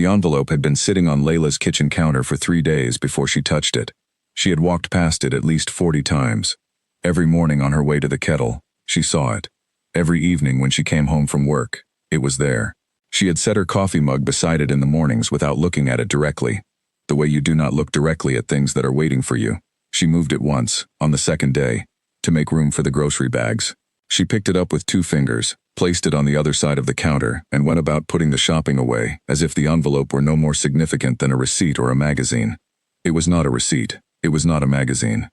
The envelope had been sitting on Layla's kitchen counter for 3 days before she touched it. She had walked past it at least 40 times. Every morning on her way to the kettle, she saw it. Every evening when she came home from work, it was there. She had set her coffee mug beside it in the mornings without looking at it directly. The way you do not look directly at things that are waiting for you. She moved it once, on the second day, to make room for the grocery bags. She picked it up with 2 fingers, placed it on the other side of the counter, and went about putting the shopping away, as if the envelope were no more significant than a receipt or a magazine. It was not a receipt. It was not a magazine.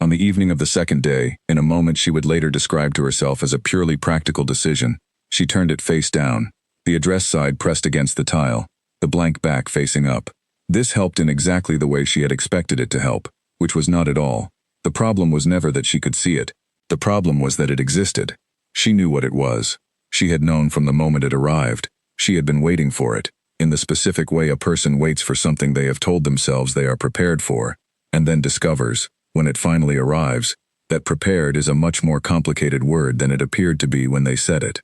On the evening of the second day, in a moment she would later describe to herself as a purely practical decision, she turned it face down, the address side pressed against the tile, the blank back facing up. This helped in exactly the way she had expected it to help, which was not at all. The problem was never that she could see it. The problem was that it existed. She knew what it was. She had known from the moment it arrived. She had been waiting for it, in the specific way a person waits for something they have told themselves they are prepared for, and then discovers, when it finally arrives, that prepared is a much more complicated word than it appeared to be when they said it.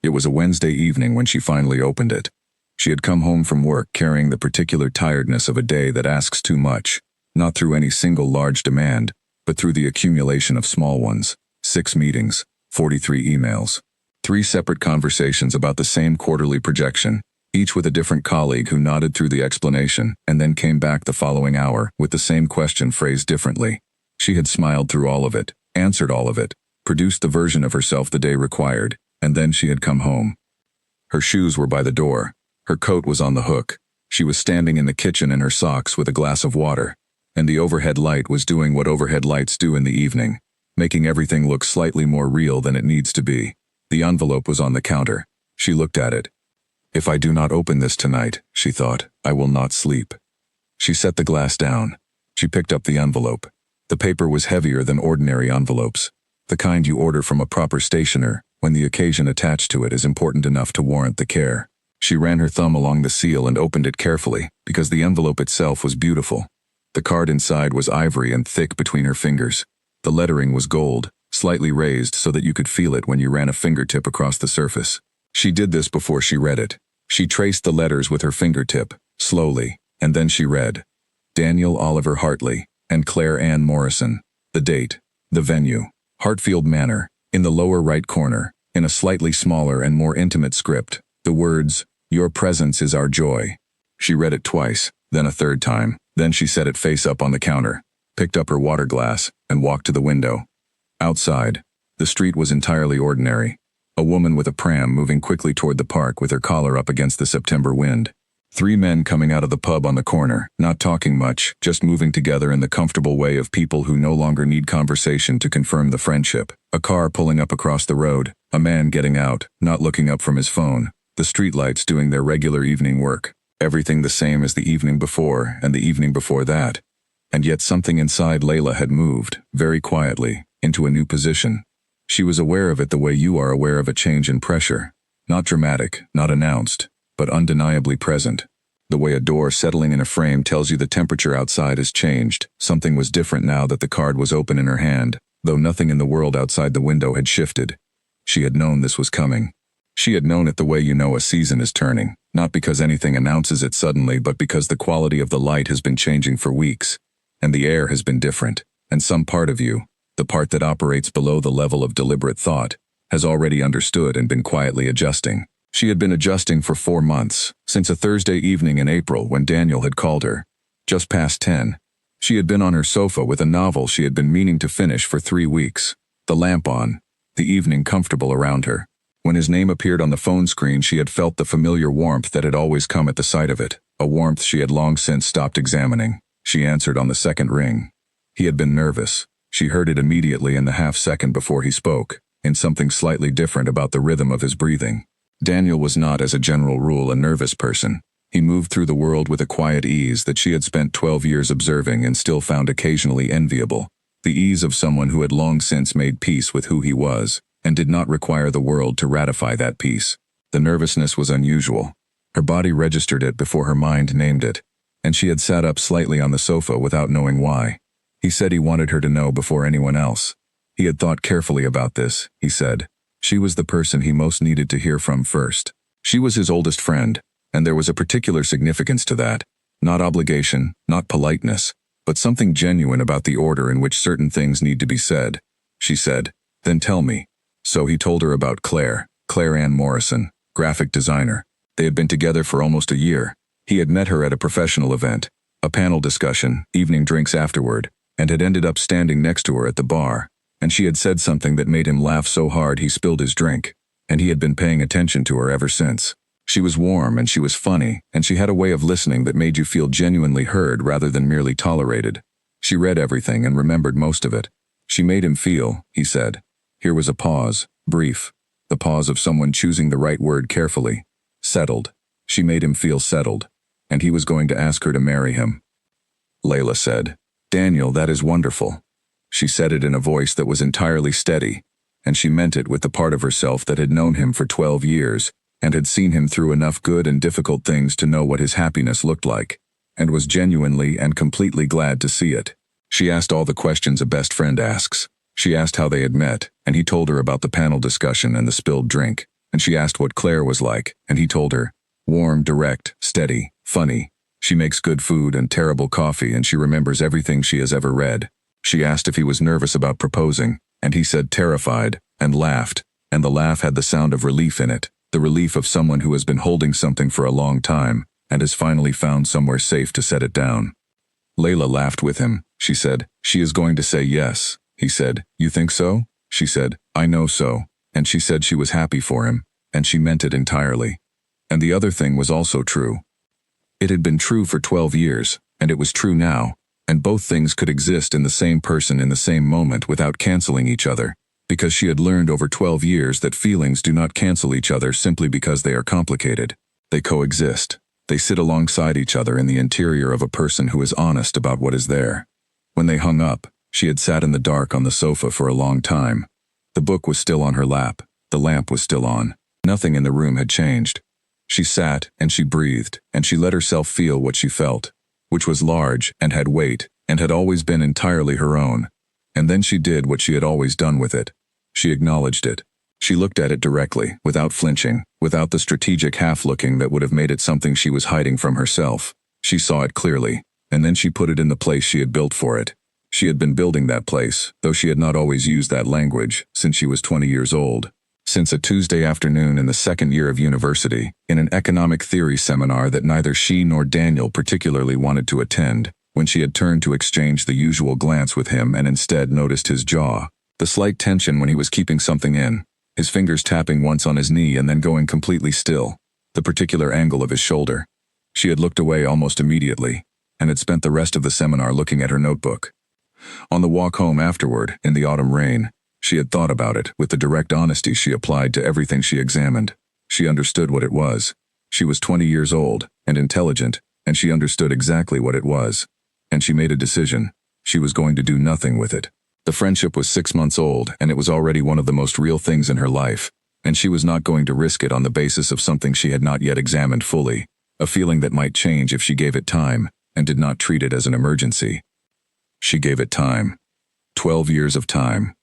It was a Wednesday evening when she finally opened it. She had come home from work carrying the particular tiredness of a day that asks too much, not through any single large demand, but through the accumulation of small ones. 6 meetings, 43 emails, 3 separate conversations about the same quarterly projection, each with a different colleague who nodded through the explanation and then came back the following hour with the same question phrased differently. She had smiled through all of it, answered all of it, produced the version of herself the day required, and then she had come home. Her shoes were by the door. Her coat was on the hook. She was standing in the kitchen in her socks with a glass of water, and the overhead light was doing what overhead lights do in the evening, making everything look slightly more real than it needs to be. The envelope was on the counter. She looked at it. If I do not open this tonight, she thought, I will not sleep. She set the glass down. She picked up the envelope. The paper was heavier than ordinary envelopes, the kind you order from a proper stationer when the occasion attached to it is important enough to warrant the care. She ran her thumb along the seal and opened it carefully, because the envelope itself was beautiful. The card inside was ivory and thick between her fingers. The lettering was gold, slightly raised so that you could feel it when you ran a fingertip across the surface. She did this before she read it. She traced the letters with her fingertip, slowly, and then she read, Daniel Oliver Hartley and Claire Ann Morrison. The date, the venue, Hartfield Manor, in the lower right corner, in a slightly smaller and more intimate script, the words, Your presence is our joy. She read it twice, then a third time, then she set it face up on the counter, picked up her water glass, and walked to the window. Outside, the street was entirely ordinary. A woman with a pram moving quickly toward the park with her collar up against the September wind. 3 men coming out of the pub on the corner, not talking much, just moving together in the comfortable way of people who no longer need conversation to confirm the friendship. A car pulling up across the road, a man getting out, not looking up from his phone, the streetlights doing their regular evening work. Everything the same as the evening before and the evening before that. And yet something inside Layla had moved, very quietly, into a new position. She was aware of it the way you are aware of a change in pressure. Not dramatic, not announced, but undeniably present. The way a door settling in a frame tells you the temperature outside has changed. Something was different now that the card was open in her hand, though nothing in the world outside the window had shifted. She had known this was coming. She had known it the way you know a season is turning, not because anything announces it suddenly, but because the quality of the light has been changing for weeks, and the air has been different, and some part of you, the part that operates below the level of deliberate thought, has already understood and been quietly adjusting. She had been adjusting for 4 months, since a Thursday evening in April when Daniel had called her. Just past 10. She had been on her sofa with a novel she had been meaning to finish for 3 weeks, the lamp on, the evening comfortable around her. When his name appeared on the phone screen, she had felt the familiar warmth that had always come at the sight of it, a warmth she had long since stopped examining. She answered on the second ring. He had been nervous. She heard it immediately in the half-second before he spoke, in something slightly different about the rhythm of his breathing. Daniel was not, as a general rule, a nervous person. He moved through the world with a quiet ease that she had spent 12 years observing and still found occasionally enviable. The ease of someone who had long since made peace with who he was, and did not require the world to ratify that peace. The nervousness was unusual. Her body registered it before her mind named it, and she had sat up slightly on the sofa without knowing why. He said he wanted her to know before anyone else. He had thought carefully about this, he said. She was the person he most needed to hear from first. She was his oldest friend, And there was a particular significance to that. Not obligation, not politeness, but something genuine about the order in which certain things need to be said. She said, "Then tell me." So he told her about Claire Ann Morrison, graphic designer. They had been together for almost a year. He had met her at a professional event, a panel discussion, evening drinks afterward, and had ended up standing next to her at the bar. And she had said something that made him laugh so hard he spilled his drink. And he had been paying attention to her ever since. She was warm and she was funny, and she had a way of listening that made you feel genuinely heard rather than merely tolerated. She read everything and remembered most of it. She made him feel, he said. Here was a pause, brief, the pause of someone choosing the right word carefully. Settled. She made him feel settled. And he was going to ask her to marry him. Layla said, "Daniel, that is wonderful." She said it in a voice that was entirely steady, and she meant it with the part of herself that had known him for 12 years, and had seen him through enough good and difficult things to know what his happiness looked like, and was genuinely and completely glad to see it. She asked all the questions a best friend asks. She asked how they had met, and he told her about the panel discussion and the spilled drink, and she asked what Claire was like, and he told her. Warm, direct, steady, funny. She makes good food and terrible coffee, and she remembers everything she has ever read. She asked if he was nervous about proposing, and he said terrified, and laughed, and the laugh had the sound of relief in it, the relief of someone who has been holding something for a long time, and has finally found somewhere safe to set it down. Layla laughed with him. She said, "She is going to say yes." He said, "You think so?" She said, "I know so." And she said she was happy for him, and she meant it entirely. And the other thing was also true. It had been true for 12 years, and it was true now, and both things could exist in the same person in the same moment without canceling each other, because she had learned over 12 years that feelings do not cancel each other simply because they are complicated. They coexist. They sit alongside each other in the interior of a person who is honest about what is there. When they hung up, she had sat in the dark on the sofa for a long time. The book was still on her lap. The lamp was still on. Nothing in the room had changed. She sat, and she breathed, and she let herself feel what she felt, which was large, and had weight, and had always been entirely her own. And then she did what she had always done with it. She acknowledged it. She looked at it directly, without flinching, without the strategic half-looking that would have made it something she was hiding from herself. She saw it clearly, and then she put it in the place she had built for it. She had been building that place, though she had not always used that language, since she was 20 years old. Since a Tuesday afternoon in the second year of university, in an economic theory seminar that neither she nor Daniel particularly wanted to attend, when she had turned to exchange the usual glance with him and instead noticed his jaw, the slight tension when he was keeping something in, his fingers tapping once on his knee and then going completely still, the particular angle of his shoulder. She had looked away almost immediately, and had spent the rest of the seminar looking at her notebook. On the walk home afterward, in the autumn rain, she had thought about it with the direct honesty she applied to everything she examined. She understood what it was. She was 20 years old, and intelligent, and she understood exactly what it was. And she made a decision. She was going to do nothing with it. The friendship was 6 months old, and it was already one of the most real things in her life, and she was not going to risk it on the basis of something she had not yet examined fully, a feeling that might change if she gave it time, and did not treat it as an emergency. She gave it time. 12 years of time.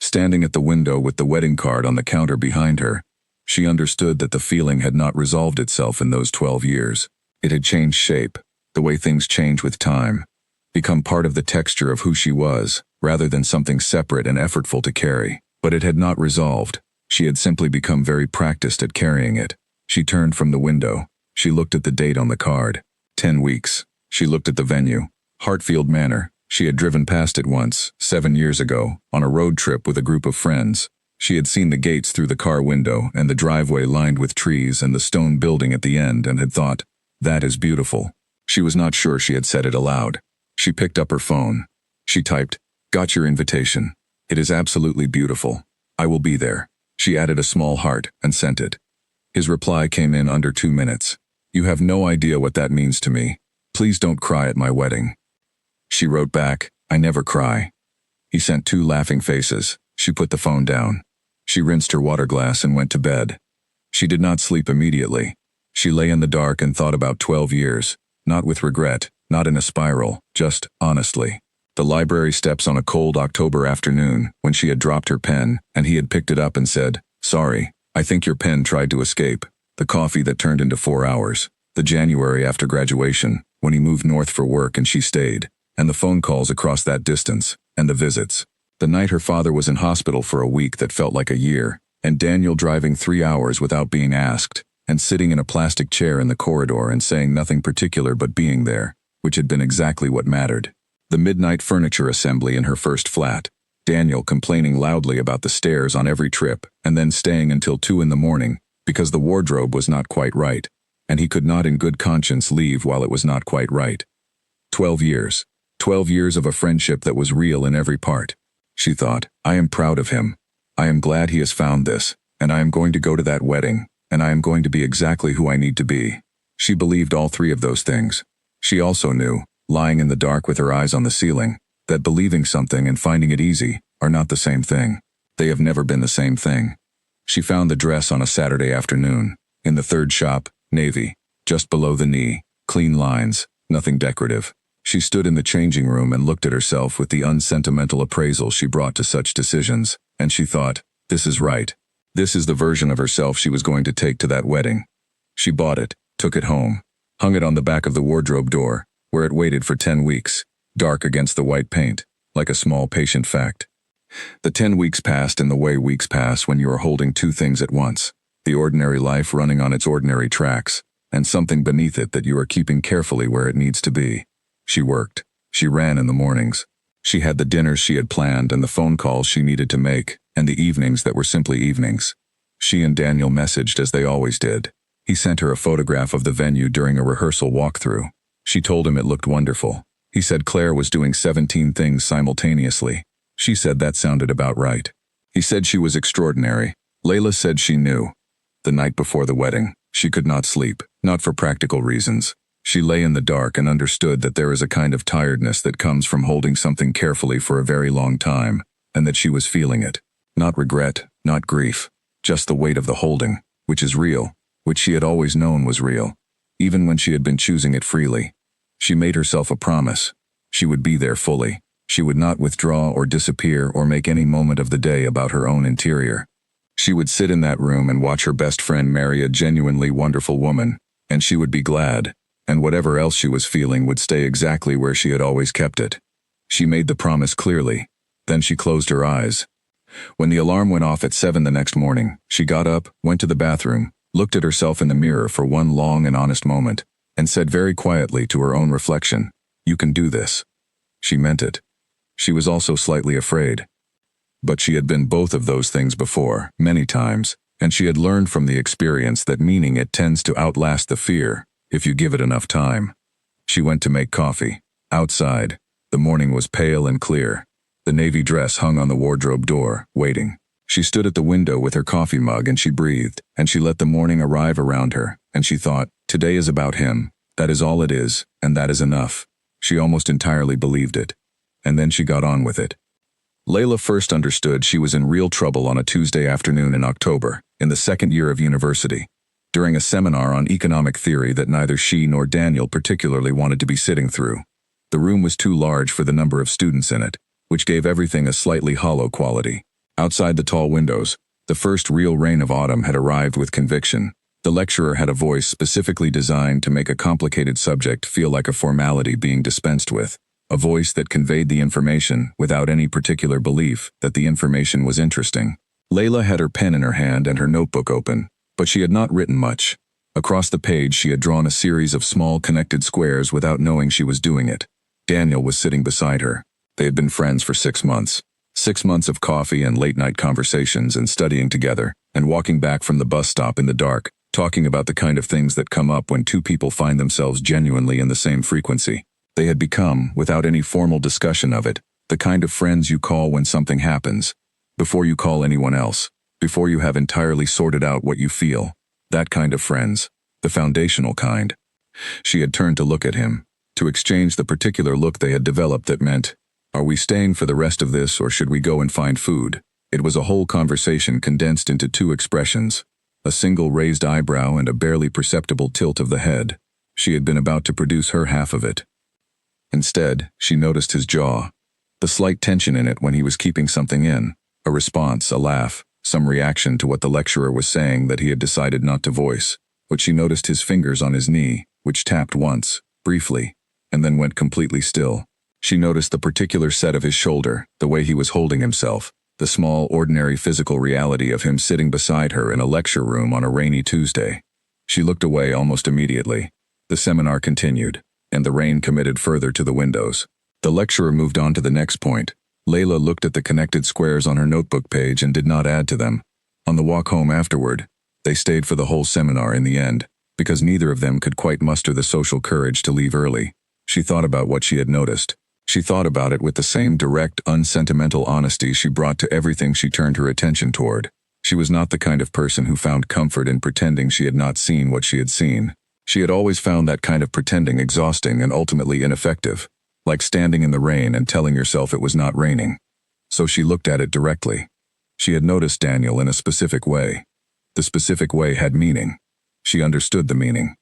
Standing at the window with the wedding card on the counter behind her, she understood that the feeling had not resolved itself in those 12 years. It had changed shape, the way things change with time, become part of the texture of who she was, rather than something separate and effortful to carry. But it had not resolved. She had simply become very practiced at carrying it. She turned from the window. She looked at the date on the card. 10 weeks. She looked at the venue. Hartfield Manor. She had driven past it once, 7 years ago, on a road trip with a group of friends. She had seen the gates through the car window and the driveway lined with trees and the stone building at the end and had thought, "That is beautiful." She was not sure she had said it aloud. She picked up her phone. She typed, "Got your invitation. It is absolutely beautiful. I will be there." She added a small heart and sent it. His reply came in under 2 minutes. "You have no idea what that means to me. Please don't cry at my wedding." She wrote back, "I never cry." He sent 2 laughing faces. She put the phone down. She rinsed her water glass and went to bed. She did not sleep immediately. She lay in the dark and thought about 12 years, not with regret, not in a spiral, just honestly. The library steps on a cold October afternoon, when she had dropped her pen, and he had picked it up and said, "Sorry, I think your pen tried to escape." The coffee that turned into 4 hours. The January after graduation, when he moved north for work and she stayed. And the phone calls across that distance. And the visits. The night her father was in hospital for a week that felt like a year. And Daniel driving 3 hours without being asked. And sitting in a plastic chair in the corridor and saying nothing particular but being there. Which had been exactly what mattered. The midnight furniture assembly in her first flat. Daniel complaining loudly about the stairs on every trip, and then staying until 2 in the morning, because the wardrobe was not quite right, and he could not in good conscience leave while it was not quite right. 12 years. 12 years of a friendship that was real in every part. She thought, I am proud of him. I am glad he has found this, and I am going to go to that wedding, and I am going to be exactly who I need to be. She believed all three of those things. She also knew, lying in the dark with her eyes on the ceiling, that believing something and finding it easy are not the same thing. They have never been the same thing. She found the dress on a Saturday afternoon, in the third shop, navy, just below the knee, clean lines, nothing decorative. She stood in the changing room and looked at herself with the unsentimental appraisal she brought to such decisions, and she thought, this is right. This is the version of herself she was going to take to that wedding. She bought it, took it home, hung it on the back of the wardrobe door, where it waited for 10 weeks, dark against the white paint, like a small patient fact. The 10 weeks passed in the way weeks pass when you are holding two things at once, the ordinary life running on its ordinary tracks, and something beneath it that you are keeping carefully where it needs to be. She worked. She ran in the mornings. She had the dinners she had planned and the phone calls she needed to make, and the evenings that were simply evenings. She and Daniel messaged as they always did. He sent her a photograph of the venue during a rehearsal walkthrough. She told him it looked wonderful. He said Claire was doing 17 things simultaneously. She said that sounded about right. He said she was extraordinary. Layla said she knew. The night before the wedding, she could not sleep, not for practical reasons. She lay in the dark and understood that there is a kind of tiredness that comes from holding something carefully for a very long time, and that she was feeling it. Not regret, not grief, just the weight of the holding, which is real, which she had always known was real, even when she had been choosing it freely. She made herself a promise. She would be there fully. She would not withdraw or disappear or make any moment of the day about her own interior. She would sit in that room and watch her best friend marry a genuinely wonderful woman, and she would be glad, and whatever else she was feeling would stay exactly where she had always kept it. She made the promise clearly. Then she closed her eyes. When the alarm went off at 7 the next morning, she got up, went to the bathroom, looked at herself in the mirror for one long and honest moment, and said very quietly to her own reflection, "You can do this." She meant it. She was also slightly afraid. But she had been both of those things before, many times, and she had learned from the experience that meaning it tends to outlast the fear, if you give it enough time. She went to make coffee. Outside, the morning was pale and clear. The navy dress hung on the wardrobe door, waiting. She stood at the window with her coffee mug and she breathed, and she let the morning arrive around her, and she thought, today is about him. That is all it is, and that is enough. She almost entirely believed it. And then she got on with it. Layla first understood she was in real trouble on a Tuesday afternoon in October, in the second year of university, during a seminar on economic theory that neither she nor Daniel particularly wanted to be sitting through. The room was too large for the number of students in it, which gave everything a slightly hollow quality. Outside the tall windows, the first real rain of autumn had arrived with conviction. The lecturer had a voice specifically designed to make a complicated subject feel like a formality being dispensed with, a voice that conveyed the information without any particular belief that the information was interesting. Layla had her pen in her hand and her notebook open, but she had not written much. Across the page she had drawn a series of small connected squares without knowing she was doing it. Daniel was sitting beside her. They had been friends for 6 months. 6 months of coffee and late-night conversations and studying together, and walking back from the bus stop in the dark, talking about the kind of things that come up when two people find themselves genuinely in the same frequency. They had become, without any formal discussion of it, the kind of friends you call when something happens, before you call anyone else, before you have entirely sorted out what you feel. That kind of friends, the foundational kind. She had turned to look at him, to exchange the particular look they had developed that meant, "Are we staying for the rest of this or should we go and find food?" It was a whole conversation condensed into 2 expressions, a single raised eyebrow and a barely perceptible tilt of the head. She had been about to produce her half of it. Instead, she noticed his jaw, the slight tension in it when he was keeping something in, a response, a laugh, some reaction to what the lecturer was saying that he had decided not to voice. but she noticed his fingers on his knee, which tapped once, briefly, and then went completely still. She noticed the particular set of his shoulder, the way he was holding himself, the small, ordinary physical reality of him sitting beside her in a lecture room on a rainy Tuesday. She looked away almost immediately. The seminar continued, and the rain committed further to the windows. The lecturer moved on to the next point. Layla looked at the connected squares on her notebook page and did not add to them. On the walk home afterward, they stayed for the whole seminar in the end, because neither of them could quite muster the social courage to leave early. She thought about what she had noticed. She thought about it with the same direct, unsentimental honesty she brought to everything she turned her attention toward. She was not the kind of person who found comfort in pretending she had not seen what she had seen. She had always found that kind of pretending exhausting and ultimately ineffective, like standing in the rain and telling yourself it was not raining. So she looked at it directly. She had noticed Daniel in a specific way. The specific way had meaning. She understood the meaning.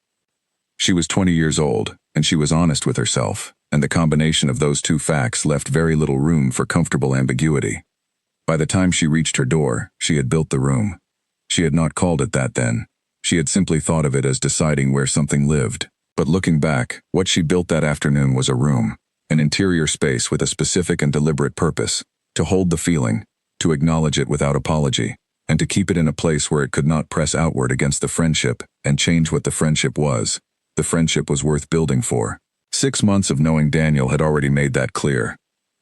She was 20 years old, and she was honest with herself, and the combination of those two facts left very little room for comfortable ambiguity. By the time she reached her door, she had built the room. She had not called it that then. She had simply thought of it as deciding where something lived. But looking back, what she built that afternoon was a room, an interior space with a specific and deliberate purpose, to hold the feeling, to acknowledge it without apology, and to keep it in a place where it could not press outward against the friendship and change what the friendship was. The friendship was worth building for. 6 months of knowing Daniel had already made that clear.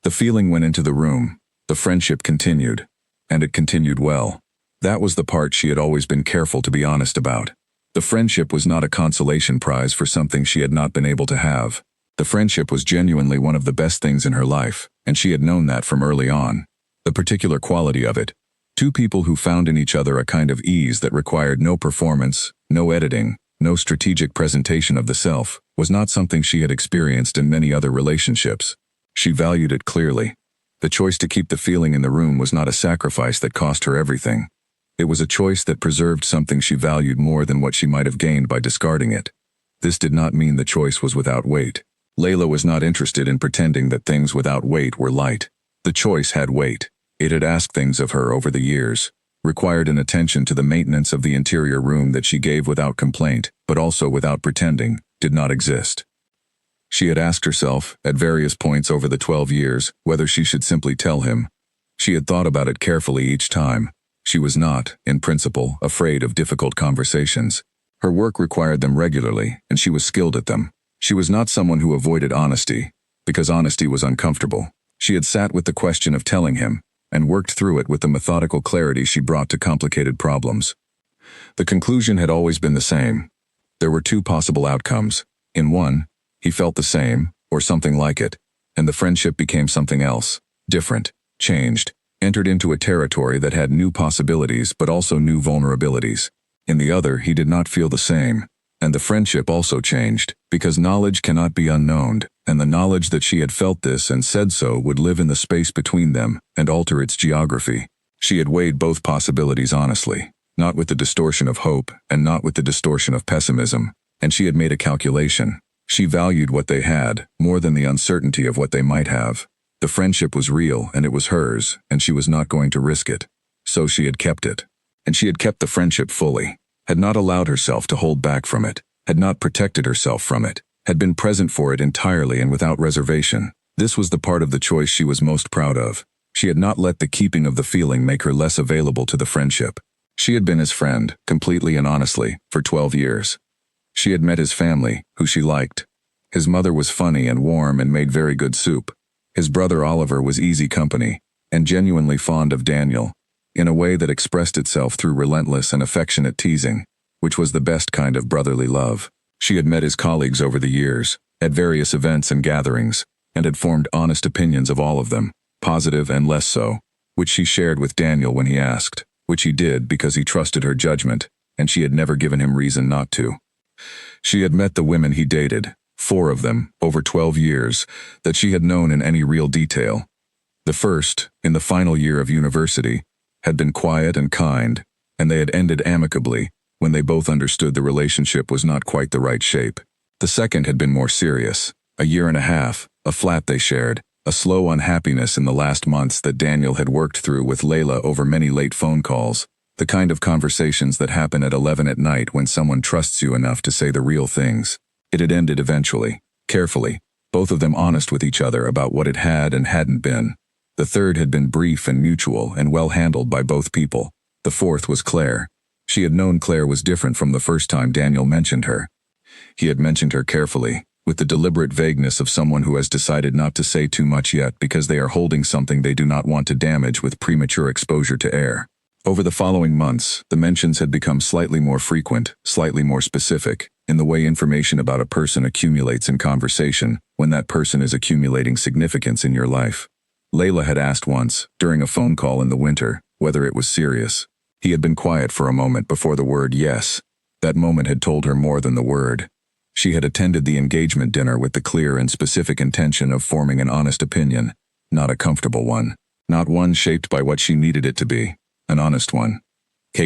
The feeling went into the room. The friendship continued. And it continued well. That was the part she had always been careful to be honest about. The friendship was not a consolation prize for something she had not been able to have. The friendship was genuinely one of the best things in her life, and she had known that from early on. The particular quality of it. Two people who found in each other a kind of ease that required no performance, no editing, no strategic presentation of the self, was not something she had experienced in many other relationships. She valued it clearly. The choice to keep the feeling in the room was not a sacrifice that cost her everything. It was a choice that preserved something she valued more than what she might have gained by discarding it. This did not mean the choice was without weight. Layla was not interested in pretending that things without weight were light. The choice had weight. It had asked things of her over the years, required an attention to the maintenance of the interior room that she gave without complaint, but also without pretending, did not exist. She had asked herself, at various points over the 12 years, whether she should simply tell him. She had thought about it carefully each time. She was not, in principle, afraid of difficult conversations. Her work required them regularly, and she was skilled at them. She was not someone who avoided honesty, because honesty was uncomfortable. She had sat with the question of telling him, and worked through it with the methodical clarity she brought to complicated problems. The conclusion had always been the same. There were two possible outcomes. In one, he felt the same, or something like it, and the friendship became something else, different, changed, entered into a territory that had new possibilities but also new vulnerabilities. In the other, he did not feel the same, and the friendship also changed, because knowledge cannot be unknown, and the knowledge that she had felt this and said so would live in the space between them and alter its geography. She had weighed both possibilities honestly, not with the distortion of hope and not with the distortion of pessimism, and she had made a calculation. She valued what they had more than the uncertainty of what they might have. The friendship was real and it was hers, and she was not going to risk it. So she had kept it. And she had kept the friendship fully, had not allowed herself to hold back from it, had not protected herself from it, had been present for it entirely and without reservation. This was the part of the choice she was most proud of. She had not let the keeping of the feeling make her less available to the friendship. She had been his friend, completely and honestly, for 12 years. She had met his family, who she liked. His mother was funny and warm and made very good soup. His brother Oliver was easy company, and genuinely fond of Daniel, in a way that expressed itself through relentless and affectionate teasing, which was the best kind of brotherly love. She had met his colleagues over the years, at various events and gatherings, and had formed honest opinions of all of them, positive and less so, which she shared with Daniel when he asked, which he did because he trusted her judgment, and she had never given him reason not to. She had met the women he dated, 4 of them, over 12 years, that she had known in any real detail. The first, in the final year of university, had been quiet and kind, and they had ended amicably when they both understood the relationship was not quite the right shape. The second had been more serious. A year and a half, a flat they shared, a slow unhappiness in the last months that Daniel had worked through with Layla over many late phone calls, The kind of conversations that happen at 11 at night when someone trusts you enough to say the real things. It had ended eventually, carefully, both of them honest with each other about what it had and hadn't been. The third had been brief and mutual and well handled by both people. The fourth was Claire. She had known Claire was different from the first time Daniel mentioned her. He had mentioned her carefully, with the deliberate vagueness of someone who has decided not to say too much yet because they are holding something they do not want to damage with premature exposure to air. Over the following months, the mentions had become slightly more frequent, slightly more specific, in the way information about a person accumulates in conversation when that person is accumulating significance in your life. Layla had asked once, during a phone call in the winter, whether it was serious. He had been quiet for a moment before the word yes. That moment had told her more than the word. She had attended the engagement dinner with the clear and specific intention of forming an honest opinion, not a comfortable one, not one shaped by what she needed it to be, an honest one.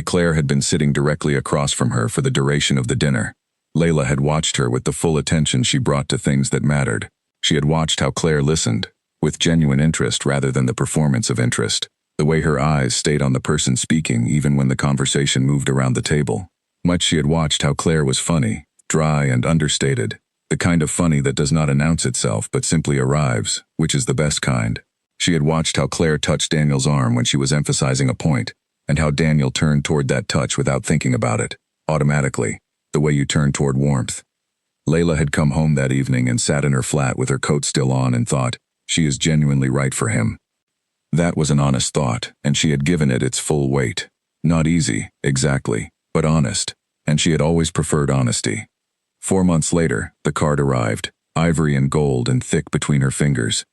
Claire had been sitting directly across from her for the duration of the dinner. Layla had watched her with the full attention she brought to things that mattered. She had watched how Claire listened, with genuine interest rather than the performance of interest, the way her eyes stayed on the person speaking even when the conversation moved around the table. Much she had watched how Claire was funny, dry and understated, the kind of funny that does not announce itself but simply arrives, which is the best kind. She had watched how Claire touched Daniel's arm when she was emphasizing a point, and how Daniel turned toward that touch without thinking about it, automatically, the way you turn toward warmth. Layla had come home that evening and sat in her flat with her coat still on and thought, she is genuinely right for him. That was an honest thought, and she had given it its full weight. Not easy, exactly, but honest, and she had always preferred honesty. 4 months later, the card arrived, ivory and gold and thick between her fingers.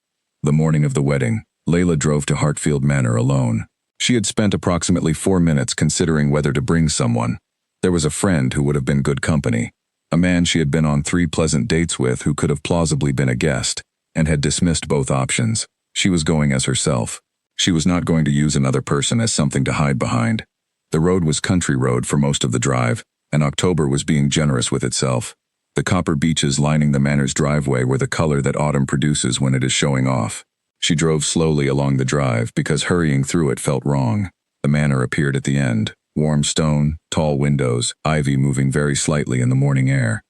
The morning of the wedding, Layla drove to Hartfield Manor alone. She had spent approximately 4 minutes considering whether to bring someone. There was a friend who would have been good company, a man she had been on 3 pleasant dates with who could have plausibly been a guest, and had dismissed both options. She was going as herself. She was not going to use another person as something to hide behind. The road was country road for most of the drive, and October was being generous with itself. The copper beeches lining the manor's driveway were the color that autumn produces when it is showing off. She drove slowly along the drive because hurrying through it felt wrong. The manor appeared at the end, warm stone, tall windows, ivy moving very slightly in the morning air.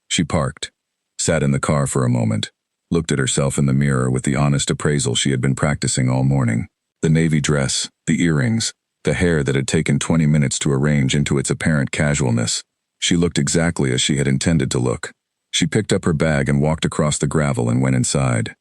She parked, sat in the car for a moment, looked at herself in the mirror with the honest appraisal she had been practicing all morning. The navy dress, the earrings, the hair that had taken 20 minutes to arrange into its apparent casualness. She looked exactly as she had intended to look. She picked up her bag and walked across the gravel and went inside.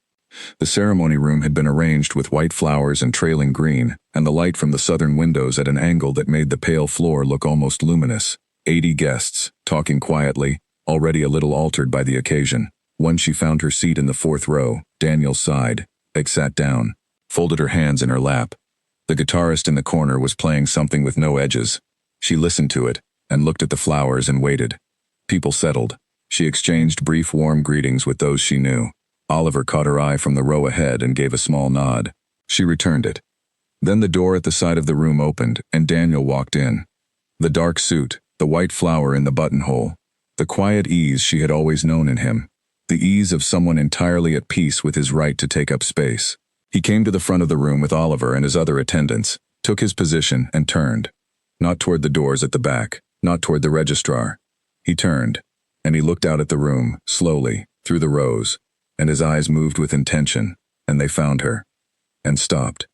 The ceremony room had been arranged with white flowers and trailing green, and the light from the southern windows at an angle that made the pale floor look almost luminous. 80 guests, talking quietly, already a little altered by the occasion. Once she found her seat in the 4th row, Daniel sighed, sat down, folded her hands in her lap. The guitarist in the corner was playing something with no edges. She listened to it, and looked at the flowers and waited. People settled. She exchanged brief warm greetings with those she knew. Oliver caught her eye from the row ahead and gave a small nod. She returned it. Then the door at the side of the room opened, and Daniel walked in. The dark suit, the white flower in the buttonhole, the quiet ease she had always known in him, the ease of someone entirely at peace with his right to take up space. He came to the front of the room with Oliver and his other attendants, took his position and turned. Not toward the doors at the back, not toward the registrar. He turned, and he looked out at the room, slowly, through the rows, and his eyes moved with intention, and they found her, and stopped.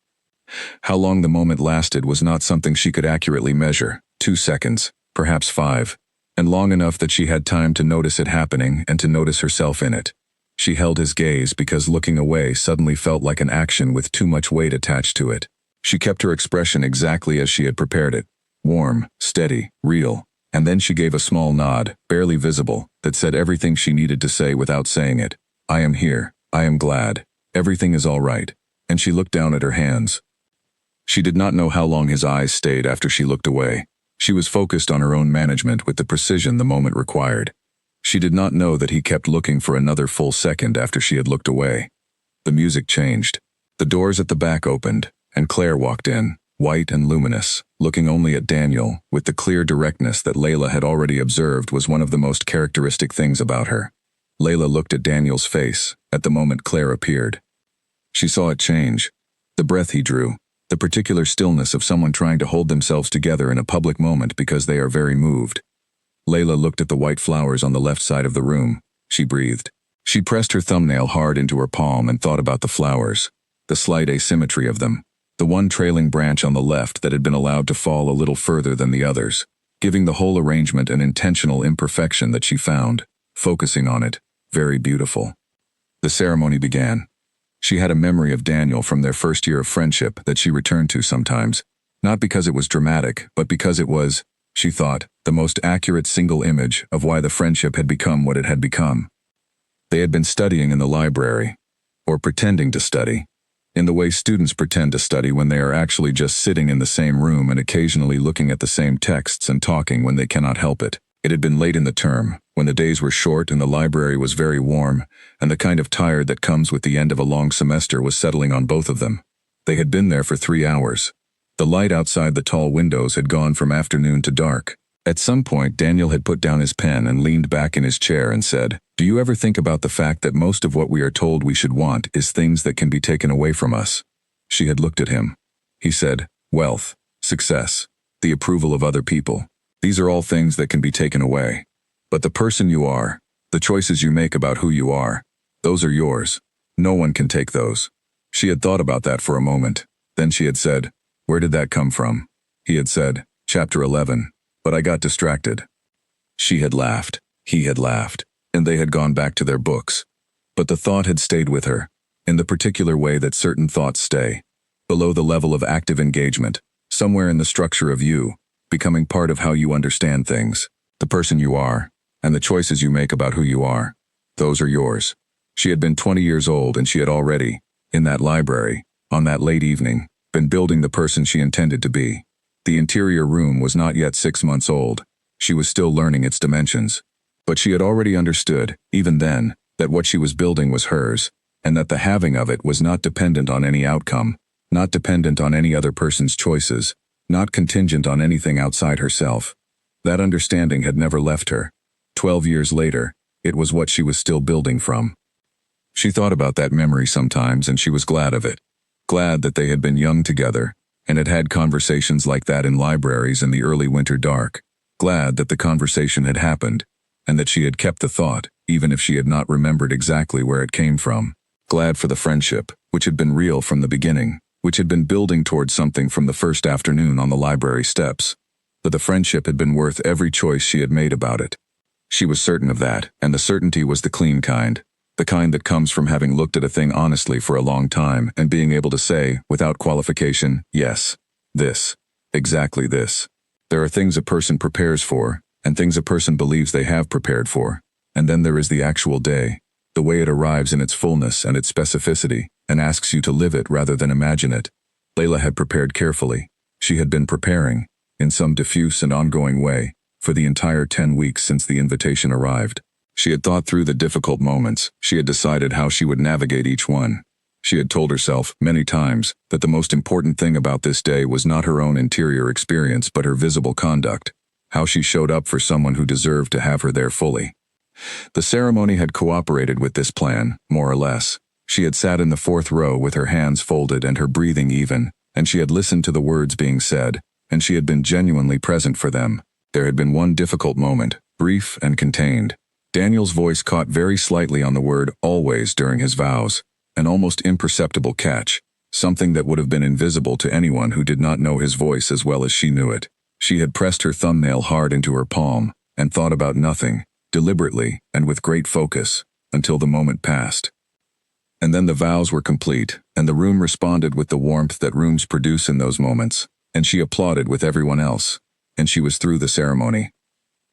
How long the moment lasted was not something she could accurately measure, 2 seconds, perhaps 5, and long enough that she had time to notice it happening and to notice herself in it. She held his gaze because looking away suddenly felt like an action with too much weight attached to it. She kept her expression exactly as she had prepared it, warm, steady, real, and then she gave a small nod, barely visible, that said everything she needed to say without saying it. I am here, I am glad, everything is all right, and she looked down at her hands. She did not know how long his eyes stayed after she looked away. She was focused on her own management with the precision the moment required. She did not know that he kept looking for another full second after she had looked away. The music changed. The doors at the back opened, and Claire walked in, white and luminous, looking only at Daniel, with the clear directness that Layla had already observed was one of the most characteristic things about her. Layla looked at Daniel's face, at the moment Claire appeared. She saw it change. The breath he drew, The particular stillness of someone trying to hold themselves together in a public moment because they are very moved. Layla looked at the white flowers on the left side of the room. She breathed. She pressed her thumbnail hard into her palm and thought about the flowers, the slight asymmetry of them, the one trailing branch on the left that had been allowed to fall a little further than the others, giving the whole arrangement an intentional imperfection that she found, focusing on it, very beautiful. The ceremony began. She had a memory of Daniel from their first year of friendship that she returned to sometimes, not because it was dramatic, but because it was, she thought, the most accurate single image of why the friendship had become what it had become. They had been studying in the library, or pretending to study, in the way students pretend to study when they are actually just sitting in the same room and occasionally looking at the same texts and talking when they cannot help it. It had been late in the term, when the days were short and the library was very warm, and the kind of tired that comes with the end of a long semester was settling on both of them. They had been there for 3 hours. The light outside the tall windows had gone from afternoon to dark. At some point, Daniel had put down his pen and leaned back in his chair and said, "Do you ever think about the fact that most of what we are told we should want is things that can be taken away from us?" She had looked at him. He said, "Wealth, success, the approval of other people. These are all things that can be taken away. But the person you are, the choices you make about who you are, those are yours. No one can take those." She had thought about that for a moment. Then she had said, "Where did that come from?" He had said, "Chapter 11. But I got distracted." She had laughed. He had laughed. And they had gone back to their books. But the thought had stayed with her, in the particular way that certain thoughts stay, below the level of active engagement, somewhere in the structure of you, becoming part of how you understand things, the person you are, and the choices you make about who you are. Those are yours. She had been 20 years old and she had already, in that library, on that late evening, been building the person she intended to be. The interior room was not yet 6 months old. She was still learning its dimensions. But she had already understood, even then, that what she was building was hers, and that the having of it was not dependent on any outcome, not dependent on any other person's choices, not contingent on anything outside herself. That understanding had never left her. 12 years later, it was what she was still building from. She thought about that memory sometimes and she was glad of it. Glad that they had been young together, and had had conversations like that in libraries in the early winter dark. Glad that the conversation had happened, and that she had kept the thought, even if she had not remembered exactly where it came from. Glad for the friendship, which had been real from the beginning, which had been building towards something from the first afternoon on the library steps. But the friendship had been worth every choice she had made about it. She was certain of that, and the certainty was the clean kind. The kind that comes from having looked at a thing honestly for a long time and being able to say, without qualification, yes, this, exactly this. There are things a person prepares for, and things a person believes they have prepared for, and then there is the actual day, the way it arrives in its fullness and its specificity, and asks you to live it rather than imagine it. Layla had prepared carefully. She had been preparing, in some diffuse and ongoing way, for the entire 10 weeks since the invitation arrived. She had thought through the difficult moments. She had decided how she would navigate each one. She had told herself, many times, that the most important thing about this day was not her own interior experience but her visible conduct, how she showed up for someone who deserved to have her there fully. The ceremony had cooperated with this plan, more or less. She had sat in the 4th row with her hands folded and her breathing even, and she had listened to the words being said, and she had been genuinely present for them. There had been one difficult moment, brief and contained. Daniel's voice caught very slightly on the word always during his vows, an almost imperceptible catch, something that would have been invisible to anyone who did not know his voice as well as she knew it. She had pressed her thumbnail hard into her palm, and thought about nothing, deliberately and with great focus, until the moment passed. And then the vows were complete, and the room responded with the warmth that rooms produce in those moments, and she applauded with everyone else, and she was through the ceremony.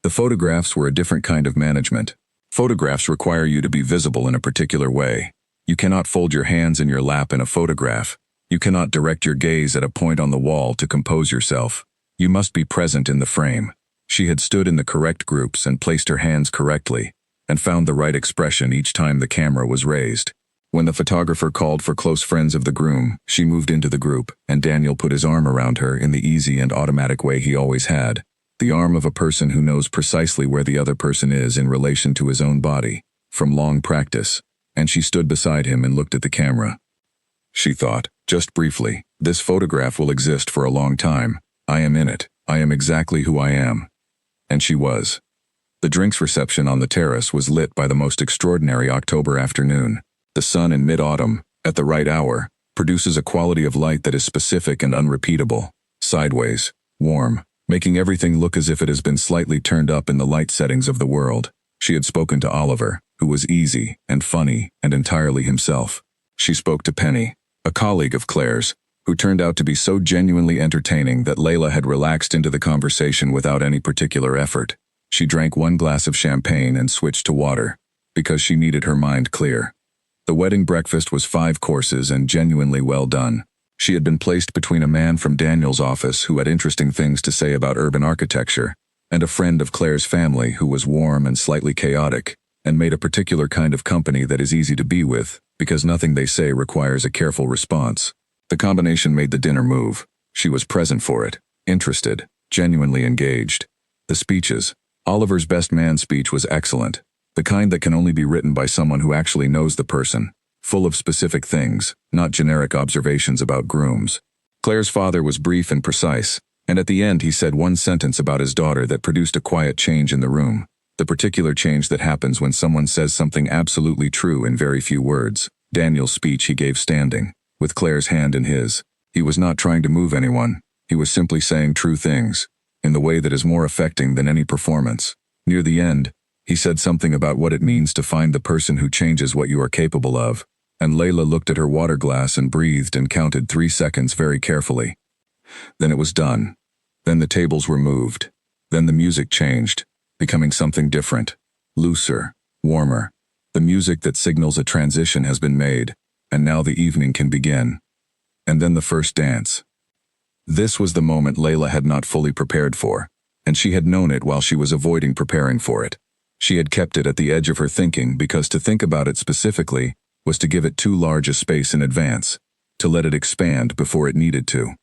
The photographs were a different kind of management. Photographs require you to be visible in a particular way. You cannot fold your hands in your lap in a photograph. You cannot direct your gaze at a point on the wall to compose yourself. You must be present in the frame. She had stood in the correct groups and placed her hands correctly, and found the right expression each time the camera was raised. When the photographer called for close friends of the groom, she moved into the group, and Daniel put his arm around her in the easy and automatic way he always had. The arm of a person who knows precisely where the other person is in relation to his own body, from long practice, and she stood beside him and looked at the camera. she thought, just briefly. This photograph will exist for a long time. I am in it. I am exactly who I am. And she was. The drinks reception on the terrace was lit by the most extraordinary October afternoon. The sun in mid-autumn, at the right hour, produces a quality of light that is specific and unrepeatable. Sideways, warm, making everything look as if it has been slightly turned up in the light settings of the world. She had spoken to Oliver, who was easy and funny and entirely himself. She spoke to Penny, a colleague of Claire's, who turned out to be so genuinely entertaining that Layla had relaxed into the conversation without any particular effort. She drank one glass of champagne and switched to water, because she needed her mind clear. The wedding breakfast was 5 courses and genuinely well done. She had been placed between a man from Daniel's office who had interesting things to say about urban architecture, and a friend of Claire's family who was warm and slightly chaotic, and made a particular kind of company that is easy to be with, because nothing they say requires a careful response. The combination made the dinner move. She was present for it, interested, genuinely engaged. The speeches. Oliver's best man speech was excellent, the kind that can only be written by someone who actually knows the person, full of specific things, not generic observations about grooms. Claire's father was brief and precise, and at the end he said one sentence about his daughter that produced a quiet change in the room, the particular change that happens when someone says something absolutely true in very few words. Daniel's speech he gave standing, with Claire's hand in his. He was not trying to move anyone, he was simply saying true things, in the way that is more affecting than any performance. Near the end, he said something about what it means to find the person who changes what you are capable of, and Layla looked at her water glass and breathed and counted 3 seconds very carefully. Then it was done. Then the tables were moved. Then the music changed, becoming something different, looser, warmer. The music that signals a transition has been made, and now the evening can begin. And then the first dance. This was the moment Layla had not fully prepared for, and she had known it while she was avoiding preparing for it. She had kept it at the edge of her thinking because to think about it specifically was to give it too large a space in advance, to let it expand before it needed to.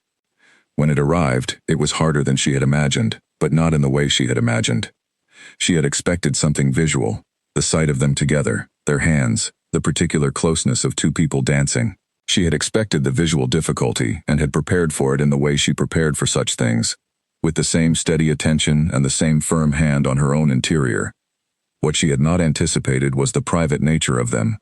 When it arrived, it was harder than she had imagined, but not in the way she had imagined. She had expected something visual, the sight of them together, their hands, the particular closeness of 2 people dancing. She had expected the visual difficulty and had prepared for it in the way she prepared for such things, with the same steady attention and the same firm hand on her own interior. What she had not anticipated was the private nature of them.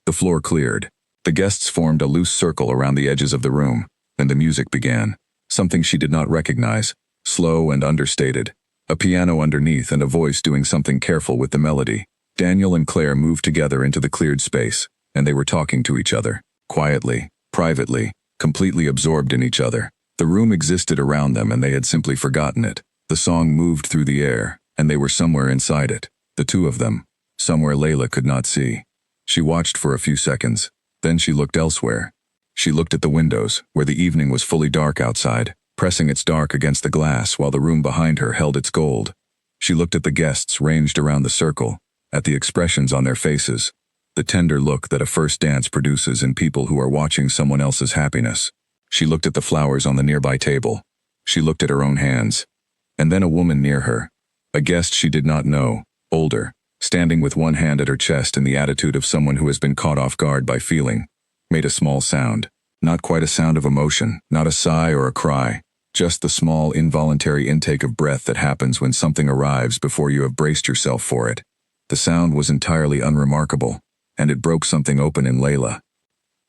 The floor cleared. The guests formed a loose circle around the edges of the room, and the music began. Something she did not recognize, slow and understated. A piano underneath and a voice doing something careful with the melody. Daniel and Claire moved together into the cleared space, and they were talking to each other. Quietly, privately, completely absorbed in each other. The room existed around them and they had simply forgotten it. The song moved through the air, and they were somewhere inside it. The 2 of them, somewhere Layla could not see. She watched for a few seconds, then she looked elsewhere. She looked at the windows, where the evening was fully dark outside, pressing its dark against the glass while the room behind her held its gold. She looked at the guests ranged around the circle, at the expressions on their faces, the tender look that a first dance produces in people who are watching someone else's happiness. She looked at the flowers on the nearby table. She looked at her own hands. And then a woman near her, a guest she did not know, older, standing with one hand at her chest in the attitude of someone who has been caught off guard by feeling, made a small sound. Not quite a sound of emotion, not a sigh or a cry, just the small involuntary intake of breath that happens when something arrives before you have braced yourself for it. The sound was entirely unremarkable, and it broke something open in Layla.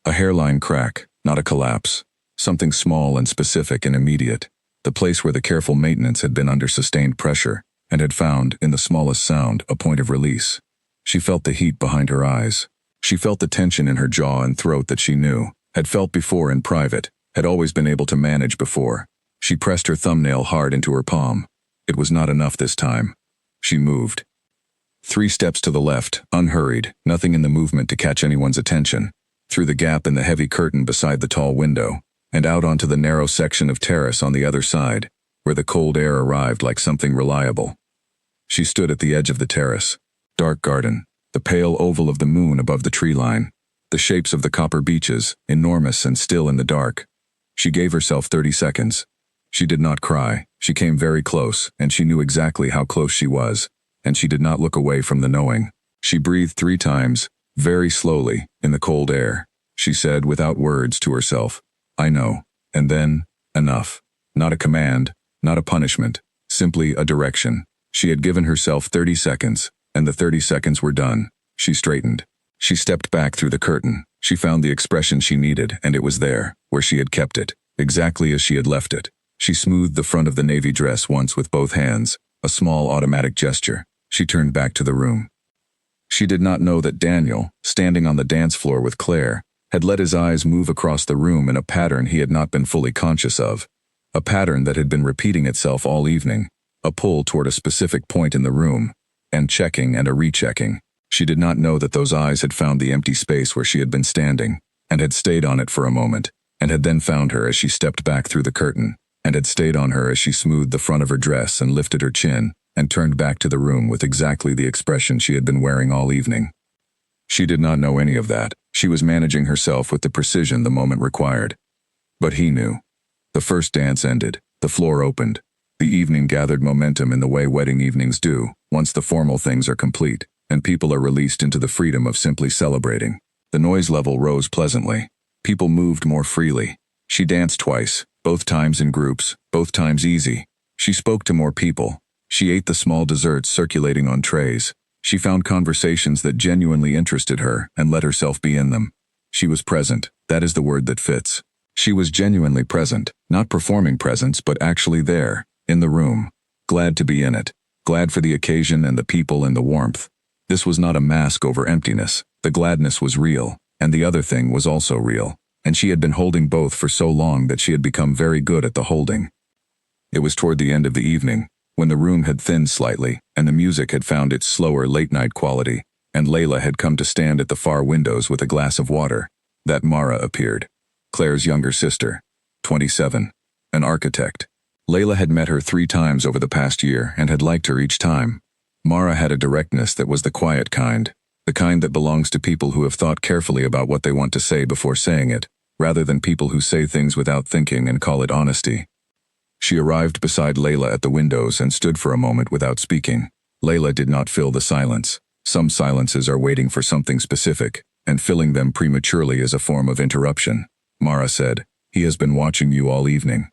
A hairline crack, not a collapse. Something small and specific and immediate. The place where the careful maintenance had been under sustained pressure, and had found, in the smallest sound, a point of release. She felt the heat behind her eyes. She felt the tension in her jaw and throat that she knew, had felt before in private, had always been able to manage before. She pressed her thumbnail hard into her palm. It was not enough this time. She moved. 3 steps to the left, unhurried, nothing in the movement to catch anyone's attention, through the gap in the heavy curtain beside the tall window, and out onto the narrow section of terrace on the other side, where the cold air arrived like something reliable. She stood at the edge of the terrace. Dark garden, the pale oval of the moon above the tree line, the shapes of the copper beeches, enormous and still in the dark. She gave herself 30 seconds. She did not cry. She came very close, and she knew exactly how close she was, and she did not look away from the knowing. She breathed 3 times, very slowly, in the cold air. she said without words to herself. I know. And then, enough. Not a command, not a punishment, simply a direction. She had given herself 30 seconds, and the 30 seconds were done. She straightened. She stepped back through the curtain. She found the expression she needed, and it was there, where she had kept it, exactly as she had left it. She smoothed the front of the navy dress once with both hands, a small automatic gesture. She turned back to the room. She did not know that Daniel, standing on the dance floor with Claire, had let his eyes move across the room in a pattern he had not been fully conscious of. A pattern that had been repeating itself all evening, a pull toward a specific point in the room, and checking and a rechecking. She did not know that those eyes had found the empty space where she had been standing, and had stayed on it for a moment, and had then found her as she stepped back through the curtain, and had stayed on her as she smoothed the front of her dress and lifted her chin, and turned back to the room with exactly the expression she had been wearing all evening. She did not know any of that. She was managing herself with the precision the moment required. But he knew. The first dance ended. The floor opened. The evening gathered momentum in the way wedding evenings do, once the formal things are complete, and people are released into the freedom of simply celebrating. The noise level rose pleasantly. People moved more freely. She danced twice, both times in groups, both times easy. She spoke to more people. She ate the small desserts circulating on trays. She found conversations that genuinely interested her and let herself be in them. She was present. That is the word that fits. She was genuinely present, not performing presence but actually there, in the room. Glad to be in it. Glad for the occasion and the people and the warmth. This was not a mask over emptiness. The gladness was real, and the other thing was also real. And she had been holding both for so long that she had become very good at the holding. It was toward the end of the evening, when the room had thinned slightly, and the music had found its slower late-night quality, and Layla had come to stand at the far windows with a glass of water, that Mara appeared. Claire's younger sister, 27, an architect. Layla had met her 3 times over the past year and had liked her each time. Mara had a directness that was the quiet kind, the kind that belongs to people who have thought carefully about what they want to say before saying it, rather than people who say things without thinking and call it honesty. She arrived beside Layla at the windows and stood for a moment without speaking. Layla did not fill the silence. Some silences are waiting for something specific, and filling them prematurely is a form of interruption. Mara said, "He has been watching you all evening."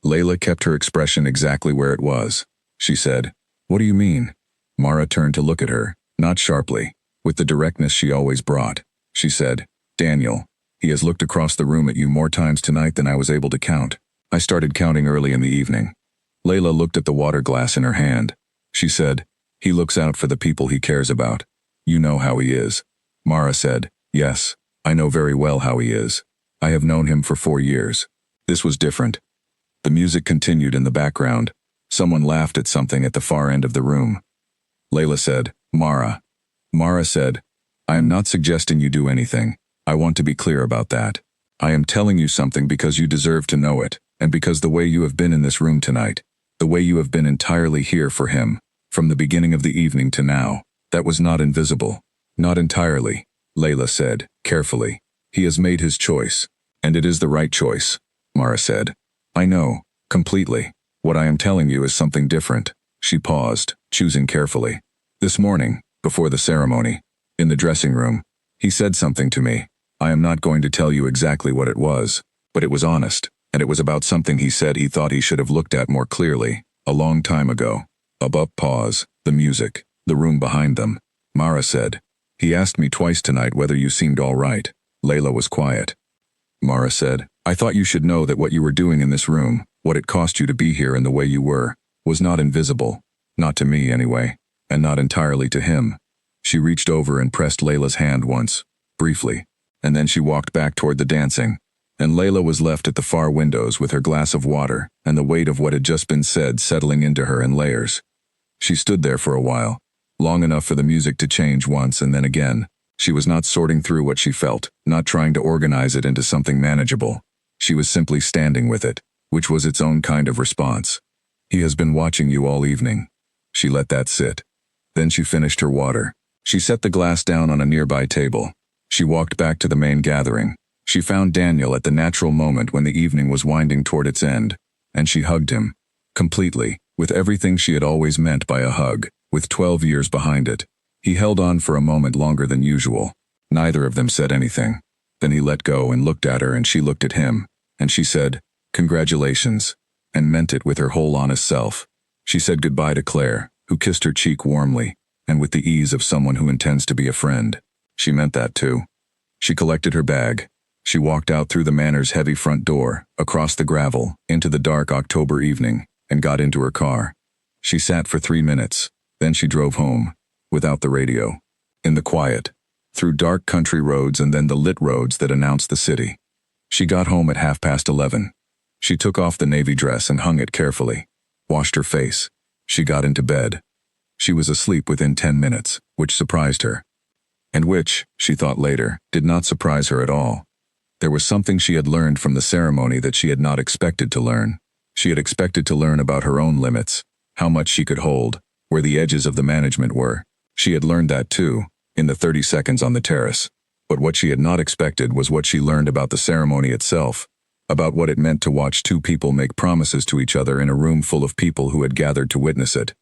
Layla kept her expression exactly where it was. She said, "What do you mean?" Mara turned to look at her, not sharply, with the directness she always brought. She said, "Daniel, he has looked across the room at you more times tonight than I was able to count. I started counting early in the evening." Layla looked at the water glass in her hand. She said, "He looks out for the people he cares about. You know how he is." Mara said, "Yes, I know very well how he is. I have known him for 4 years." This was different. The music continued in the background. Someone laughed at something at the far end of the room. Layla said, "Mara." Mara said, "I am not suggesting you do anything. I want to be clear about that. I am telling you something because you deserve to know it, and because the way you have been in this room tonight, the way you have been entirely here for him, from the beginning of the evening to now, that was not invisible. Not entirely," Layla said, carefully. "He has made his choice, and it is the right choice," Mara said. "I know, completely. What I am telling you is something different." She paused, choosing carefully. "This morning, before the ceremony, in the dressing room, he said something to me. I am not going to tell you exactly what it was, but it was honest, and it was about something he said he thought he should have looked at more clearly, a long time ago." Above pause, the music, the room behind them. Mara said, "He asked me twice tonight whether you seemed all right." Layla was quiet. Mara said, "I thought you should know that what you were doing in this room, what it cost you to be here and the way you were, was not invisible. Not to me, anyway, and not entirely to him." She reached over and pressed Layla's hand once, briefly, and then she walked back toward the dancing, and Layla was left at the far windows with her glass of water and the weight of what had just been said settling into her in layers. She stood there for a while, long enough for the music to change once and then again. She was not sorting through what she felt, not trying to organize it into something manageable. She was simply standing with it, which was its own kind of response. "He has been watching you all evening." She let that sit. Then she finished her water. She set the glass down on a nearby table. She walked back to the main gathering. She found Daniel at the natural moment when the evening was winding toward its end, and she hugged him. Completely, with everything she had always meant by a hug, with 12 years behind it. He held on for a moment longer than usual. Neither of them said anything. Then he let go and looked at her, and she looked at him, and she said, "Congratulations," and meant it with her whole honest self. She said goodbye to Claire, who kissed her cheek warmly, and with the ease of someone who intends to be a friend. She meant that too. She collected her bag. She walked out through the Manor's heavy front door, across the gravel, into the dark October evening, and got into her car. She sat for 3 minutes, then she drove home, without the radio, in the quiet, through dark country roads and then the lit roads that announced the city. She got home at 11:30. She took off the navy dress and hung it carefully, washed her face. She got into bed. She was asleep within 10 minutes, which surprised her. And which, she thought later, did not surprise her at all. There was something she had learned from the ceremony that she had not expected to learn. She had expected to learn about her own limits, how much she could hold, where the edges of the management were. She had learned that too, in the 30 seconds on the terrace. But what she had not expected was what she learned about the ceremony itself, about what it meant to watch two people make promises to each other in a room full of people who had gathered to witness it.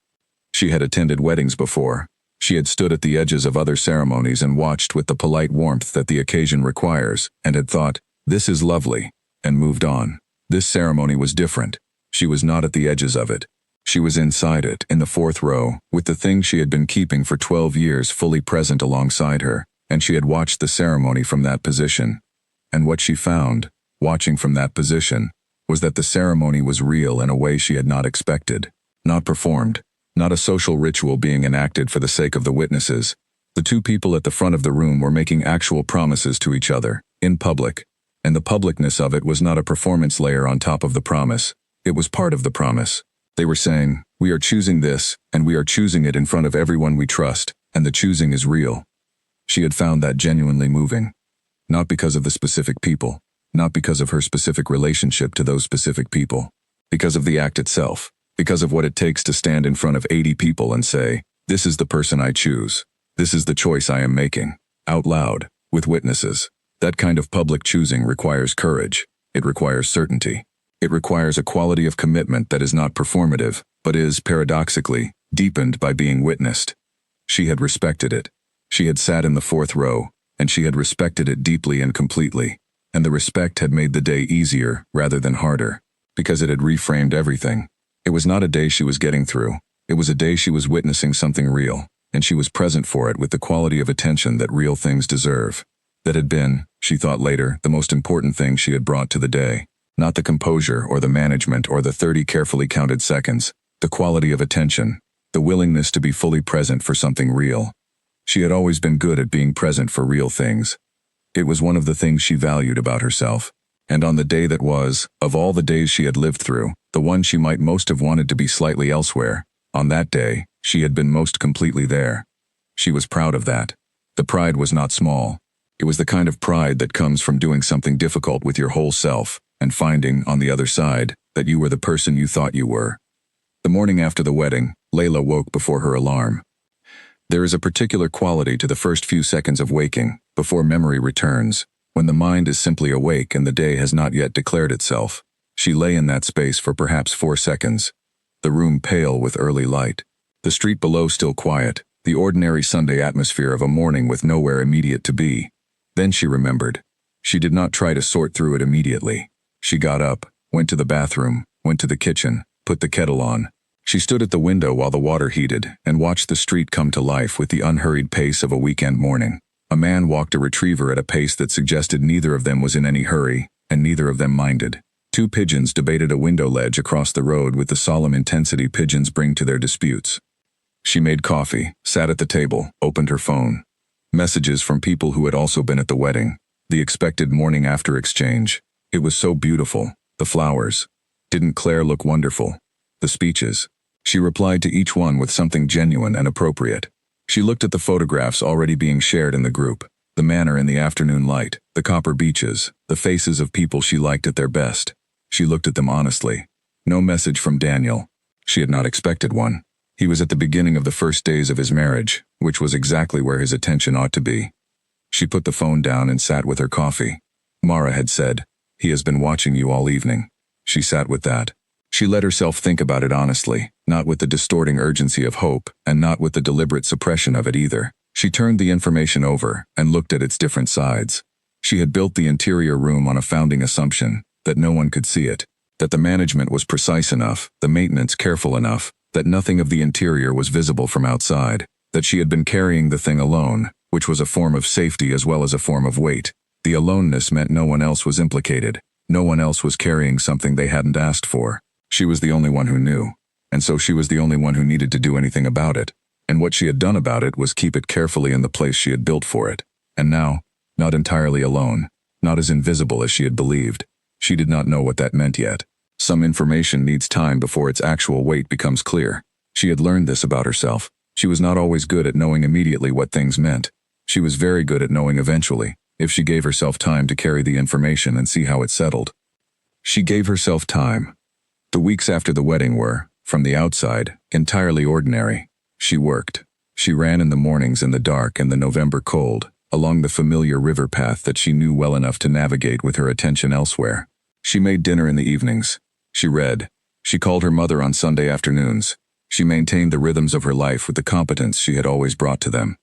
She had attended weddings before. She had stood at the edges of other ceremonies and watched with the polite warmth that the occasion requires, and had thought, "This is lovely," and moved on. This ceremony was different. She was not at the edges of it. She was inside it, in the 4th row, with the thing she had been keeping for 12 years fully present alongside her, and she had watched the ceremony from that position. And what she found, watching from that position, was that the ceremony was real in a way she had not expected. Not performed. Not a social ritual being enacted for the sake of the witnesses. The two people at the front of the room were making actual promises to each other, in public, and the publicness of it was not a performance layer on top of the promise. It was part of the promise. They were saying, "We are choosing this, and we are choosing it in front of everyone we trust, and the choosing is real." She had found that genuinely moving. Not because of the specific people, not because of her specific relationship to those specific people, because of the act itself. Because of what it takes to stand in front of 80 people and say, "This is the person I choose. This is the choice I am making," out loud, with witnesses. That kind of public choosing requires courage. It requires certainty. It requires a quality of commitment that is not performative, but is, paradoxically, deepened by being witnessed. She had respected it. She had sat in the 4th row, and she had respected it deeply and completely, and the respect had made the day easier rather than harder, because it had reframed everything. It was not a day she was getting through. It was a day she was witnessing something real, and she was present for it with the quality of attention that real things deserve. That had been, she thought later, the most important thing she had brought to the day. Not the composure or the management or the 30 carefully counted seconds. The quality of attention. The willingness to be fully present for something real. She had always been good at being present for real things. It was one of the things she valued about herself. And on the day that was, of all the days she had lived through, the one she might most have wanted to be slightly elsewhere, on that day, she had been most completely there. She was proud of that. The pride was not small. It was the kind of pride that comes from doing something difficult with your whole self, and finding, on the other side, that you were the person you thought you were. The morning after the wedding, Layla woke before her alarm. There is a particular quality to the first few seconds of waking, before memory returns, when the mind is simply awake and the day has not yet declared itself. She lay in that space for perhaps 4 seconds, the room pale with early light, the street below still quiet, the ordinary Sunday atmosphere of a morning with nowhere immediate to be. Then she remembered. She did not try to sort through it immediately. She got up, went to the bathroom, went to the kitchen, put the kettle on. She stood at the window while the water heated and watched the street come to life with the unhurried pace of a weekend morning. A man walked a retriever at a pace that suggested neither of them was in any hurry, and neither of them minded. 2 pigeons debated a window ledge across the road with the solemn intensity pigeons bring to their disputes. She made coffee, sat at the table, opened her phone. Messages from people who had also been at the wedding. The expected morning after exchange. It was so beautiful. The flowers. Didn't Claire look wonderful? The speeches. She replied to each one with something genuine and appropriate. She looked at the photographs already being shared in the group. The manor in the afternoon light, the copper beaches, the faces of people she liked at their best. She looked at them honestly. No message from Daniel. She had not expected one. He was at the beginning of the first days of his marriage, which was exactly where his attention ought to be. She put the phone down and sat with her coffee. Mara had said, "He has been watching you all evening." She sat with that. She let herself think about it honestly, not with the distorting urgency of hope, and not with the deliberate suppression of it either. She turned the information over and looked at its different sides. She had built the interior room on a founding assumption that no one could see it, that the management was precise enough, the maintenance careful enough, that nothing of the interior was visible from outside, that she had been carrying the thing alone, which was a form of safety as well as a form of weight. The aloneness meant no one else was implicated. No one else was carrying something they hadn't asked for. She was the only one who knew, and so she was the only one who needed to do anything about it. And what she had done about it was keep it carefully in the place she had built for it. And now, not entirely alone, not as invisible as she had believed. She did not know what that meant yet. Some information needs time before its actual weight becomes clear. She had learned this about herself. She was not always good at knowing immediately what things meant. She was very good at knowing eventually, if she gave herself time to carry the information and see how it settled. She gave herself time. The weeks after the wedding were, from the outside, entirely ordinary. She worked. She ran in the mornings in the dark and the November cold, along the familiar river path that she knew well enough to navigate with her attention elsewhere. She made dinner in the evenings. She read. She called her mother on Sunday afternoons. She maintained the rhythms of her life with the competence she had always brought to them.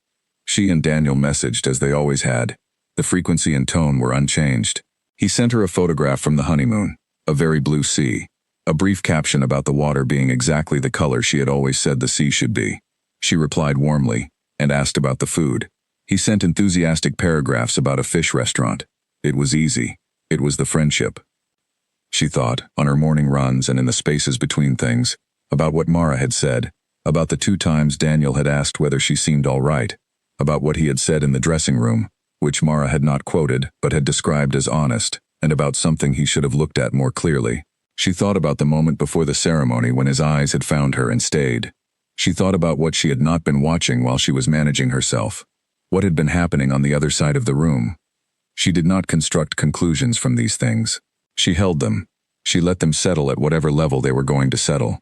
She and Daniel messaged as they always had. The frequency and tone were unchanged. He sent her a photograph from the honeymoon, a very blue sea, a brief caption about the water being exactly the color she had always said the sea should be. She replied warmly, and asked about the food. He sent enthusiastic paragraphs about a fish restaurant. It was easy. It was the friendship. She thought, on her morning runs and in the spaces between things, about what Mara had said, about the 2 times Daniel had asked whether she seemed all right, about what he had said in the dressing room, which Mara had not quoted but had described as honest, and about something he should have looked at more clearly. She thought about the moment before the ceremony when his eyes had found her and stayed. She thought about what she had not been watching while she was managing herself. What had been happening on the other side of the room? She did not construct conclusions from these things. She held them. She let them settle at whatever level they were going to settle.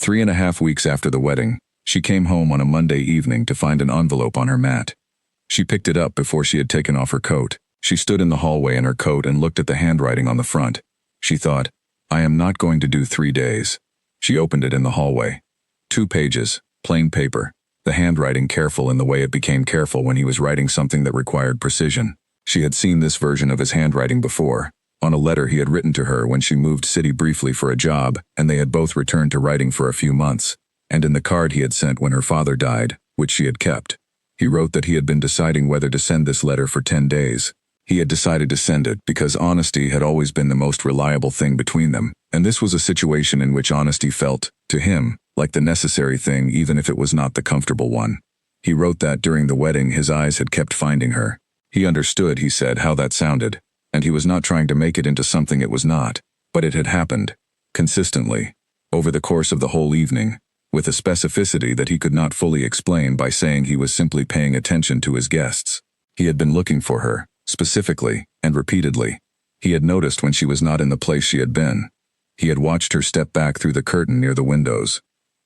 3.5 weeks after the wedding, she came home on a Monday evening to find an envelope on her mat. She picked it up before she had taken off her coat. She stood in the hallway in her coat and looked at the handwriting on the front. She thought, I am not going to do 3 days. She opened it in the hallway. 2 pages, plain paper, the handwriting careful in the way it became careful when he was writing something that required precision. She had seen this version of his handwriting before, on a letter he had written to her when she moved city briefly for a job, and they had both returned to writing for a few months, and in the card he had sent when her father died, which she had kept. He wrote that he had been deciding whether to send this letter for 10 days. He had decided to send it because honesty had always been the most reliable thing between them, and this was a situation in which honesty felt, to him, like the necessary thing even if it was not the comfortable one. He wrote that during the wedding his eyes had kept finding her. He understood, he said, how that sounded, and he was not trying to make it into something it was not, but it had happened, consistently, over the course of the whole evening, with a specificity that he could not fully explain by saying he was simply paying attention to his guests. He had been looking for her, specifically, and repeatedly. He had noticed when she was not in the place she had been. He had watched her step back through the curtain near the windows.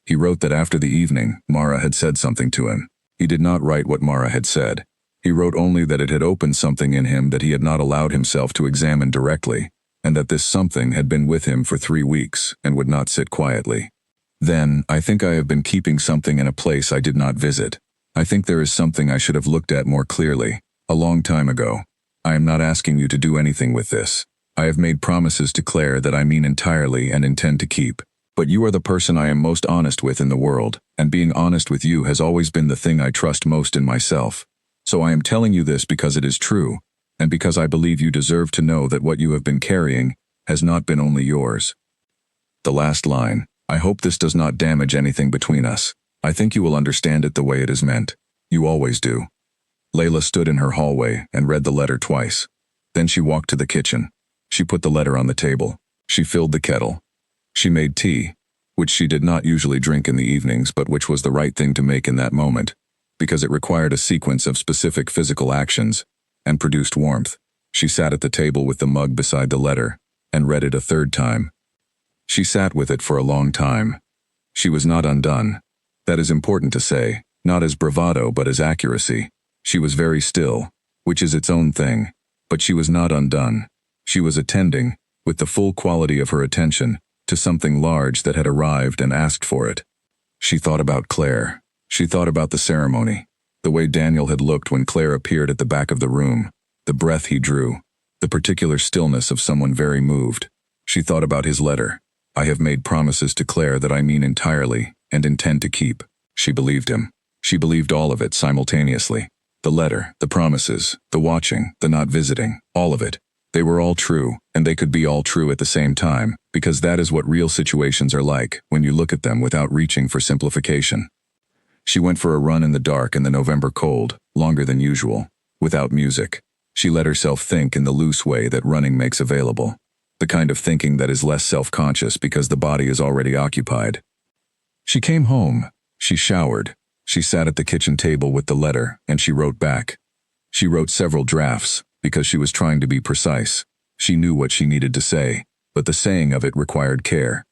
He wrote that after the evening, Mara had said something to him. He did not write what Mara had said. He wrote only that it had opened something in him that he had not allowed himself to examine directly, and that this something had been with him for 3 weeks and would not sit quietly. Then, I think I have been keeping something in a place I did not visit. I think there is something I should have looked at more clearly, a long time ago. I am not asking you to do anything with this. I have made promises to Claire that I mean entirely and intend to keep. But you are the person I am most honest with in the world, and being honest with you has always been the thing I trust most in myself. So I am telling you this because it is true, and because I believe you deserve to know that what you have been carrying has not been only yours. The last line, I hope this does not damage anything between us. I think you will understand it the way it is meant. You always do. Layla stood in her hallway and read the letter twice. Then she walked to the kitchen. She put the letter on the table. She filled the kettle. She made tea, which she did not usually drink in the evenings but which was the right thing to make in that moment, because it required a sequence of specific physical actions, and produced warmth. She sat at the table with the mug beside the letter, and read it a 3rd time. She sat with it for a long time. She was not undone. That is important to say, not as bravado but as accuracy. She was very still, which is its own thing, but she was not undone. She was attending, with the full quality of her attention, to something large that had arrived and asked for it. She thought about Claire. She thought about the ceremony, the way Daniel had looked when Claire appeared at the back of the room, the breath he drew, the particular stillness of someone very moved. She thought about his letter. I have made promises to Claire that I mean entirely and intend to keep. She believed him. She believed all of it simultaneously. The letter, the promises, the watching, the not visiting, all of it. They were all true, and they could be all true at the same time, because that is what real situations are like when you look at them without reaching for simplification. She went for a run in the dark in the November cold, longer than usual, without music. She let herself think in the loose way that running makes available. The kind of thinking that is less self-conscious because the body is already occupied. She came home. She showered. She sat at the kitchen table with the letter, and she wrote back. She wrote several drafts, because she was trying to be precise. She knew what she needed to say, but the saying of it required care.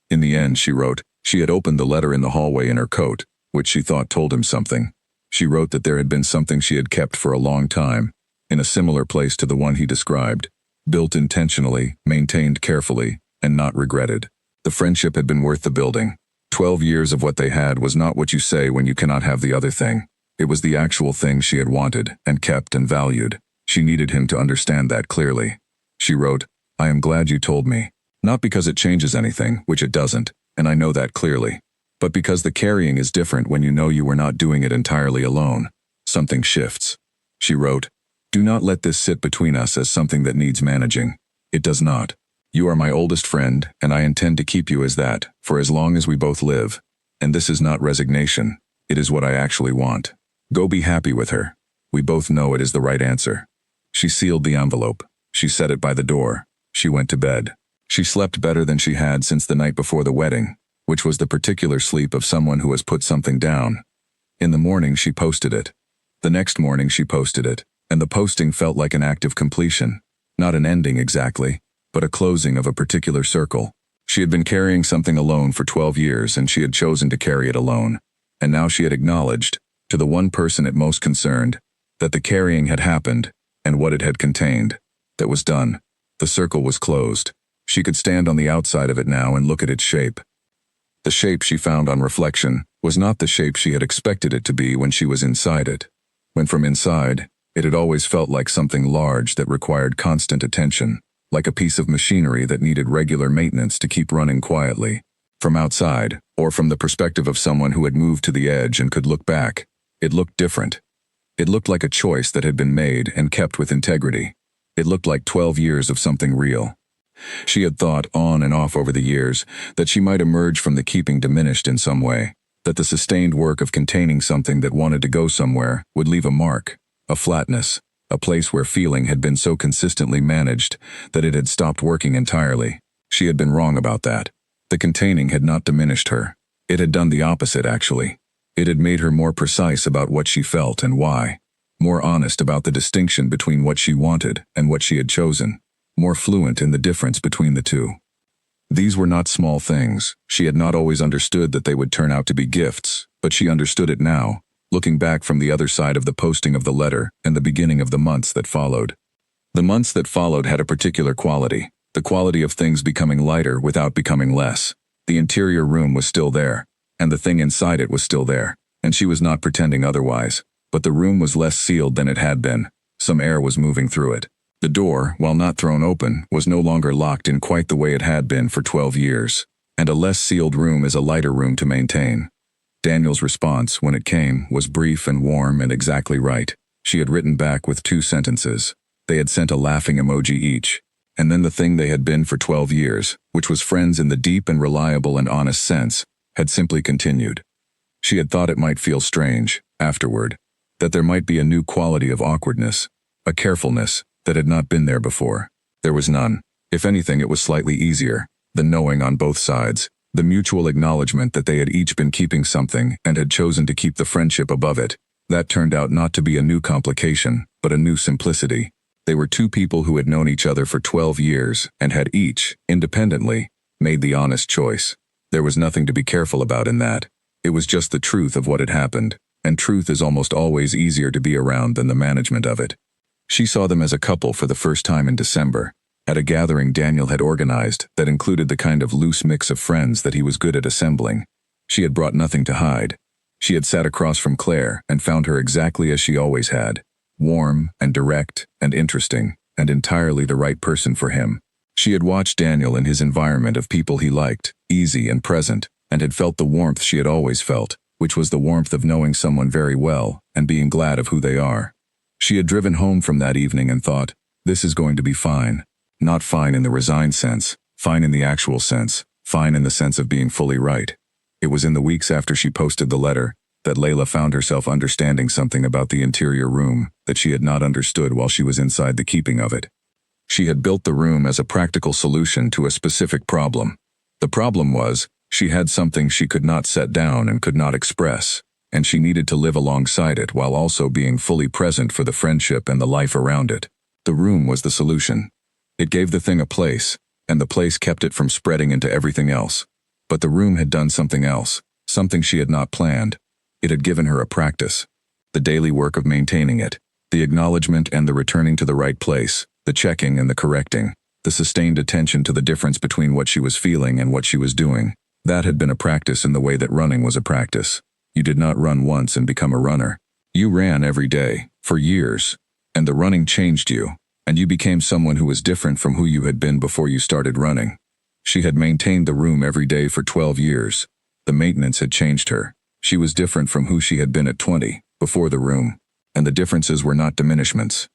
In the end, she wrote, she had opened the letter in the hallway in her coat, which she thought told him something. She wrote that there had been something she had kept for a long time, in a similar place to the one he described, built intentionally, maintained carefully, and not regretted. The friendship had been worth the building. 12 years of what they had was not what you say when you cannot have the other thing. It was the actual thing she had wanted, and kept and valued. She needed him to understand that clearly. She wrote, I am glad you told me. Not because it changes anything, which it doesn't, and I know that clearly, but because the carrying is different when you know you were not doing it entirely alone. Something shifts. She wrote, do not let this sit between us as something that needs managing. It does not. You are my oldest friend, and I intend to keep you as that, for as long as we both live. And this is not resignation. It is what I actually want. Go be happy with her. We both know it is the right answer. She sealed the envelope. She set it by the door. She went to bed. She slept better than she had since the night before the wedding, which was the particular sleep of someone who has put something down. In the morning, she posted it. The next morning, she posted it, and the posting felt like an act of completion. Not an ending exactly, but a closing of a particular circle. She had been carrying something alone for 12 years, and she had chosen to carry it alone. And now she had acknowledged, to the one person it most concerned, that the carrying had happened, and what it had contained. That was done. The circle was closed. She could stand on the outside of it now and look at its shape. The shape she found on reflection was not the shape she had expected it to be when she was inside it. When from inside, it had always felt like something large that required constant attention, like a piece of machinery that needed regular maintenance to keep running quietly. From outside, or from the perspective of someone who had moved to the edge and could look back, it looked different. It looked like a choice that had been made and kept with integrity. It looked like 12 years of something real. She had thought, on and off over the years, that she might emerge from the keeping diminished in some way, that the sustained work of containing something that wanted to go somewhere would leave a mark, a flatness, a place where feeling had been so consistently managed that it had stopped working entirely. She had been wrong about that. The containing had not diminished her. It had done the opposite, actually. It had made her more precise about what she felt and why, more honest about the distinction between what she wanted and what she had chosen, more fluent in the difference between the two. These were not small things. She had not always understood that they would turn out to be gifts, but she understood it now, looking back from the other side of the posting of the letter and the beginning of the months that followed. The months that followed had a particular quality, the quality of things becoming lighter without becoming less. The interior room was still there, and the thing inside it was still there, and she was not pretending otherwise, but the room was less sealed than it had been. Some air was moving through it. The door, while not thrown open, was no longer locked in quite the way it had been for 12 years, and a less sealed room is a lighter room to maintain. Daniel's response, when it came, was brief and warm and exactly right. She had written back with 2 sentences. They had sent a laughing emoji each. And then the thing they had been for 12 years, which was friends in the deep and reliable and honest sense, had simply continued. She had thought it might feel strange, afterward, that there might be a new quality of awkwardness, a carefulness, that had not been there before. There was none. If anything, it was slightly easier, the knowing on both sides, the mutual acknowledgement that they had each been keeping something and had chosen to keep the friendship above it. That turned out not to be a new complication, but a new simplicity. They were 2 people who had known each other for 12 years and had each, independently, made the honest choice. There was nothing to be careful about in that. It was just the truth of what had happened, and truth is almost always easier to be around than the management of it. She saw them as a couple for the first time in December, at a gathering Daniel had organized that included the kind of loose mix of friends that he was good at assembling. She had brought nothing to hide. She had sat across from Claire and found her exactly as she always had, warm and direct and interesting and entirely the right person for him. She had watched Daniel in his environment of people he liked, easy and present, and had felt the warmth she had always felt, which was the warmth of knowing someone very well and being glad of who they are. She had driven home from that evening and thought, this is going to be fine. Not fine in the resigned sense, fine in the actual sense, fine in the sense of being fully right. It was in the weeks after she posted the letter that Layla found herself understanding something about the interior room that she had not understood while she was inside the keeping of it. She had built the room as a practical solution to a specific problem. The problem was, she had something she could not set down and could not express, and she needed to live alongside it while also being fully present for the friendship and the life around it. The room was the solution. It gave the thing a place, and the place kept it from spreading into everything else. But the room had done something else, something she had not planned. It had given her a practice. The daily work of maintaining it, the acknowledgement and the returning to the right place, the checking and the correcting, the sustained attention to the difference between what she was feeling and what she was doing. That had been a practice in the way that running was a practice. You did not run once and become a runner. You ran every day, for years, and the running changed you, and you became someone who was different from who you had been before you started running. She had maintained the room every day for 12 years. The maintenance had changed her. She was different from who she had been at 20, before the room, and the differences were not diminishments.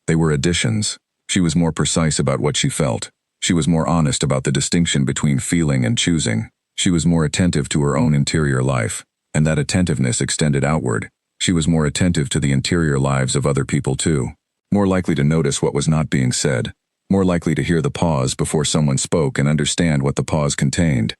They were additions. She was more precise about what she felt. She was more honest about the distinction between feeling and choosing. She was more attentive to her own interior life, and that attentiveness extended outward. She was more attentive to the interior lives of other people too. More likely to notice what was not being said. More likely to hear the pause before someone spoke and understand what the pause contained.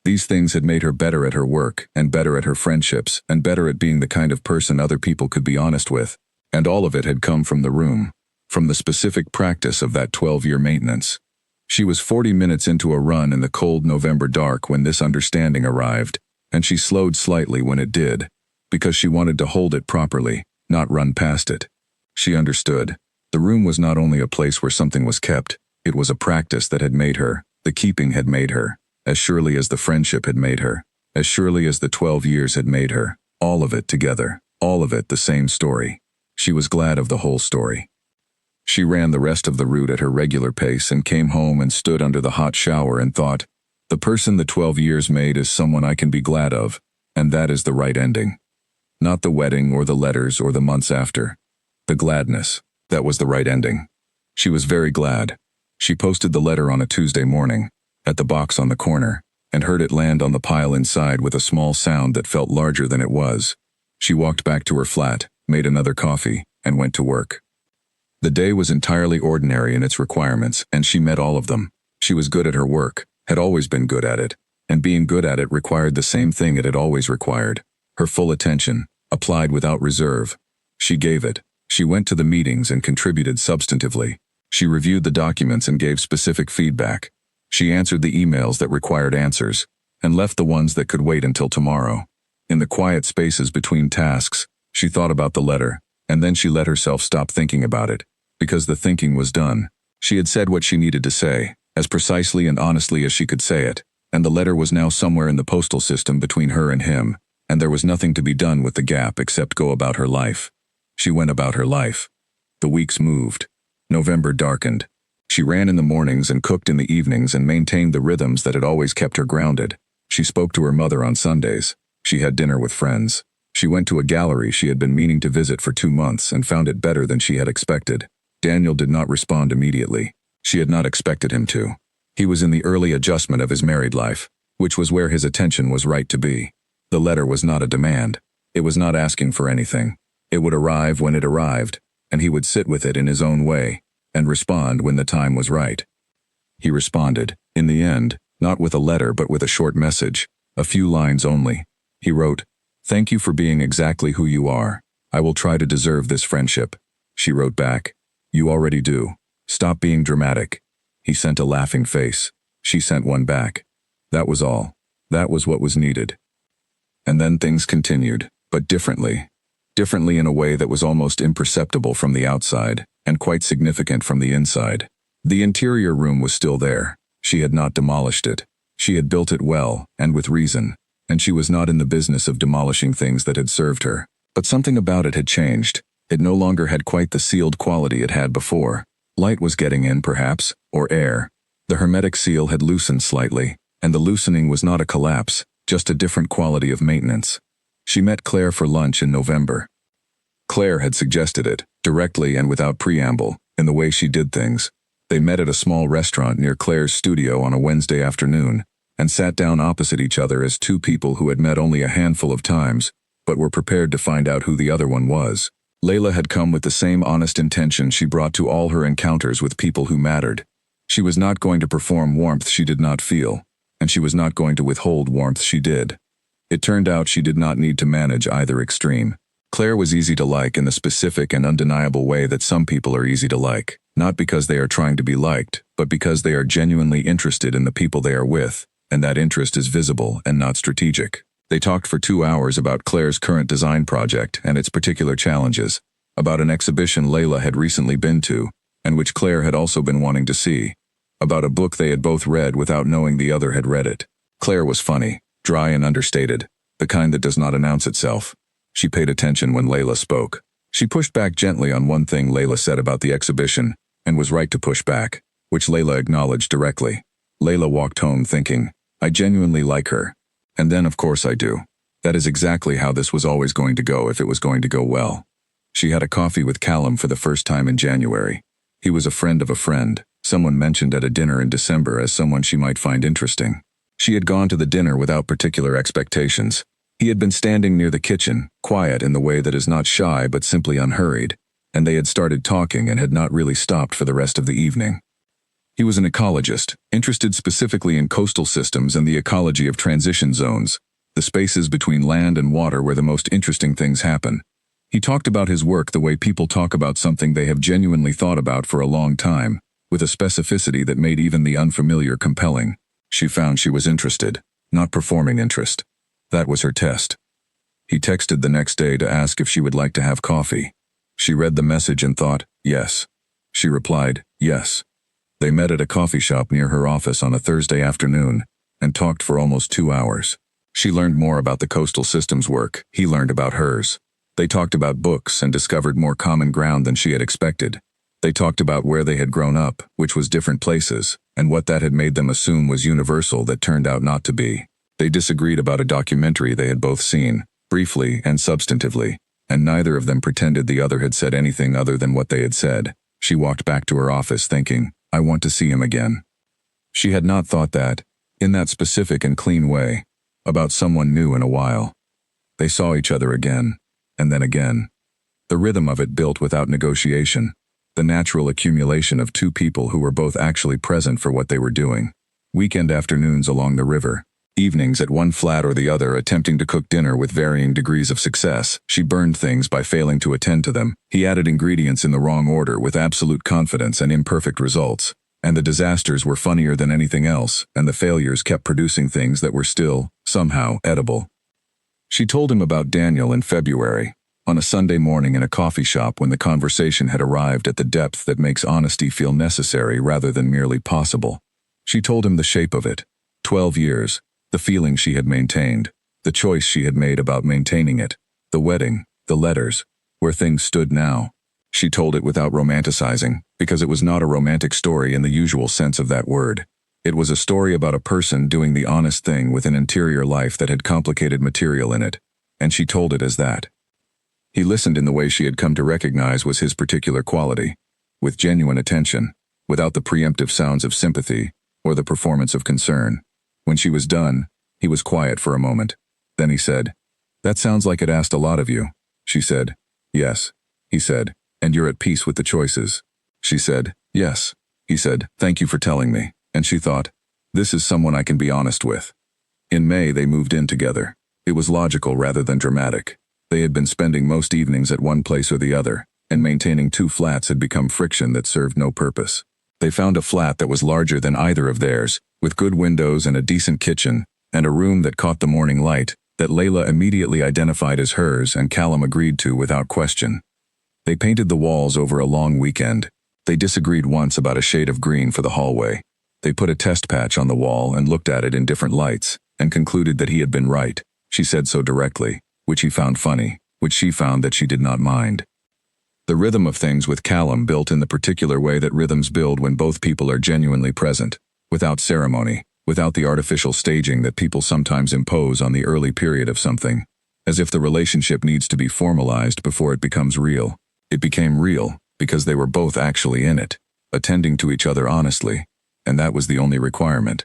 These things had made her better at her work, and better at her friendships, and better at being the kind of person other people could be honest with. And all of it had come from the room, from the specific practice of that 12-year maintenance. She was 40 minutes into a run in the cold November dark when this understanding arrived, and she slowed slightly when it did, because she wanted to hold it properly, not run past it. She understood. The room was not only a place where something was kept, it was a practice that had made her, the keeping had made her, as surely as the friendship had made her, as surely as the 12 years had made her, all of it together, all of it the same story. She was glad of the whole story. She ran the rest of the route at her regular pace and came home and stood under the hot shower and thought, the person the 12 years made is someone I can be glad of, and that is the right ending. Not the wedding or the letters or the months after. The gladness, that was the right ending. She was very glad. She posted the letter on a Tuesday morning, at the box on the corner, and heard it land on the pile inside with a small sound that felt larger than it was. She walked back to her flat, made another coffee, and went to work. The day was entirely ordinary in its requirements, and she met all of them. She was good at her work, had always been good at it, and being good at it required the same thing it had always required, her full attention, applied without reserve. She gave it. She went to the meetings and contributed substantively. She reviewed the documents and gave specific feedback. She answered the emails that required answers, and left the ones that could wait until tomorrow. In the quiet spaces between tasks, she thought about the letter, and then she let herself stop thinking about it, because the thinking was done. She had said what she needed to say, as precisely and honestly as she could say it, and the letter was now somewhere in the postal system between her and him, and there was nothing to be done with the gap except go about her life. She went about her life. The weeks moved. November darkened. She ran in the mornings and cooked in the evenings and maintained the rhythms that had always kept her grounded. She spoke to her mother on Sundays. She had dinner with friends. She went to a gallery she had been meaning to visit for 2 months and found it better than she had expected. Daniel did not respond immediately. She had not expected him to. He was in the early adjustment of his married life, which was where his attention was right to be. The letter was not a demand. It was not asking for anything. It would arrive when it arrived, and he would sit with it in his own way, and respond when the time was right. He responded, in the end, not with a letter but with a short message, a few lines only. He wrote, "Thank you for being exactly who you are. I will try to deserve this friendship." She wrote back, "You already do. Stop being dramatic." He sent a laughing face. She sent one back. That was all. That was what was needed. And then things continued, but differently. Differently in a way that was almost imperceptible from the outside, and quite significant from the inside. The interior room was still there. She had not demolished it. She had built it well, and with reason, and she was not in the business of demolishing things that had served her. But something about it had changed. It no longer had quite the sealed quality it had before. Light was getting in, perhaps, or air. The hermetic seal had loosened slightly, and the loosening was not a collapse, just a different quality of maintenance. She met Claire for lunch in November. Claire had suggested it, directly and without preamble, in the way she did things. They met at a small restaurant near Claire's studio on a Wednesday afternoon, and sat down opposite each other as two people who had met only a handful of times, but were prepared to find out who the other one was. Layla had come with the same honest intention she brought to all her encounters with people who mattered. She was not going to perform warmth she did not feel, and she was not going to withhold warmth she did. It turned out she did not need to manage either extreme. Claire was easy to like in the specific and undeniable way that some people are easy to like, not because they are trying to be liked, but because they are genuinely interested in the people they are with, and that interest is visible and not strategic. They talked for 2 hours about Claire's current design project and its particular challenges, about an exhibition Layla had recently been to, and which Claire had also been wanting to see, about a book they had both read without knowing the other had read it. Claire was funny, dry and understated, the kind that does not announce itself. She paid attention when Layla spoke. She pushed back gently on one thing Layla said about the exhibition, and was right to push back, which Layla acknowledged directly. Layla walked home thinking, I genuinely like her. And then of course I do. That is exactly how this was always going to go if it was going to go well. She had a coffee with Callum for the first time in January. He was a friend of a friend, someone mentioned at a dinner in December as someone she might find interesting. She had gone to the dinner without particular expectations. He had been standing near the kitchen, quiet in the way that is not shy but simply unhurried, and they had started talking and had not really stopped for the rest of the evening. He was an ecologist, interested specifically in coastal systems and the ecology of transition zones, the spaces between land and water where the most interesting things happen. He talked about his work the way people talk about something they have genuinely thought about for a long time, with a specificity that made even the unfamiliar compelling. She found she was interested, not performing interest. That was her test. He texted the next day to ask if she would like to have coffee. She read the message and thought, yes. She replied, yes. They met at a coffee shop near her office on a Thursday afternoon and talked for almost 2 hours. She learned more about the coastal systems work. He learned about hers. They talked about books and discovered more common ground than she had expected. They talked about where they had grown up, which was different places, and what that had made them assume was universal that turned out not to be. They disagreed about a documentary they had both seen, briefly and substantively, and neither of them pretended the other had said anything other than what they had said. She walked back to her office thinking, I want to see him again. She had not thought that, in that specific and clean way, about someone new in a while. They saw each other again, and then again. The rhythm of it built without negotiation, the natural accumulation of two people who were both actually present for what they were doing. Weekend afternoons along the river, evenings at one flat or the other attempting to cook dinner with varying degrees of success. She burned things by failing to attend to them. He added ingredients in the wrong order with absolute confidence and imperfect results. And the disasters were funnier than anything else, and the failures kept producing things that were still, somehow, edible. She told him about Daniel in February, on a Sunday morning in a coffee shop when the conversation had arrived at the depth that makes honesty feel necessary rather than merely possible. She told him the shape of it. 12 years. The feeling she had maintained, the choice she had made about maintaining it, the wedding, the letters, where things stood now. She told it without romanticizing, because it was not a romantic story in the usual sense of that word. It was a story about a person doing the honest thing with an interior life that had complicated material in it, and she told it as that. He listened in the way she had come to recognize was his particular quality, with genuine attention, without the preemptive sounds of sympathy or the performance of concern. When she was done, he was quiet for a moment. Then he said, That sounds like it asked a lot of you. She said, Yes. He said, And you're at peace with the choices. She said, Yes. He said, Thank you for telling me. And she thought, This is someone I can be honest with. In May, they moved in together. It was logical rather than dramatic. They had been spending most evenings at one place or the other, and maintaining 2 flats had become friction that served no purpose. They found a flat that was larger than either of theirs, with good windows and a decent kitchen, and a room that caught the morning light, that Layla immediately identified as hers and Callum agreed to without question. They painted the walls over a long weekend. They disagreed once about a shade of green for the hallway. They put a test patch on the wall and looked at it in different lights, and concluded that he had been right. She said so directly, which he found funny, which she found that she did not mind. The rhythm of things with Callum built in the particular way that rhythms build when both people are genuinely present, without ceremony, without the artificial staging that people sometimes impose on the early period of something, as if the relationship needs to be formalized before it becomes real. It became real because they were both actually in it, attending to each other honestly, and that was the only requirement.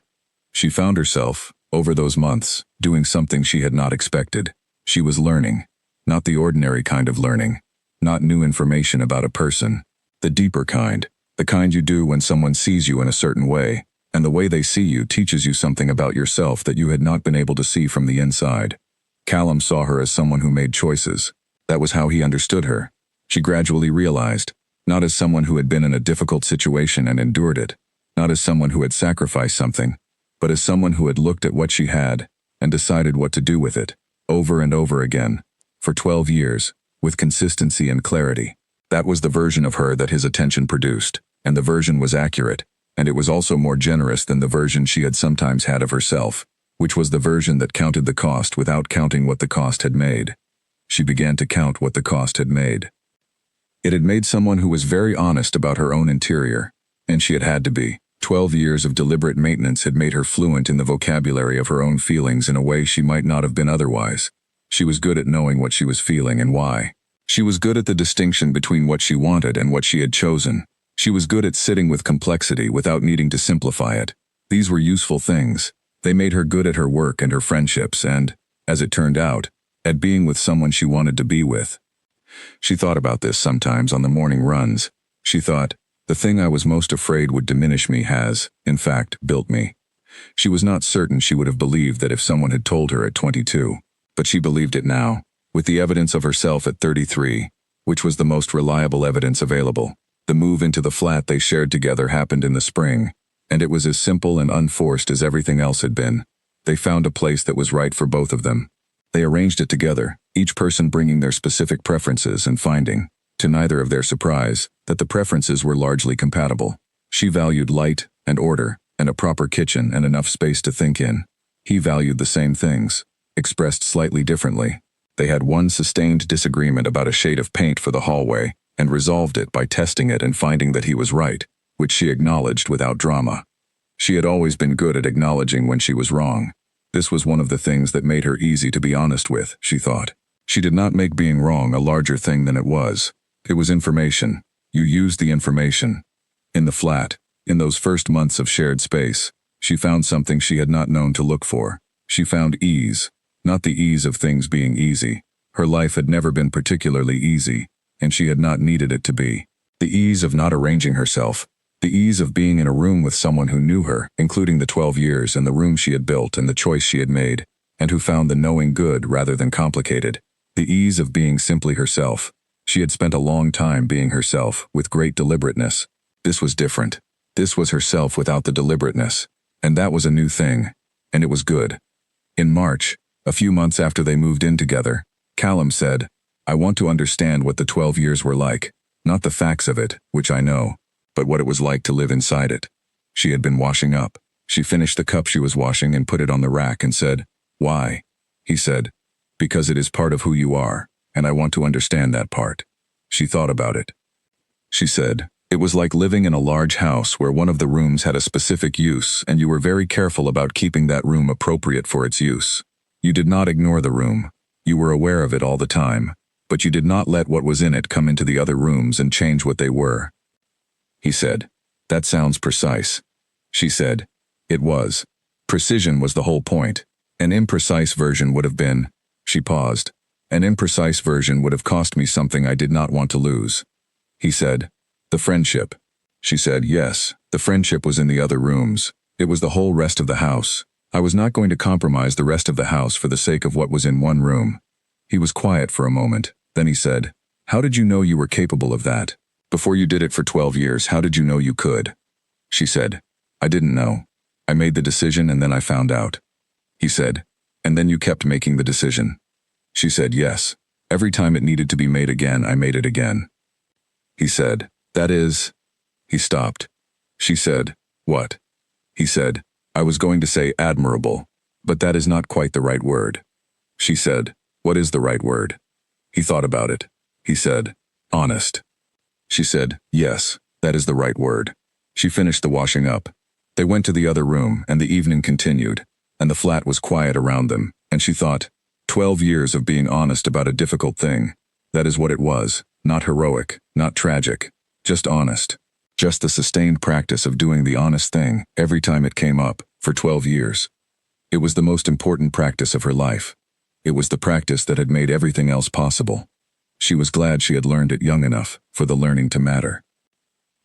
She found herself, over those months, doing something she had not expected. She was learning, not the ordinary kind of learning, not new information about a person, the deeper kind, the kind you do when someone sees you in a certain way, and the way they see you teaches you something about yourself that you had not been able to see from the inside. Callum saw her as someone who made choices. That was how he understood her. She gradually realized, not as someone who had been in a difficult situation and endured it, not as someone who had sacrificed something, but as someone who had looked at what she had and decided what to do with it, over and over again, for 12 years, with consistency and clarity. That was the version of her that his attention produced, and the version was accurate, and it was also more generous than the version she had sometimes had of herself, which was the version that counted the cost without counting what the cost had made. She began to count what the cost had made. It had made someone who was very honest about her own interior, and she had had to be. 12 years of deliberate maintenance had made her fluent in the vocabulary of her own feelings in a way she might not have been otherwise. She was good at knowing what she was feeling and why. She was good at the distinction between what she wanted and what she had chosen. She was good at sitting with complexity without needing to simplify it. These were useful things. They made her good at her work and her friendships and, as it turned out, at being with someone she wanted to be with. She thought about this sometimes on the morning runs. She thought, the thing I was most afraid would diminish me has, in fact, built me. She was not certain she would have believed that if someone had told her at 22, but she believed it now, with the evidence of herself at 33, which was the most reliable evidence available. The move into the flat they shared together happened in the spring, and it was as simple and unforced as everything else had been. They found a place that was right for both of them. They arranged it together, each person bringing their specific preferences and finding, to neither of their surprise, that the preferences were largely compatible. She valued light and order and a proper kitchen and enough space to think in. He valued the same things, expressed slightly differently. They had one sustained disagreement about a shade of paint for the hallway and resolved it by testing it and finding that he was right, which she acknowledged without drama. She had always been good at acknowledging when she was wrong. This was one of the things that made her easy to be honest with, she thought. She did not make being wrong a larger thing than it was. It was information. You used the information. In the flat, in those first months of shared space, she found something she had not known to look for. She found ease, not the ease of things being easy. Her life had never been particularly easy, and she had not needed it to be. The ease of not arranging herself, the ease of being in a room with someone who knew her, including the 12 years and the room she had built and the choice she had made, and who found the knowing good rather than complicated. The ease of being simply herself. She had spent a long time being herself, with great deliberateness. This was different. This was herself without the deliberateness. And that was a new thing. And it was good. In March, a few months after they moved in together, Callum said, I want to understand what the 12 years were like. Not the facts of it, which I know, but what it was like to live inside it. She had been washing up. She finished the cup she was washing and put it on the rack and said, Why? He said, Because it is part of who you are. And I want to understand that part. She thought about it. She said, it was like living in a large house where one of the rooms had a specific use and you were very careful about keeping that room appropriate for its use. You did not ignore the room. You were aware of it all the time, but you did not let what was in it come into the other rooms and change what they were. He said, that sounds precise. She said, it was. Precision was the whole point. An imprecise version would have been, she paused. An imprecise version would have cost me something I did not want to lose. He said, the friendship. She said, yes, the friendship was in the other rooms. It was the whole rest of the house. I was not going to compromise the rest of the house for the sake of what was in one room. He was quiet for a moment. Then he said, how did you know you were capable of that? Before you did it for 12 years, how did you know you could? She said, I didn't know. I made the decision and then I found out. He said, and then you kept making the decision. She said, yes. Every time it needed to be made again, I made it again. He said, that is... He stopped. She said, what? He said, I was going to say admirable, but that is not quite the right word. She said, what is the right word? He thought about it. He said, honest. She said, "Yes, that is the right word." She finished the washing up. They went to the other room, and the evening continued, and the flat was quiet around them, and she thought, 12 years of being honest about a difficult thing. That is what it was, not heroic, not tragic, just honest. Just the sustained practice of doing the honest thing every time it came up, for 12 years. It was the most important practice of her life. It was the practice that had made everything else possible. She was glad she had learned it young enough for the learning to matter.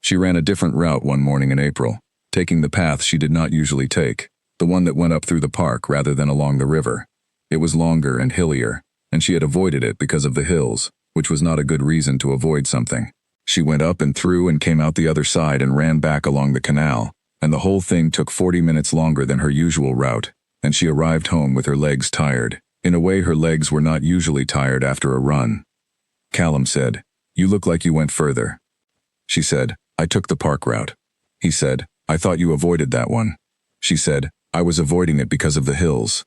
She ran a different route one morning in April, taking the path she did not usually take, the one that went up through the park rather than along the river. It was longer and hillier, and she had avoided it because of the hills, which was not a good reason to avoid something. She went up and through and came out the other side and ran back along the canal, and the whole thing took 40 minutes longer than her usual route, and she arrived home with her legs tired. In a way, her legs were not usually tired after a run. Callum said, "You look like you went further." She said, "I took the park route." He said, "I thought you avoided that one." She said, "I was avoiding it because of the hills."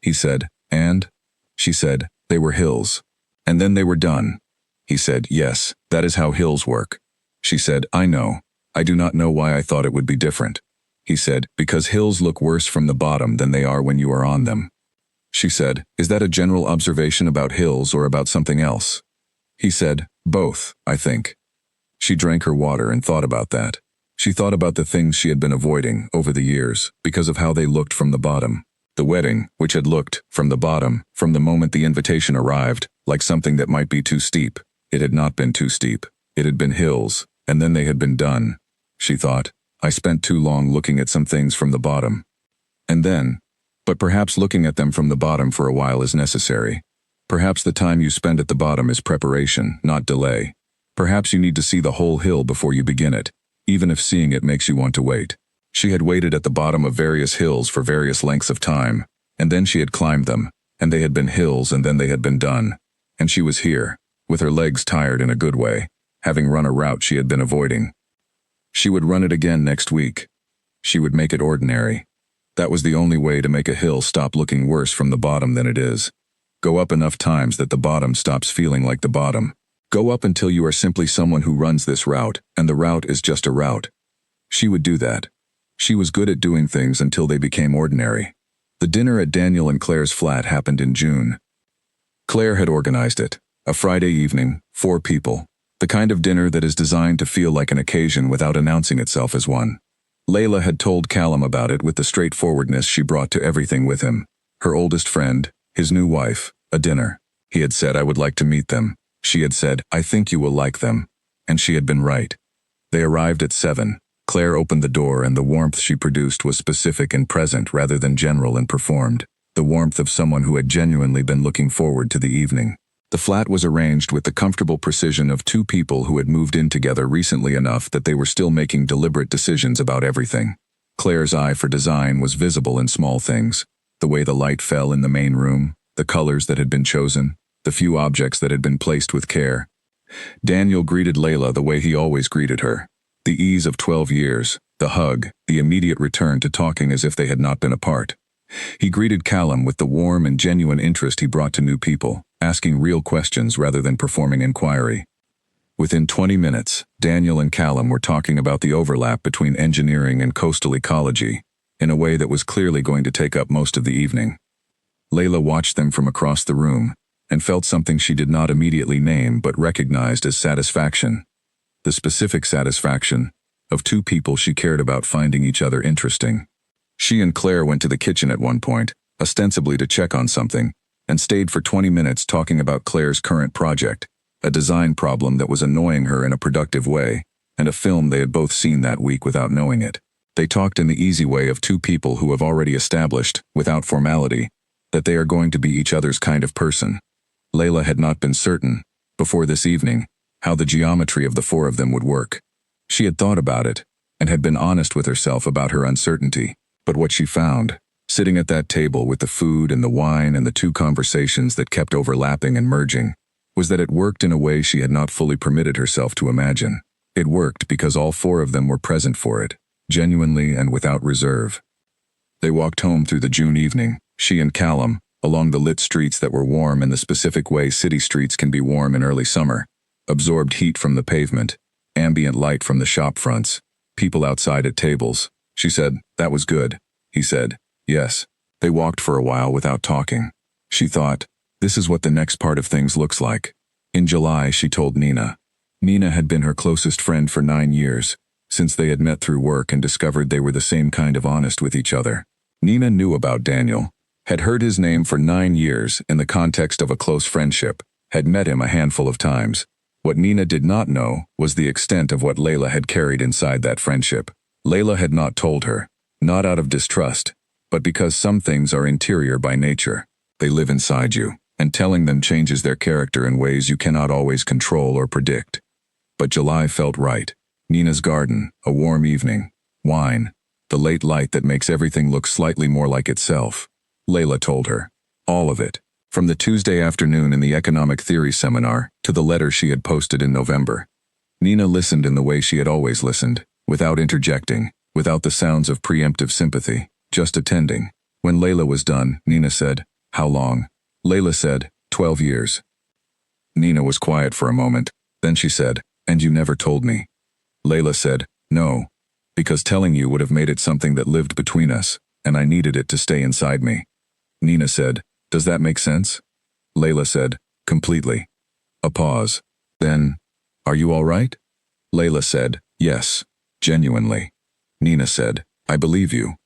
He said, "And?" She said, "They were hills. And then they were done." He said, "Yes, that is how hills work." She said, "I know. I do not know why I thought it would be different." He said, "Because hills look worse from the bottom than they are when you are on them." She said, "Is that a general observation about hills or about something else?" He said, "Both, I think." She drank her water and thought about that. She thought about the things she had been avoiding over the years because of how they looked from the bottom. The wedding, which had looked, from the bottom, from the moment the invitation arrived, like something that might be too steep. It had not been too steep. It had been hills, and then they had been done. She thought, "I spent too long looking at some things from the bottom." And then, but perhaps looking at them from the bottom for a while is necessary. Perhaps the time you spend at the bottom is preparation, not delay. Perhaps you need to see the whole hill before you begin it, even if seeing it makes you want to wait. She had waited at the bottom of various hills for various lengths of time, and then she had climbed them, and they had been hills and then they had been done. And she was here, with her legs tired in a good way, having run a route she had been avoiding. She would run it again next week. She would make it ordinary. That was the only way to make a hill stop looking worse from the bottom than it is. Go up enough times that the bottom stops feeling like the bottom. Go up until you are simply someone who runs this route, and the route is just a route. She would do that. She was good at doing things until they became ordinary. The dinner at Daniel and Claire's flat happened in June. Claire had organized it. A Friday evening, 4 people. The kind of dinner that is designed to feel like an occasion without announcing itself as one. Layla had told Callum about it with the straightforwardness she brought to everything with him. Her oldest friend, his new wife, a dinner. He had said, "I would like to meet them." She had said, "I think you will like them." And she had been right. They arrived at 7. Claire opened the door and the warmth she produced was specific and present rather than general and performed. The warmth of someone who had genuinely been looking forward to the evening. The flat was arranged with the comfortable precision of 2 people who had moved in together recently enough that they were still making deliberate decisions about everything. Claire's eye for design was visible in small things. The way the light fell in the main room, the colors that had been chosen, the few objects that had been placed with care. Daniel greeted Layla the way he always greeted her. The ease of 12 years, the hug, the immediate return to talking as if they had not been apart. He greeted Callum with the warm and genuine interest he brought to new people, asking real questions rather than performing inquiry. Within 20 minutes, Daniel and Callum were talking about the overlap between engineering and coastal ecology, in a way that was clearly going to take up most of the evening. Layla watched them from across the room, and felt something she did not immediately name but recognized as satisfaction. The specific satisfaction of 2 people she cared about finding each other interesting. She and Claire went to the kitchen at one point, ostensibly to check on something, and stayed for 20 minutes talking about Claire's current project, a design problem that was annoying her in a productive way, and a film they had both seen that week without knowing it. They talked in the easy way of 2 people who have already established, without formality, that they are going to be each other's kind of person. Layla had not been certain, before this evening, how the geometry of the 4 of them would work. She had thought about it, and had been honest with herself about her uncertainty, but what she found, sitting at that table with the food and the wine and the 2 conversations that kept overlapping and merging, was that it worked in a way she had not fully permitted herself to imagine. It worked because all 4 of them were present for it, genuinely and without reserve. They walked home through the June evening, she and Callum, along the lit streets that were warm in the specific way city streets can be warm in early summer, absorbed heat from the pavement, ambient light from the shop fronts, people outside at tables. She said, "That was good." He said, "Yes." They walked for a while without talking. She thought, this is what the next part of things looks like. In July, she told Nina. Nina had been her closest friend for 9 years, since they had met through work and discovered they were the same kind of honest with each other. Nina knew about Daniel, had heard his name for 9 years in the context of a close friendship, had met him a handful of times. What Nina did not know was the extent of what Layla had carried inside that friendship. Layla had not told her, not out of distrust, but because some things are interior by nature. They live inside you, and telling them changes their character in ways you cannot always control or predict. But July felt right. Nina's garden, a warm evening, wine, the late light that makes everything look slightly more like itself. Layla told her. All of it. From the Tuesday afternoon in the economic theory seminar to the letter she had posted in November. Nina listened in the way she had always listened, without interjecting, without the sounds of preemptive sympathy, just attending. When Layla was done, Nina said, "How long?" Layla said, 12 years. Nina was quiet for a moment. Then she said, "And you never told me." Layla said, "No, because telling you would have made it something that lived between us, and I needed it to stay inside me." Nina said, "Does that make sense?" Layla said, "Completely." A pause. Then, "Are you all right?" Layla said, "Yes, genuinely." Nina said, "I believe you."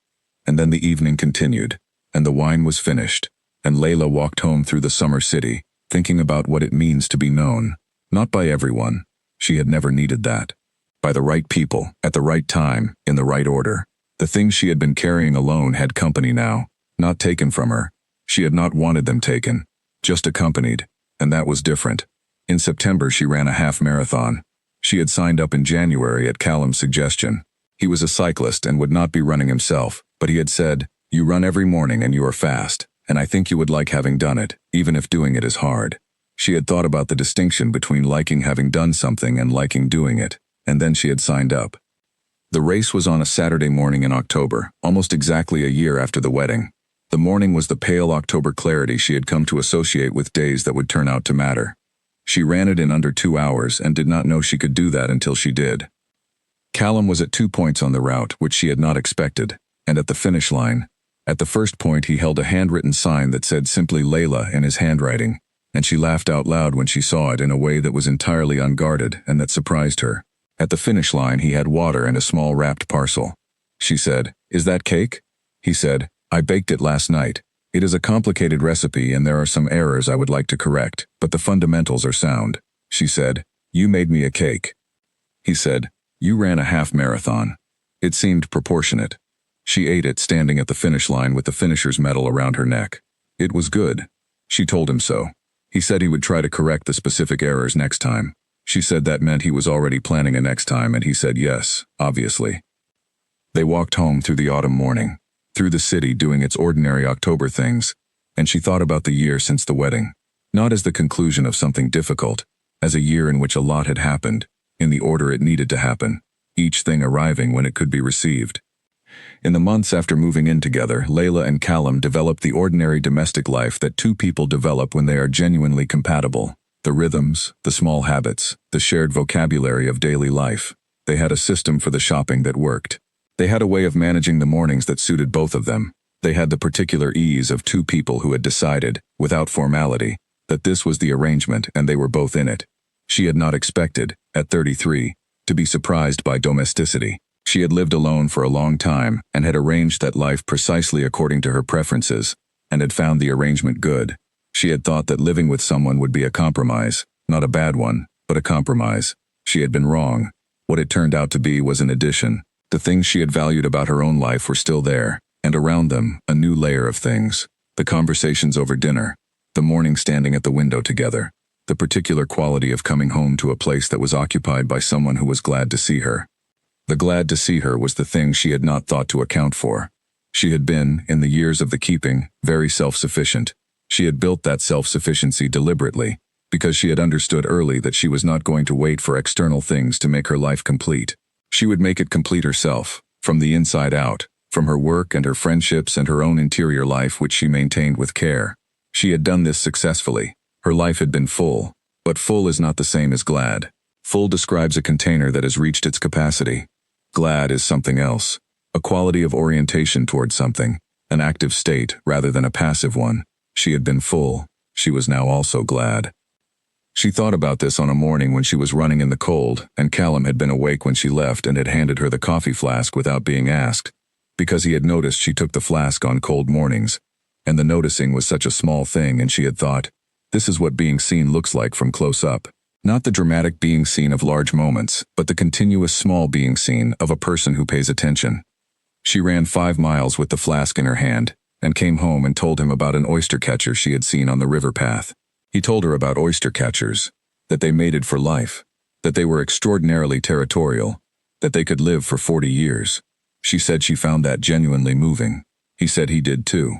And then the evening continued, and the wine was finished, and Layla walked home through the summer city, thinking about what it means to be known. Not by everyone. She had never needed that. By the right people, at the right time, in the right order. The things she had been carrying alone had company now, not taken from her. She had not wanted them taken, just accompanied, and that was different. In September she ran a half marathon. She had signed up in January at Callum's suggestion. He was a cyclist and would not be running himself, but he had said, "You run every morning and you are fast, and I think you would like having done it, even if doing it is hard." She had thought about the distinction between liking having done something and liking doing it, and then she had signed up. The race was on a Saturday morning in October, almost exactly a year after the wedding. The morning was the pale October clarity she had come to associate with days that would turn out to matter. She ran it in under 2 hours and did not know she could do that until she did. Callum was at 2 points on the route, which she had not expected, and at the finish line. At the first point he held a handwritten sign that said simply Layla in his handwriting, and she laughed out loud when she saw it in a way that was entirely unguarded and that surprised her. At the finish line he had water and a small wrapped parcel. She said, "Is that cake?" He said, "I baked it last night. It is a complicated recipe and there are some errors I would like to correct, but the fundamentals are sound." She said, "You made me a cake." He said, "You ran a half marathon." It seemed proportionate. She ate it standing at the finish line with the finisher's medal around her neck. It was good. She told him so. He said he would try to correct the specific errors next time. She said that meant he was already planning a next time, and he said yes, obviously. They walked home through the autumn morning, through the city doing its ordinary October things, and she thought about the year since the wedding, not as the conclusion of something difficult, as a year in which a lot had happened, in the order it needed to happen, each thing arriving when it could be received. In the months after moving in together, Layla and Callum developed the ordinary domestic life that two people develop when they are genuinely compatible. The rhythms, the small habits, the shared vocabulary of daily life. They had a system for the shopping that worked. They had a way of managing the mornings that suited both of them. They had the particular ease of two people who had decided, without formality, that this was the arrangement and they were both in it. She had not expected, at 33, to be surprised by domesticity. She had lived alone for a long time and had arranged that life precisely according to her preferences, and had found the arrangement good. She had thought that living with someone would be a compromise, not a bad one, but a compromise. She had been wrong. What it turned out to be was an addition. The things she had valued about her own life were still there, and around them, a new layer of things. The conversations over dinner, the morning standing at the window together, the particular quality of coming home to a place that was occupied by someone who was glad to see her. The glad to see her was the thing she had not thought to account for. She had been, in the years of the keeping, very self-sufficient. She had built that self-sufficiency deliberately, because she had understood early that she was not going to wait for external things to make her life complete. She would make it complete herself, from the inside out, from her work and her friendships and her own interior life which she maintained with care. She had done this successfully. Her life had been full, but full is not the same as glad. Full describes a container that has reached its capacity. Glad is something else, a quality of orientation towards something, an active state rather than a passive one. She had been full. She was now also glad. She thought about this on a morning when she was running in the cold, and Callum had been awake when she left and had handed her the coffee flask without being asked, because he had noticed she took the flask on cold mornings, and the noticing was such a small thing, and she had thought, this is what being seen looks like from close up. Not the dramatic being seen of large moments, but the continuous small being seen of a person who pays attention. She ran 5 miles with the flask in her hand, and came home and told him about an oyster catcher she had seen on the river path. He told her about oyster catchers, that they mated for life, that they were extraordinarily territorial, that they could live for 40 years. She said she found that genuinely moving. He said he did too.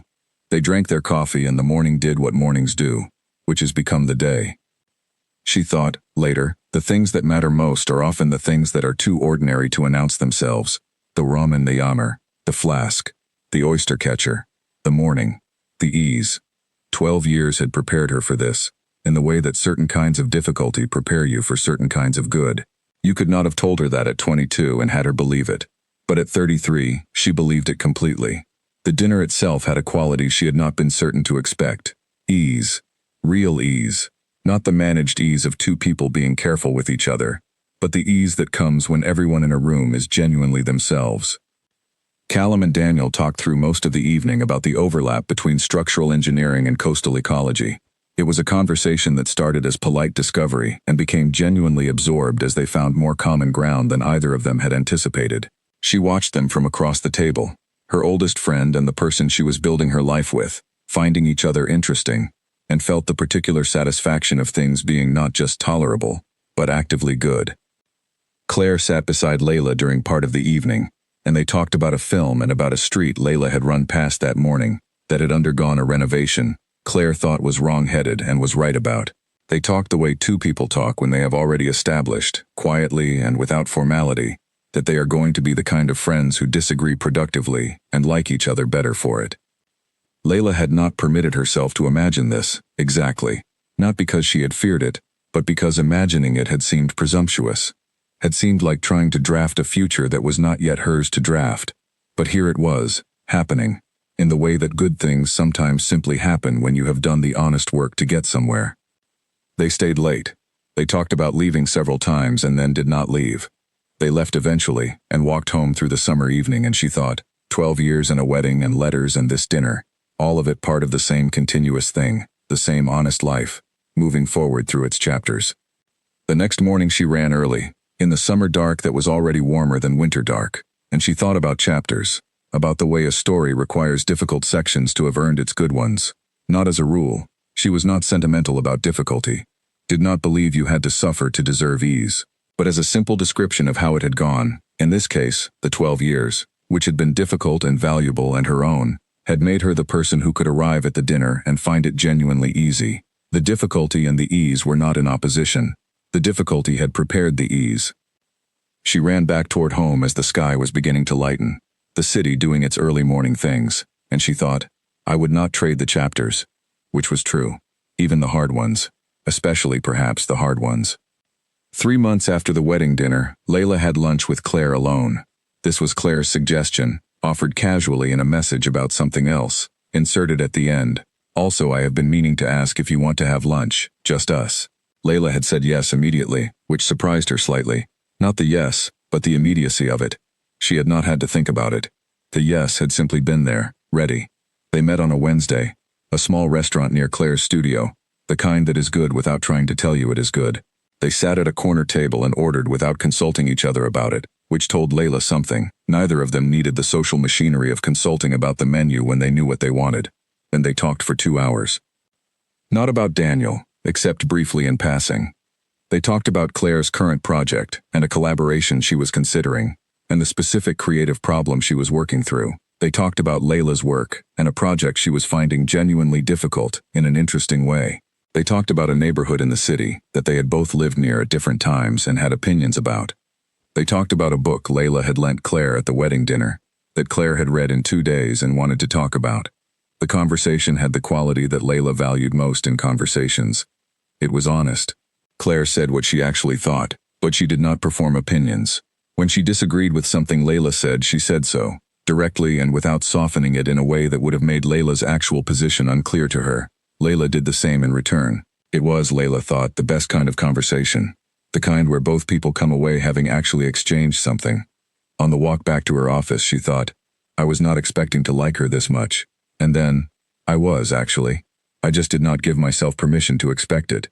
They drank their coffee and the morning did what mornings do, which has become the day. She thought, later, the things that matter most are often the things that are too ordinary to announce themselves. The rum and the yammer, the flask, the oyster catcher, the morning, the ease. 12 years had prepared her for this, in the way that certain kinds of difficulty prepare you for certain kinds of good. You could not have told her that at 22 and had her believe it. But at 33, she believed it completely. The dinner itself had a quality she had not been certain to expect. Ease. Real ease. Not the managed ease of two people being careful with each other, but the ease that comes when everyone in a room is genuinely themselves. Callum and Daniel talked through most of the evening about the overlap between structural engineering and coastal ecology. It was a conversation that started as polite discovery and became genuinely absorbed as they found more common ground than either of them had anticipated. She watched them from across the table, her oldest friend and the person she was building her life with, finding each other interesting, and felt the particular satisfaction of things being not just tolerable, but actively good. Claire sat beside Layla during part of the evening, and they talked about a film and about a street Layla had run past that morning that had undergone a renovation Claire thought was wrong-headed and was right about. They talked the way two people talk when they have already established, quietly and without formality, that they are going to be the kind of friends who disagree productively and like each other better for it. Layla had not permitted herself to imagine this, exactly, not because she had feared it, but because imagining it had seemed presumptuous, had seemed like trying to draft a future that was not yet hers to draft. But here it was, happening, in the way that good things sometimes simply happen when you have done the honest work to get somewhere. They stayed late. They talked about leaving several times and then did not leave. They left eventually and walked home through the summer evening, and she thought, 12 years and a wedding and letters and this dinner, all of it part of the same continuous thing, the same honest life, moving forward through its chapters. The next morning she ran early, in the summer dark that was already warmer than winter dark, and she thought about chapters, about the way a story requires difficult sections to have earned its good ones. Not as a rule. She was not sentimental about difficulty, did not believe you had to suffer to deserve ease, but as a simple description of how it had gone, in this case, the 12 years, which had been difficult and valuable and her own, had made her the person who could arrive at the dinner and find it genuinely easy. The difficulty and the ease were not in opposition. The difficulty had prepared the ease. She ran back toward home as the sky was beginning to lighten, the city doing its early morning things, and she thought, I would not trade the chapters. Which was true. Even the hard ones. Especially perhaps the hard ones. 3 months after the wedding dinner, Layla had lunch with Claire alone. This was Claire's suggestion, offered casually in a message about something else, inserted at the end. Also, I have been meaning to ask if you want to have lunch, just us. Layla had said yes immediately, which surprised her slightly. Not the yes, but the immediacy of it. She had not had to think about it. The yes had simply been there, ready. They met on a Wednesday, a small restaurant near Claire's studio, the kind that is good without trying to tell you it is good. They sat at a corner table and ordered without consulting each other about it, which told Layla something. Neither of them needed the social machinery of consulting about the menu when they knew what they wanted. Then they talked for 2 hours. Not about Daniel, except briefly in passing. They talked about Claire's current project and a collaboration she was considering, and the specific creative problem she was working through. They talked about Layla's work and a project she was finding genuinely difficult in an interesting way. They talked about a neighborhood in the city that they had both lived near at different times and had opinions about. They talked about a book Layla had lent Claire at the wedding dinner that Claire had read in 2 days and wanted to talk about. The conversation had the quality that Layla valued most in conversations. It was honest. Claire said what she actually thought, But she did not perform opinions. When she disagreed with something Layla said, she said so, directly and without softening it in a way that would have made Layla's actual position unclear to her. Layla did the same in return. It was, Layla thought, the best kind of conversation. The kind where both people come away having actually exchanged something. On the walk back to her office, she thought, I was not expecting to like her this much. And then, I was, actually. I just did not give myself permission to expect it.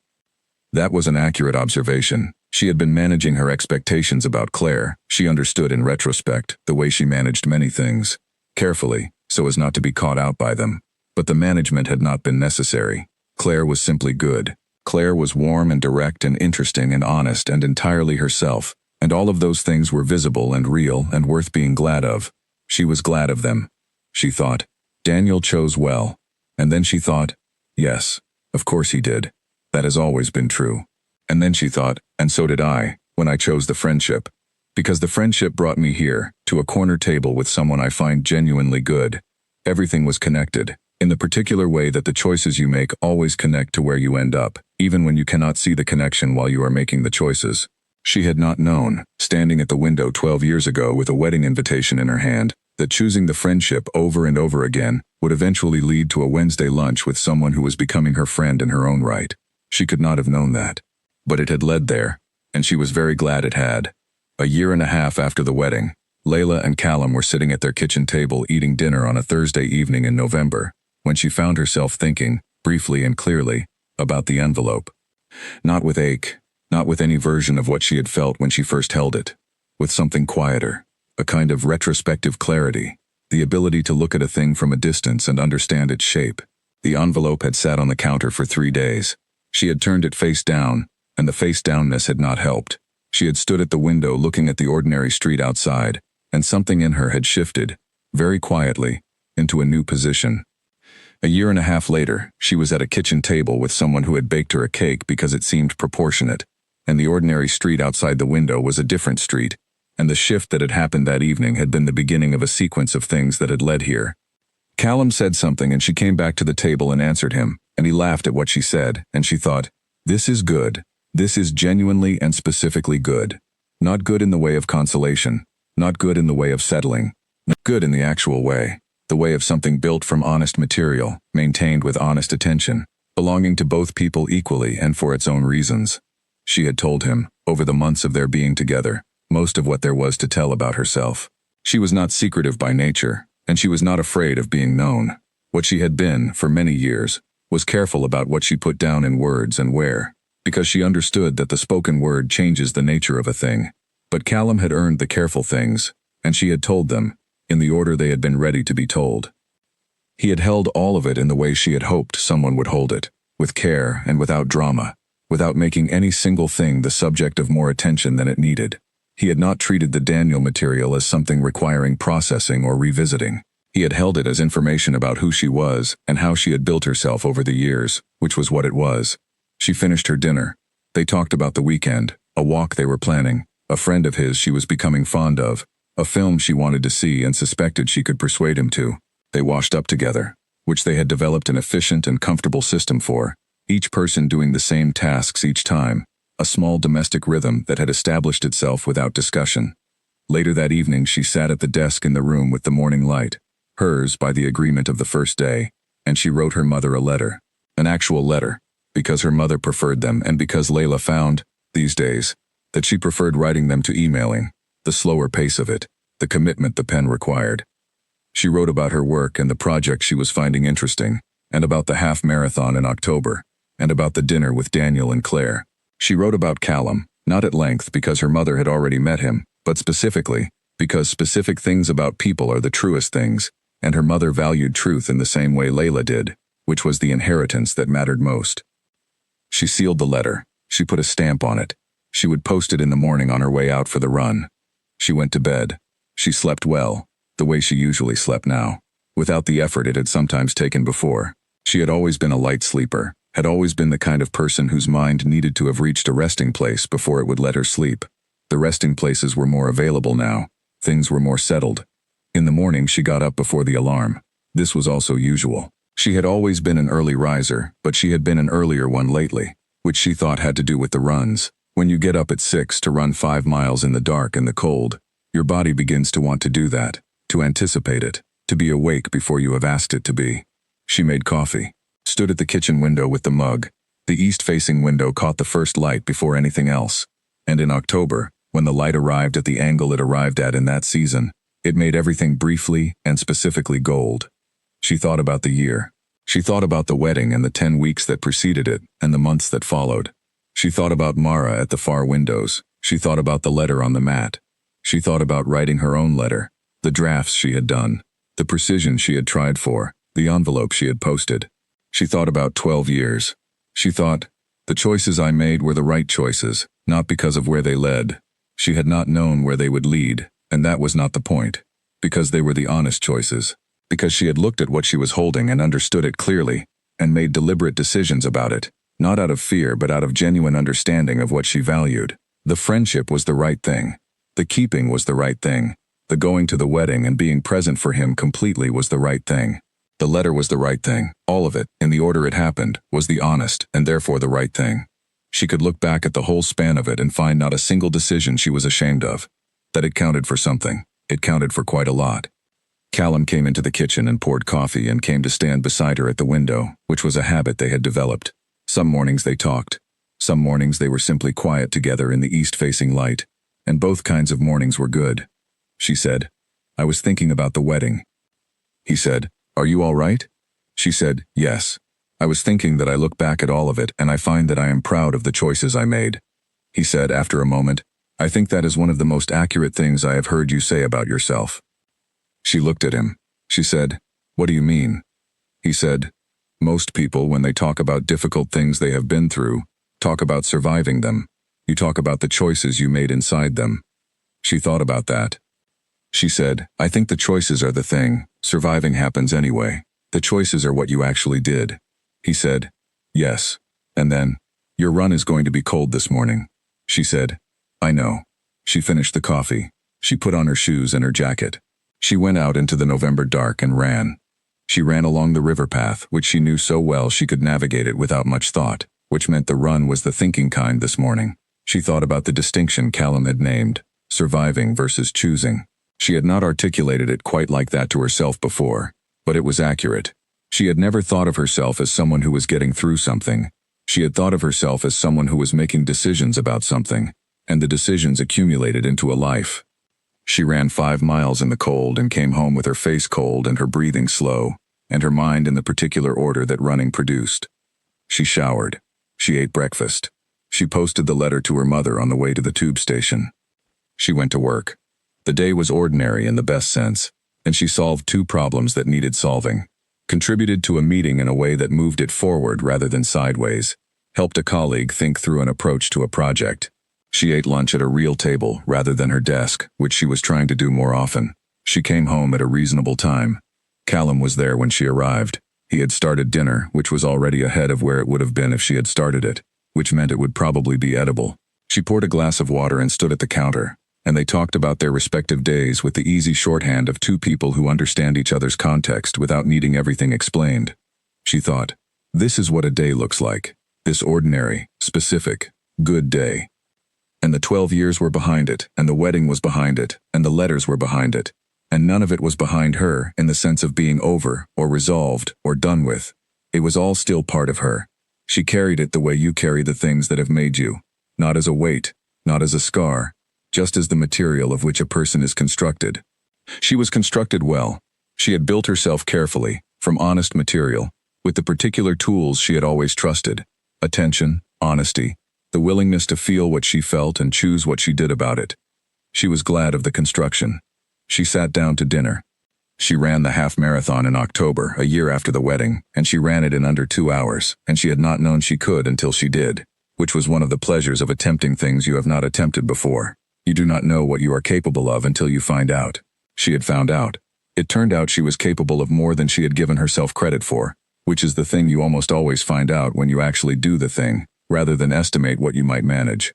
That was an accurate observation. She had been managing her expectations about Claire. She understood in retrospect the way she managed many things, carefully, so as not to be caught out by them. But the management had not been necessary. Claire was simply good. Claire was warm and direct and interesting and honest and entirely herself, and all of those things were visible and real and worth being glad of. She was glad of them. She thought, Daniel chose well. And then she thought, yes, of course he did. That has always been true. And then she thought, and so did I, when I chose the friendship. Because the friendship brought me here, to a corner table with someone I find genuinely good. Everything was connected, in the particular way that the choices you make always connect to where you end up, even when you cannot see the connection while you are making the choices. She had not known, standing at the window 12 years ago with a wedding invitation in her hand, that choosing the friendship over and over again would eventually lead to a Wednesday lunch with someone who was becoming her friend in her own right. She could not have known that. But it had led there, and she was very glad it had. A year and a half after the wedding, Layla and Callum were sitting at their kitchen table eating dinner on a Thursday evening in November, when she found herself thinking, briefly and clearly, about the envelope. Not with ache, not with any version of what she had felt when she first held it. With something quieter, a kind of retrospective clarity, the ability to look at a thing from a distance and understand its shape. The envelope had sat on the counter for 3 days. She had turned it face down, and the face-downness had not helped. She had stood at the window looking at the ordinary street outside, and something in her had shifted, very quietly, into a new position. A year and a half later, she was at a kitchen table with someone who had baked her a cake because it seemed proportionate, and the ordinary street outside the window was a different street, and the shift that had happened that evening had been the beginning of a sequence of things that had led here. Callum said something and she came back to the table and answered him, and he laughed at what she said, and she thought, this is good. This is genuinely and specifically good. Not good in the way of consolation, not good in the way of settling, not good in the actual way, the way of something built from honest material, maintained with honest attention, belonging to both people equally and for its own reasons. She had told him, over the months of their being together, most of what there was to tell about herself. She was not secretive by nature, and she was not afraid of being known. What she had been, for many years, was careful about what she put down in words and where, because she understood that the spoken word changes the nature of a thing. But Callum had earned the careful things, and she had told them, in the order they had been ready to be told. He had held all of it in the way she had hoped someone would hold it, with care and without drama, without making any single thing the subject of more attention than it needed. He had not treated the Daniel material as something requiring processing or revisiting. He had held it as information about who she was and how she had built herself over the years, which was what it was. She finished her dinner. They talked about the weekend, a walk they were planning, a friend of his she was becoming fond of, a film she wanted to see and suspected she could persuade him to. They washed up together, which they had developed an efficient and comfortable system for, each person doing the same tasks each time, a small domestic rhythm that had established itself without discussion. Later that evening she sat at the desk in the room with the morning light, hers by the agreement of the first day, and she wrote her mother a letter, an actual letter, because her mother preferred them and because Layla found, these days, that she preferred writing them to emailing, the slower pace of it, the commitment the pen required. She wrote about her work and the project she was finding interesting, and about the half marathon in October, and about the dinner with Daniel and Claire. She wrote about Callum, not at length because her mother had already met him, but specifically, because specific things about people are the truest things, and her mother valued truth in the same way Layla did, which was the inheritance that mattered most. She sealed the letter. She put a stamp on it. She would post it in the morning on her way out for the run. She went to bed. She slept well, the way she usually slept now, without the effort it had sometimes taken before. She had always been a light sleeper, had always been the kind of person whose mind needed to have reached a resting place before it would let her sleep. The resting places were more available now. Things were more settled. In the morning she got up before the alarm. This was also usual. She had always been an early riser, but she had been an earlier one lately, which she thought had to do with the runs, When you get up at 6 to run 5 miles in the dark and the cold, your body begins to want to do that, to anticipate it, to be awake before you have asked it to be. She made coffee, stood at the kitchen window with the mug. The east-facing window caught the first light before anything else. And in October, when the light arrived at the angle it arrived at in that season, it made everything briefly and specifically gold. She thought about the year. She thought about the wedding and the 10 weeks that preceded it and the months that followed. She thought about Mara at the far windows. She thought about the letter on the mat. She thought about writing her own letter, the drafts she had done, the precision she had tried for, the envelope she had posted. She thought about 12 years. She thought, the choices I made were the right choices, not because of where they led. She had not known where they would lead, and that was not the point. Because they were the honest choices. Because she had looked at what she was holding and understood it clearly, and made deliberate decisions about it, not out of fear but out of genuine understanding of what she valued. The friendship was the right thing. The keeping was the right thing. The going to the wedding and being present for him completely was the right thing. The letter was the right thing. All of it, in the order it happened, was the honest and therefore the right thing. She could look back at the whole span of it and find not a single decision she was ashamed of. That it counted for something. It counted for quite a lot. Callum came into the kitchen and poured coffee and came to stand beside her at the window, which was a habit they had developed. Some mornings they talked. Some mornings they were simply quiet together in the east-facing light, and both kinds of mornings were good. She said, I was thinking about the wedding. He said, Are you all right? She said, Yes. I was thinking that I look back at all of it and I find that I am proud of the choices I made. He said after a moment, I think that is one of the most accurate things I have heard you say about yourself. She looked at him. She said, What do you mean? He said, Most people, when they talk about difficult things they have been through, talk about surviving them. You talk about the choices you made inside them. She thought about that. She said, I think the choices are the thing. Surviving happens anyway. The choices are what you actually did. He said, Yes. And then, Your run is going to be cold this morning. She said, I know. She finished the coffee. She put on her shoes and her jacket. She went out into the November dark and ran. She ran along the river path, which she knew so well she could navigate it without much thought, which meant the run was the thinking kind this morning. She thought about the distinction Callum had named, surviving versus choosing. She had not articulated it quite like that to herself before, but it was accurate. She had never thought of herself as someone who was getting through something. She had thought of herself as someone who was making decisions about something, and the decisions accumulated into a life. She ran 5 miles in the cold and came home with her face cold and her breathing slow, and her mind in the particular order that running produced. She showered. She ate breakfast. She posted the letter to her mother on the way to the tube station. She went to work. The day was ordinary in the best sense, and she solved 2 problems that needed solving, contributed to a meeting in a way that moved it forward rather than sideways, helped a colleague think through an approach to a project. She ate lunch at a real table rather than her desk, which she was trying to do more often. She came home at a reasonable time. Callum was there when she arrived. He had started dinner, which was already ahead of where it would have been if she had started it, which meant it would probably be edible. She poured a glass of water and stood at the counter, and they talked about their respective days with the easy shorthand of 2 people who understand each other's context without needing everything explained. She thought, this is what a day looks like. This ordinary, specific, good day. And the 12 years were behind it, and the wedding was behind it, and the letters were behind it, and none of it was behind her in the sense of being over, or resolved, or done with. It was all still part of her. She carried it the way you carry the things that have made you, not as a weight, not as a scar, just as the material of which a person is constructed. She was constructed well. She had built herself carefully, from honest material, with the particular tools she had always trusted: attention, honesty, the willingness to feel what she felt and choose what she did about it. She was glad of the construction. She sat down to dinner. She ran the half marathon in October, a year after the wedding, and she ran it in under 2 hours, and she had not known she could until she did, which was one of the pleasures of attempting things you have not attempted before. You do not know what you are capable of until you find out. She had found out. It turned out she was capable of more than she had given herself credit for, which is the thing you almost always find out when you actually do the thing, rather than estimate what you might manage.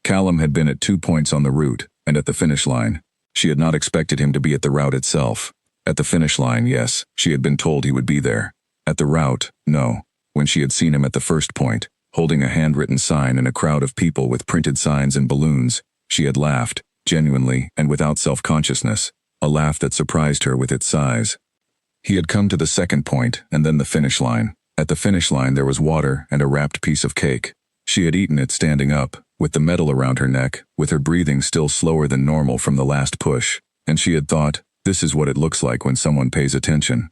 Callum had been at 2 points on the route, and at the finish line. She had not expected him to be at the route itself. At the finish line, yes, she had been told he would be there. At the route, no. When she had seen him at the first point, holding a handwritten sign in a crowd of people with printed signs and balloons. She had laughed, genuinely and without self-consciousness, a laugh that surprised her with its size. He had come to the second point, and then the finish line. At the finish line there was water and a wrapped piece of cake. She had eaten it standing up, with the medal around her neck, with her breathing still slower than normal from the last push, and she had thought, this is what it looks like when someone pays attention.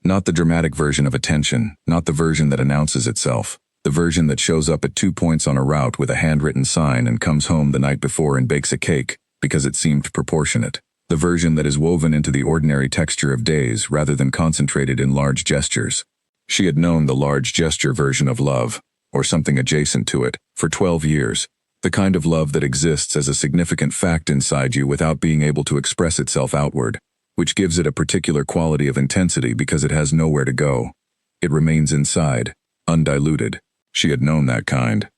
Not the dramatic version of attention, not the version that announces itself, the version that shows up at 2 points on a route with a handwritten sign and comes home the night before and bakes a cake, because it seemed proportionate. The version that is woven into the ordinary texture of days rather than concentrated in large gestures. She had known the large gesture version of love, or something adjacent to it, for 12 years. The kind of love that exists as a significant fact inside you without being able to express itself outward, which gives it a particular quality of intensity because it has nowhere to go. It remains inside, undiluted. She had known that kind.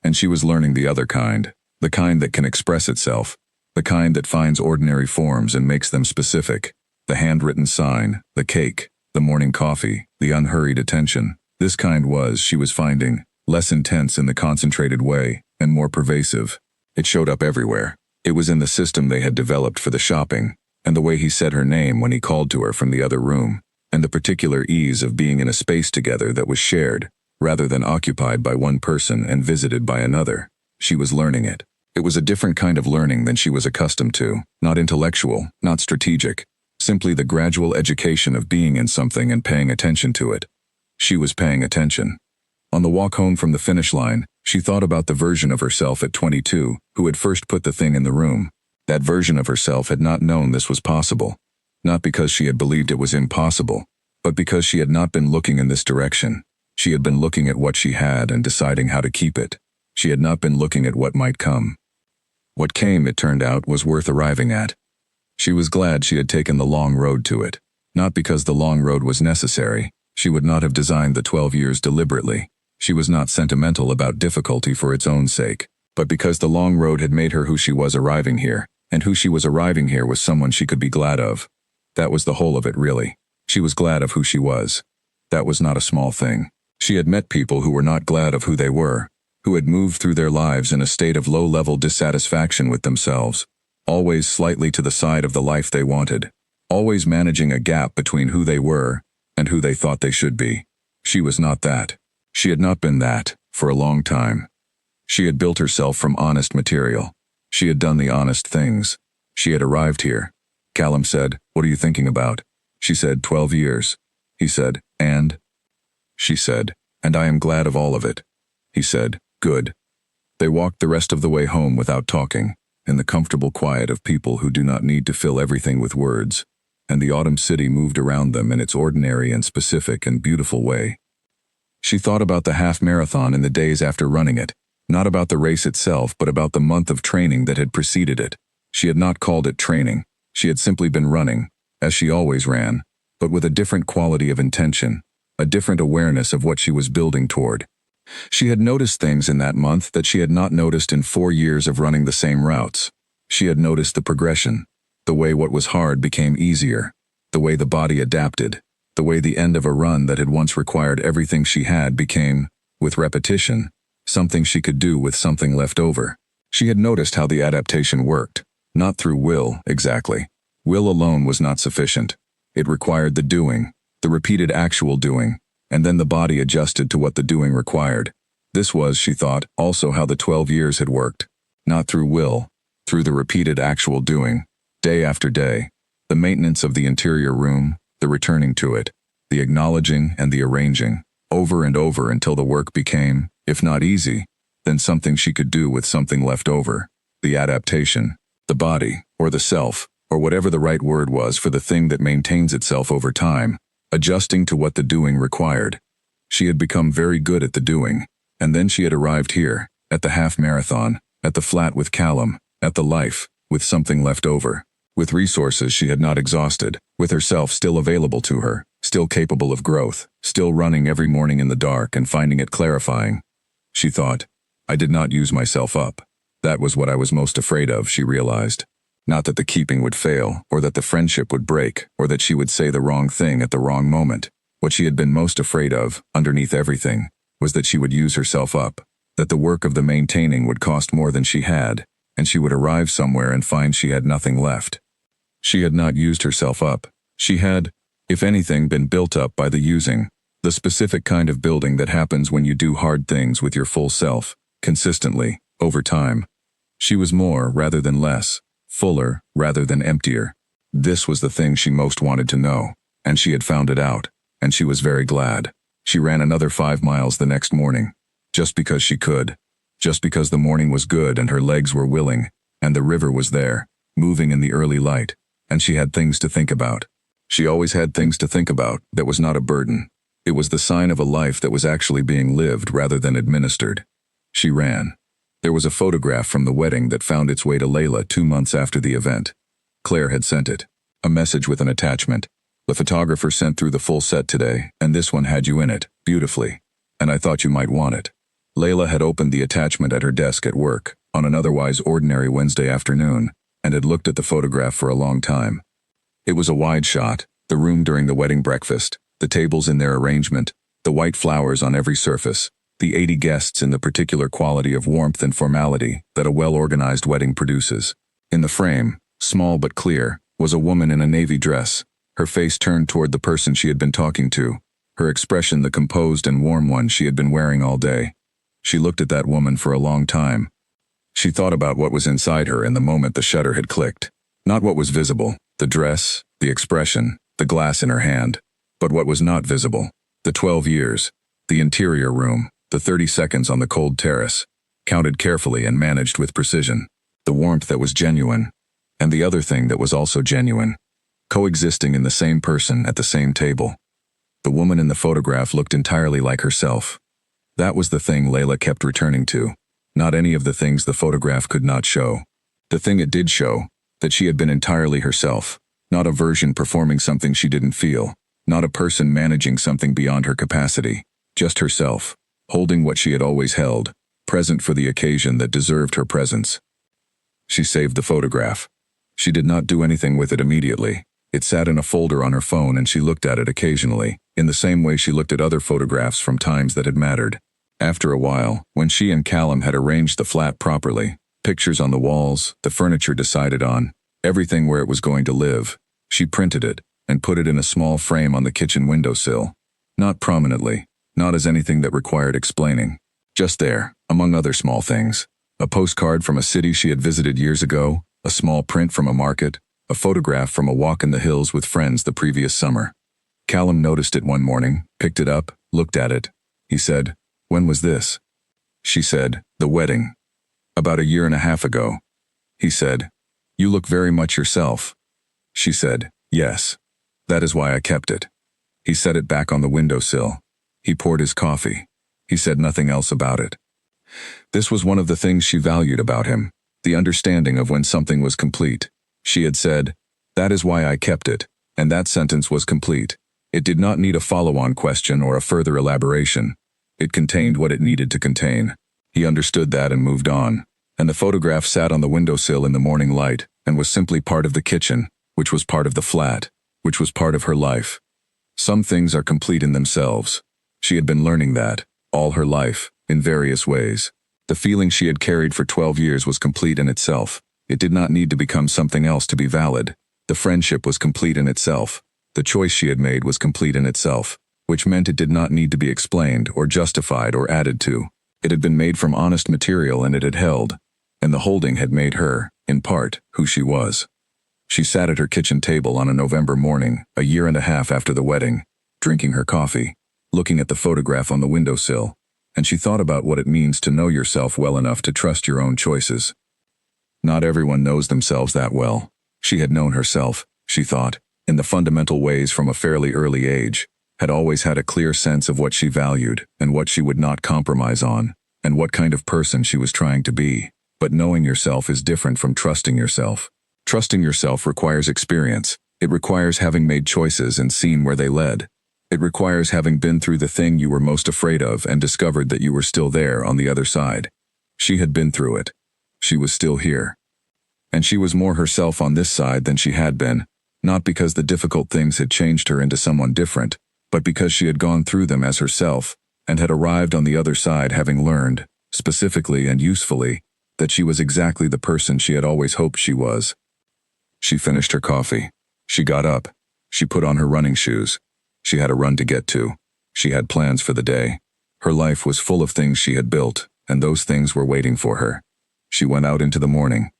And she was learning the other kind, the kind that can express itself, the kind that finds ordinary forms and makes them specific. The handwritten sign, the cake, the morning coffee, the unhurried attention. This kind was, she was finding, less intense in the concentrated way, and more pervasive. It showed up everywhere. It was in the system they had developed for the shopping, and the way he said her name when he called to her from the other room, and the particular ease of being in a space together that was shared, rather than occupied by one person and visited by another. She was learning it. It was a different kind of learning than she was accustomed to, not intellectual, not strategic, simply the gradual education of being in something and paying attention to it. She was paying attention. On the walk home from the finish line, she thought about the version of herself at 22 who had first put the thing in the room. That version of herself had not known this was possible, not because she had believed it was impossible, but because she had not been looking in this direction. She had been looking at what she had and deciding how to keep it. She had not been looking at what might come. What came, it turned out, was worth arriving at. She was glad she had taken the long road to it, not because the long road was necessary. She would not have designed the 12 years deliberately. She was not sentimental about difficulty for its own sake, but because the long road had made her who she was arriving here, and who she was arriving here was someone she could be glad of. That was the whole of it, really. She was glad of who she was. That was not a small thing. She had met people who were not glad of who they were, who had moved through their lives in a state of low-level dissatisfaction with themselves, always slightly to the side of the life they wanted, always managing a gap between who they were and who they thought they should be. She was not that. She had not been that, for a long time. She had built herself from honest material. She had done the honest things. She had arrived here. Callum said, "What are you thinking about?" She said, 12 years. He said, "And?" She said, "And I am glad of all of it." He said, "Good." They walked the rest of the way home without talking, in the comfortable quiet of people who do not need to fill everything with words, and the autumn city moved around them in its ordinary and specific and beautiful way. She thought about the half marathon in the days after running it, not about the race itself but about the month of training that had preceded it. She had not called it training. She had simply been running, as she always ran, but with a different quality of intention, a different awareness of what she was building toward. She had noticed things in that month that she had not noticed in 4 years of running the same routes. She had noticed the progression, the way what was hard became easier, the way the body adapted, the way the end of a run that had once required everything she had became, with repetition, something she could do with something left over. She had noticed how the adaptation worked, not through will, exactly. Will alone was not sufficient. It required the doing, the repeated actual doing, and then the body adjusted to what the doing required. This was, she thought, also how the 12 years had worked. Not through will, through the repeated actual doing, day after day, the maintenance of the interior room, the returning to it, the acknowledging and the arranging, over and over until the work became, if not easy, then something she could do with something left over. The adaptation, the body, or the self, or whatever the right word was for the thing that maintains itself over time, adjusting to what the doing required. She had become very good at the doing, and then she had arrived here, at the half marathon, at the flat with Callum, at the life, with something left over, with resources she had not exhausted, with herself still available to her, still capable of growth, still running every morning in the dark and finding it clarifying. She thought, I did not use myself up. That was what I was most afraid of, she realized. Not that the keeping would fail, or that the friendship would break, or that she would say the wrong thing at the wrong moment. What she had been most afraid of, underneath everything, was that she would use herself up, that the work of the maintaining would cost more than she had, and she would arrive somewhere and find she had nothing left. She had not used herself up. She had, if anything, been built up by the using, the specific kind of building that happens when you do hard things with your full self, consistently, over time. She was more rather than less, fuller rather than emptier. This was the thing she most wanted to know, and she had found it out, and she was very glad. She ran another 5 miles the next morning, just because she could, just because the morning was good and her legs were willing, and the river was there, moving in the early light, and she had things to think about. She always had things to think about that was not a burden. It was the sign of a life that was actually being lived rather than administered. She ran. There was a photograph from the wedding that found its way to Layla 2 months after the event. Claire had sent it. A message with an attachment. The photographer sent through the full set today, and this one had you in it, beautifully. And I thought you might want it. Layla had opened the attachment at her desk at work, on an otherwise ordinary Wednesday afternoon, and had looked at the photograph for a long time. It was a wide shot, the room during the wedding breakfast, the tables in their arrangement, the white flowers on every surface, the 80 guests in the particular quality of warmth and formality that a well-organized wedding produces. In the frame, small but clear, was a woman in a navy dress, her face turned toward the person she had been talking to, her expression the composed and warm one she had been wearing all day. She looked at that woman for a long time. She thought about what was inside her in the moment the shutter had clicked. Not what was visible, the dress, the expression, the glass in her hand, but what was not visible, the 12 years, the interior room, the 30 seconds on the cold terrace, counted carefully and managed with precision, the warmth that was genuine, and the other thing that was also genuine, coexisting in the same person at the same table. The woman in the photograph looked entirely like herself. That was the thing Layla kept returning to, not any of the things the photograph could not show. The thing it did show, that she had been entirely herself, not a version performing something she didn't feel, not a person managing something beyond her capacity, just herself, holding what she had always held, present for the occasion that deserved her presence. She saved the photograph. She did not do anything with it immediately. It sat in a folder on her phone and she looked at it occasionally, in the same way she looked at other photographs from times that had mattered. After a while, when she and Callum had arranged the flat properly, pictures on the walls, the furniture decided on, everything where it was going to live, she printed it and put it in a small frame on the kitchen windowsill. Not prominently, not as anything that required explaining. Just there, among other small things. A postcard from a city she had visited years ago, a small print from a market, a photograph from a walk in the hills with friends the previous summer. Callum noticed it one morning, picked it up, looked at it. He said, "When was this?" She said, "The wedding. About 1.5 years ago." He said, "You look very much yourself." She said, "Yes. That is why I kept it." He set it back on the windowsill. He poured his coffee. He said nothing else about it. This was one of the things she valued about him, the understanding of when something was complete. She had said, "That is why I kept it," and that sentence was complete. It did not need a follow-on question or a further elaboration. It contained what it needed to contain. He understood that and moved on, and the photograph sat on the windowsill in the morning light and was simply part of the kitchen, which was part of the flat, which was part of her life. Some things are complete in themselves. She had been learning that, all her life, in various ways. The feeling she had carried for 12 years was complete in itself. It did not need to become something else to be valid. The friendship was complete in itself. The choice she had made was complete in itself, which meant it did not need to be explained or justified or added to. It had been made from honest material and it had held, and the holding had made her, in part, who she was. She sat at her kitchen table on a November morning, 1.5 years after the wedding, drinking her coffee, looking at the photograph on the windowsill, and she thought about what it means to know yourself well enough to trust your own choices. Not everyone knows themselves that well. She had known herself, she thought, in the fundamental ways from a fairly early age, had always had a clear sense of what she valued and what she would not compromise on, and what kind of person she was trying to be. But knowing yourself is different from trusting yourself. Trusting yourself requires experience. It requires having made choices and seen where they led. It requires having been through the thing you were most afraid of and discovered that you were still there on the other side. She had been through it. She was still here. And she was more herself on this side than she had been, not because the difficult things had changed her into someone different, but because she had gone through them as herself, and had arrived on the other side having learned, specifically and usefully, that she was exactly the person she had always hoped she was. She finished her coffee. She got up. She put on her running shoes. She had a run to get to. She had plans for the day. Her life was full of things she had built, and those things were waiting for her. She went out into the morning.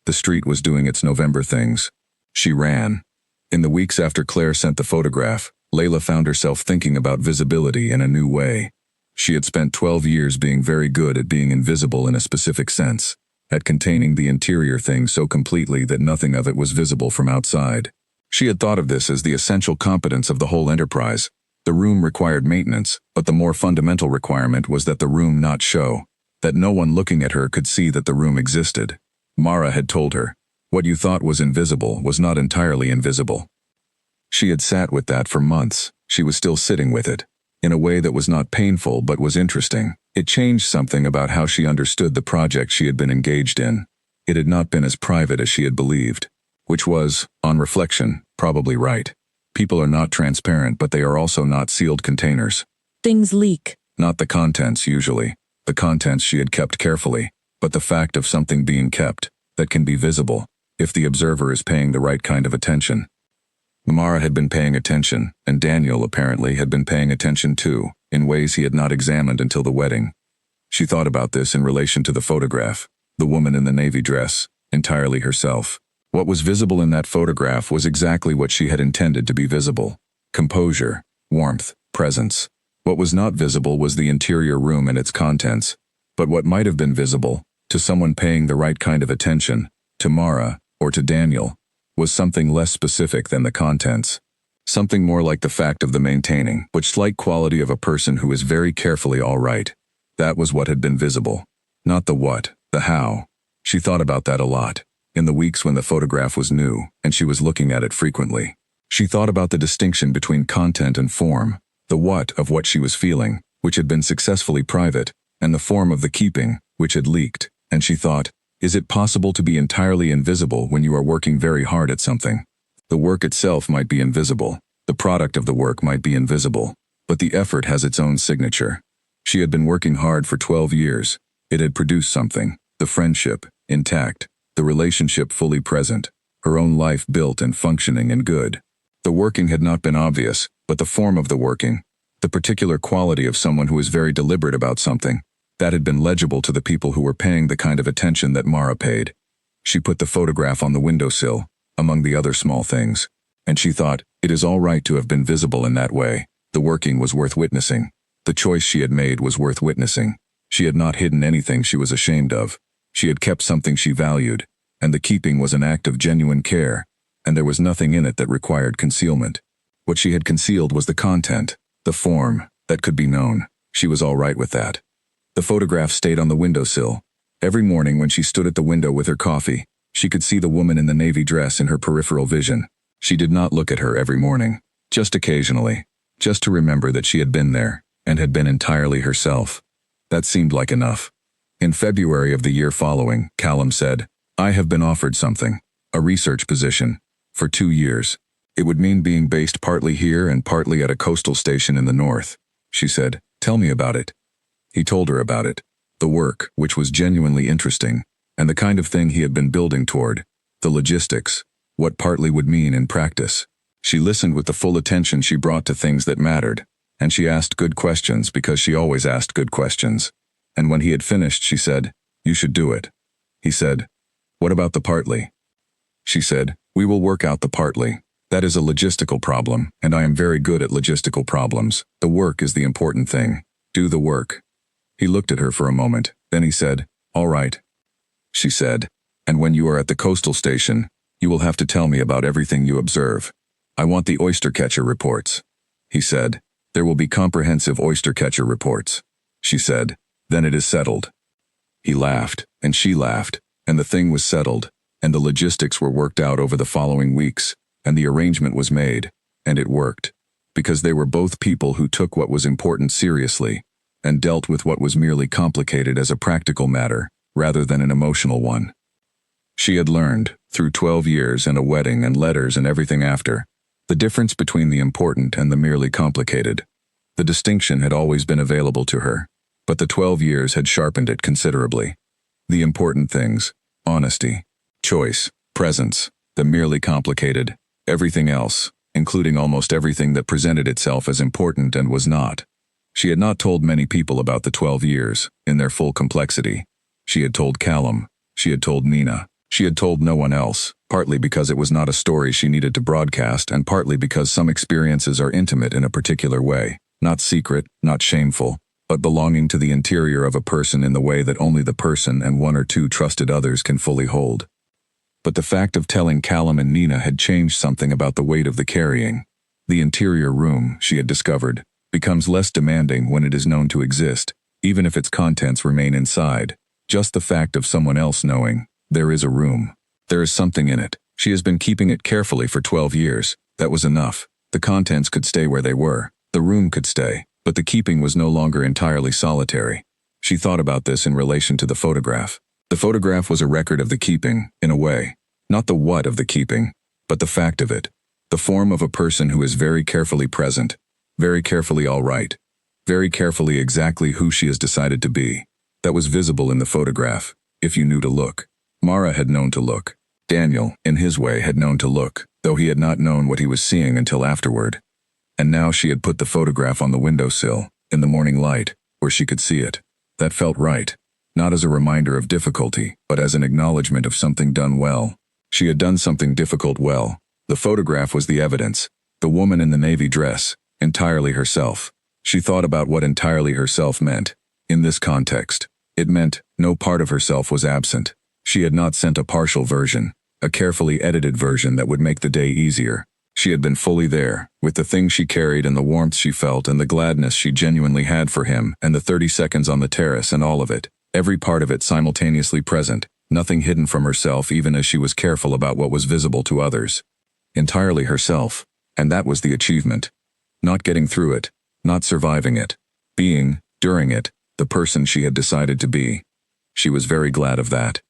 The street was doing its November things. She ran. In the weeks after Claire sent the photograph, Layla found herself thinking about visibility in a new way. She had spent 12 years being very good at being invisible in a specific sense, at containing the interior thing so completely that nothing of it was visible from outside. She had thought of this as the essential competence of the whole enterprise. The room required maintenance, but the more fundamental requirement was that the room not show, that no one looking at her could see that the room existed. Mara had told her, what you thought was invisible was not entirely invisible. She had sat with that for months. She was still sitting with it, in a way that was not painful but was interesting. It changed something about how she understood the project she had been engaged in. It had not been as private as she had believed, which was, on reflection, probably right. People are not transparent, but they are also not sealed containers. Things leak. Not the contents, usually. The contents she had kept carefully, but the fact of something being kept, that can be visible, if the observer is paying the right kind of attention. Mara had been paying attention, and Daniel apparently had been paying attention too, in ways he had not examined until the wedding. She thought about this in relation to the photograph, the woman in the navy dress, entirely herself. What was visible in that photograph was exactly what she had intended to be visible. Composure, warmth, presence. What was not visible was the interior room and its contents, but what might have been visible, to someone paying the right kind of attention, to Mara, or to Daniel, was something less specific than the contents. Something more like the fact of the maintaining, but slight quality of a person who is very carefully all right. That was what had been visible. Not the what, the how. She thought about that a lot, in the weeks when the photograph was new, and she was looking at it frequently. She thought about the distinction between content and form, the what of what she was feeling, which had been successfully private, and the form of the keeping, which had leaked, and she thought, is it possible to be entirely invisible when you are working very hard at something? The work itself might be invisible, the product of the work might be invisible, but the effort has its own signature. She had been working hard for 12 years. It had produced something, the friendship, intact, the relationship fully present, her own life built and functioning and good. The working had not been obvious, but the form of the working, the particular quality of someone who is very deliberate about something, that had been legible to the people who were paying the kind of attention that Mara paid. She put the photograph on the windowsill, among the other small things, and she thought, it is all right to have been visible in that way. The working was worth witnessing. The choice she had made was worth witnessing. She had not hidden anything she was ashamed of. She had kept something she valued, and the keeping was an act of genuine care, and there was nothing in it that required concealment. What she had concealed was the content, the form, that could be known. She was all right with that. The photograph stayed on the windowsill. Every morning when she stood at the window with her coffee, she could see the woman in the navy dress in her peripheral vision. She did not look at her every morning, just occasionally, just to remember that she had been there, and had been entirely herself. That seemed like enough. In February of the year following, Callum said, I have been offered something, a research position, for 2 years. It would mean being based partly here and partly at a coastal station in the north. She said, tell me about it. He told her about it, the work, which was genuinely interesting, and the kind of thing he had been building toward, the logistics, what partly would mean in practice. She listened with the full attention she brought to things that mattered, and she asked good questions because she always asked good questions. And when he had finished, she said, you should do it. He said, what about the partly? She said, we will work out the partly. That is a logistical problem, and I am very good at logistical problems. The work is the important thing. Do the work. He looked at her for a moment, then he said, all right. She said, and when you are at the coastal station, you will have to tell me about everything you observe. I want the oyster catcher reports. He said, there will be comprehensive oyster catcher reports. She said, then it is settled. He laughed, and she laughed, and the thing was settled, and the logistics were worked out over the following weeks, and the arrangement was made, and it worked, because they were both people who took what was important seriously, and dealt with what was merely complicated as a practical matter, rather than an emotional one. She had learned, through 12 years and a wedding and letters and everything after, the difference between the important and the merely complicated. The distinction had always been available to her, but the 12 years had sharpened it considerably. The important things, honesty, choice, presence, the merely complicated, everything else, including almost everything that presented itself as important and was not. She had not told many people about the 12 years, in their full complexity. She had told Callum. She had told Nina. She had told no one else, partly because it was not a story she needed to broadcast and partly because some experiences are intimate in a particular way, not secret, not shameful, but belonging to the interior of a person in the way that only the person and one or two trusted others can fully hold. But the fact of telling Callum and Nina had changed something about the weight of the carrying. The interior room, she had discovered, becomes less demanding when it is known to exist, even if its contents remain inside. Just the fact of someone else knowing, there is a room. There is something in it. She has been keeping it carefully for 12 years. That was enough. The contents could stay where they were. The room could stay, but the keeping was no longer entirely solitary. She thought about this in relation to the photograph. The photograph was a record of the keeping, in a way. Not the what of the keeping, but the fact of it. The form of a person who is very carefully present, very carefully all right, very carefully exactly who she has decided to be. That was visible in the photograph, if you knew to look. Mara had known to look. Daniel, in his way, had known to look, though he had not known what he was seeing until afterward. And now she had put the photograph on the windowsill, in the morning light, where she could see it. That felt right. Not as a reminder of difficulty, but as an acknowledgement of something done well. She had done something difficult well. The photograph was the evidence. The woman in the navy dress, entirely herself. She thought about what entirely herself meant. In this context, it meant no part of herself was absent. She had not sent a partial version, a carefully edited version that would make the day easier. She had been fully there, with the things she carried and the warmth she felt and the gladness she genuinely had for him and the 30 seconds on the terrace and all of it, every part of it simultaneously present, nothing hidden from herself even as she was careful about what was visible to others. Entirely herself, and that was the achievement. Not getting through it, not surviving it, being, during it, the person she had decided to be. She was very glad of that.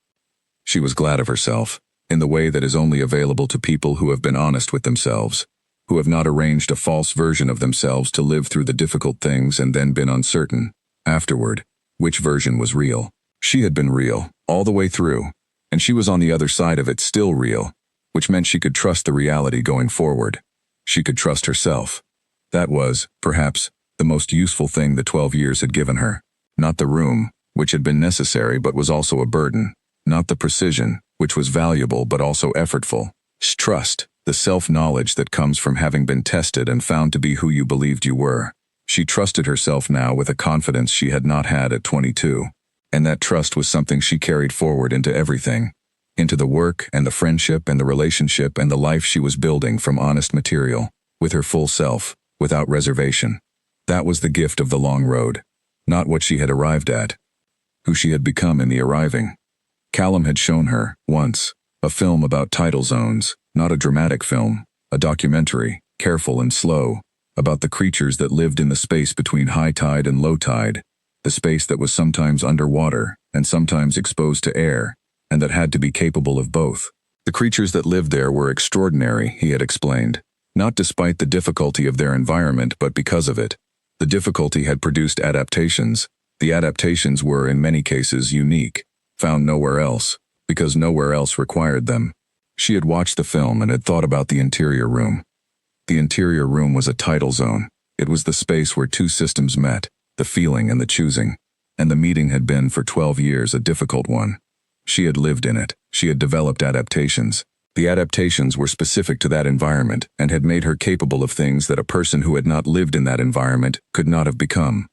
She was glad of herself, in the way that is only available to people who have been honest with themselves, who have not arranged a false version of themselves to live through the difficult things and then been uncertain, afterward, which version was real. She had been real, all the way through, and she was on the other side of it still real, which meant she could trust the reality going forward. She could trust herself. That was, perhaps, the most useful thing the 12 years had given her. Not the room, which had been necessary but was also a burden. Not the precision, which was valuable but also effortful. Trust, the self-knowledge that comes from having been tested and found to be who you believed you were. She trusted herself now with a confidence she had not had at 22. And that trust was something she carried forward into everything. Into the work and the friendship and the relationship and the life she was building from honest material, with her full self, without reservation. That was the gift of the long road. Not what she had arrived at. Who she had become in the arriving. Callum had shown her, once, a film about tidal zones, not a dramatic film, a documentary, careful and slow, about the creatures that lived in the space between high tide and low tide, the space that was sometimes underwater and sometimes exposed to air, and that had to be capable of both. The creatures that lived there were extraordinary, he had explained, not despite the difficulty of their environment but because of it. The difficulty had produced adaptations. The adaptations were, in many cases, unique, found nowhere else, because nowhere else required them. She had watched the film and had thought about the interior room. The interior room was a tidal zone. It was the space where two systems met, the feeling and the choosing. And the meeting had been, for 12 years, a difficult one. She had lived in it. She had developed adaptations. The adaptations were specific to that environment and had made her capable of things that a person who had not lived in that environment could not have become.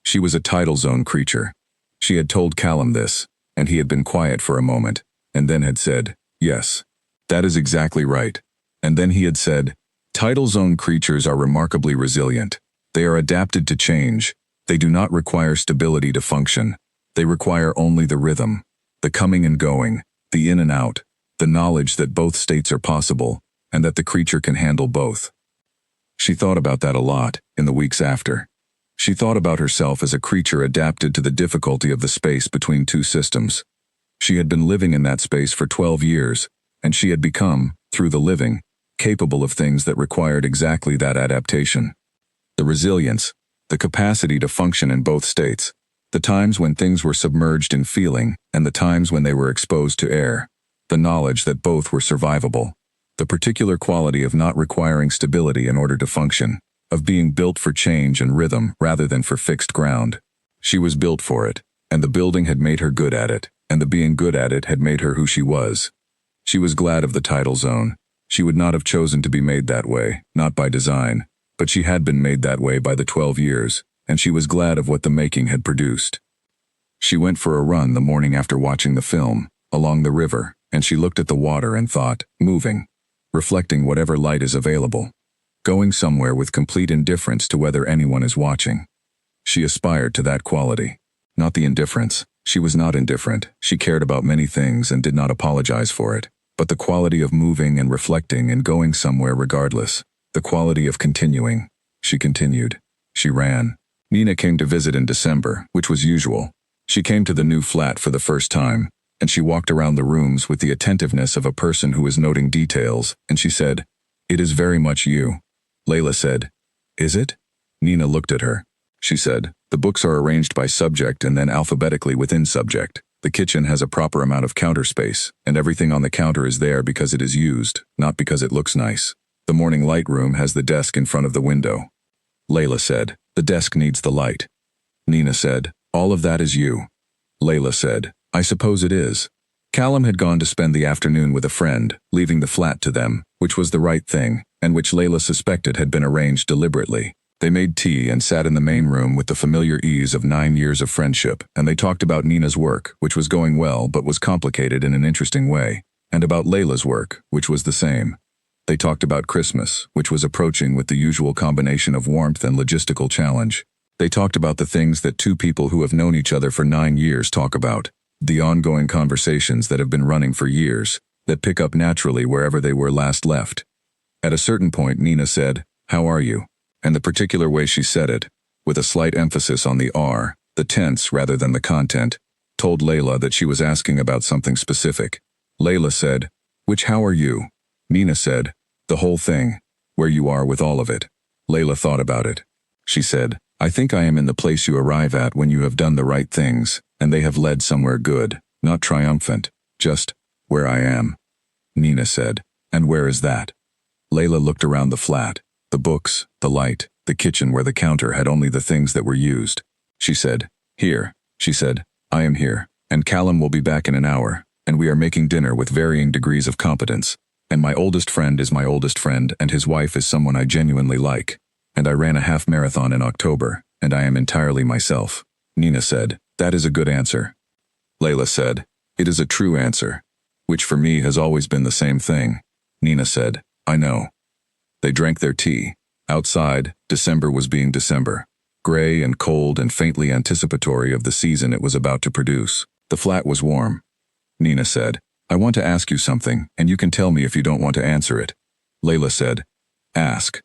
She was a tidal zone creature. She had told Callum this, and he had been quiet for a moment, and then had said, "Yes, that is exactly right." And then he had said, "Tidal zone creatures are remarkably resilient. They are adapted to change. They do not require stability to function. They require only the rhythm, the coming and going, the in and out, the knowledge that both states are possible, and that the creature can handle both." She thought about that a lot, in the weeks after. She thought about herself as a creature adapted to the difficulty of the space between two systems. She had been living in that space for 12 years, and she had become, through the living, capable of things that required exactly that adaptation. The resilience, The capacity to function in both states. The times when things were submerged in feeling, and the times when they were exposed to air. The knowledge that both were survivable. The particular quality of not requiring stability in order to function. Of being built for change and rhythm rather than for fixed ground. She was built for it, and the building had made her good at it, and the being good at it had made her who she was. She was glad of the tidal zone. She would not have chosen to be made that way, not by design, but she had been made that way by the 12 years, and she was glad of what the making had produced. She went for a run the morning after watching the film, along the river, and she looked at the water and thought, moving, reflecting whatever light is available, going somewhere with complete indifference to whether anyone is watching. She aspired to that quality. Not the indifference. She was not indifferent. She cared about many things and did not apologize for it. But the quality of moving and reflecting and going somewhere regardless. The quality of continuing. She continued. She ran. Nina came to visit in December, which was usual. She came to the new flat for the first time, and she walked around the rooms with the attentiveness of a person who is noting details, and she said, "It is very much you." Layla said, "Is it?" Nina looked at her. She said, "The books are arranged by subject and then alphabetically within subject. The kitchen has a proper amount of counter space, and everything on the counter is there because it is used, not because it looks nice. The morning light room has the desk in front of the window." Layla said, "The desk needs the light." Nina said, "All of that is you." Layla said, "I suppose it is." Callum had gone to spend the afternoon with a friend, leaving the flat to them, which was the right thing, and which Layla suspected had been arranged deliberately. They made tea and sat in the main room with the familiar ease of 9 years of friendship, and they talked about Nina's work, which was going well but was complicated in an interesting way, and about Layla's work, which was the same. They talked about Christmas, which was approaching with the usual combination of warmth and logistical challenge. They talked about the things that two people who have known each other for 9 years talk about, the ongoing conversations that have been running for years, that pick up naturally wherever they were last left. At a certain point, Nina said, "How are you?" And the particular way she said it, with a slight emphasis on the R, the tense rather than the content, told Layla that she was asking about something specific. Layla said, "Which how are you?" Nina said, "The whole thing, where you are with all of it." Layla thought about it. She said, "I think I am in the place you arrive at when you have done the right things, and they have led somewhere good, not triumphant, just, where I am." Nina said, "And where is that?" Layla looked around the flat. The books, the light, the kitchen where the counter had only the things that were used. She said, "Here." She said, "I am here, and Callum will be back in an hour, and we are making dinner with varying degrees of competence. And my oldest friend is my oldest friend, and his wife is someone I genuinely like. And I ran a half marathon in October, and I am entirely myself." Nina said, "That is a good answer." Layla said, "It is a true answer, which for me has always been the same thing." Nina said, "I know." They drank their tea. Outside, December was being December. Gray and cold and faintly anticipatory of the season it was about to produce. The flat was warm. Nina said, "I want to ask you something, and you can tell me if you don't want to answer it." Layla said, "Ask."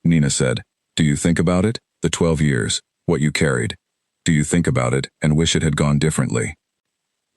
Nina said, "Do you think about it? The 12 years, what you carried. Do you think about it and wish it had gone differently?"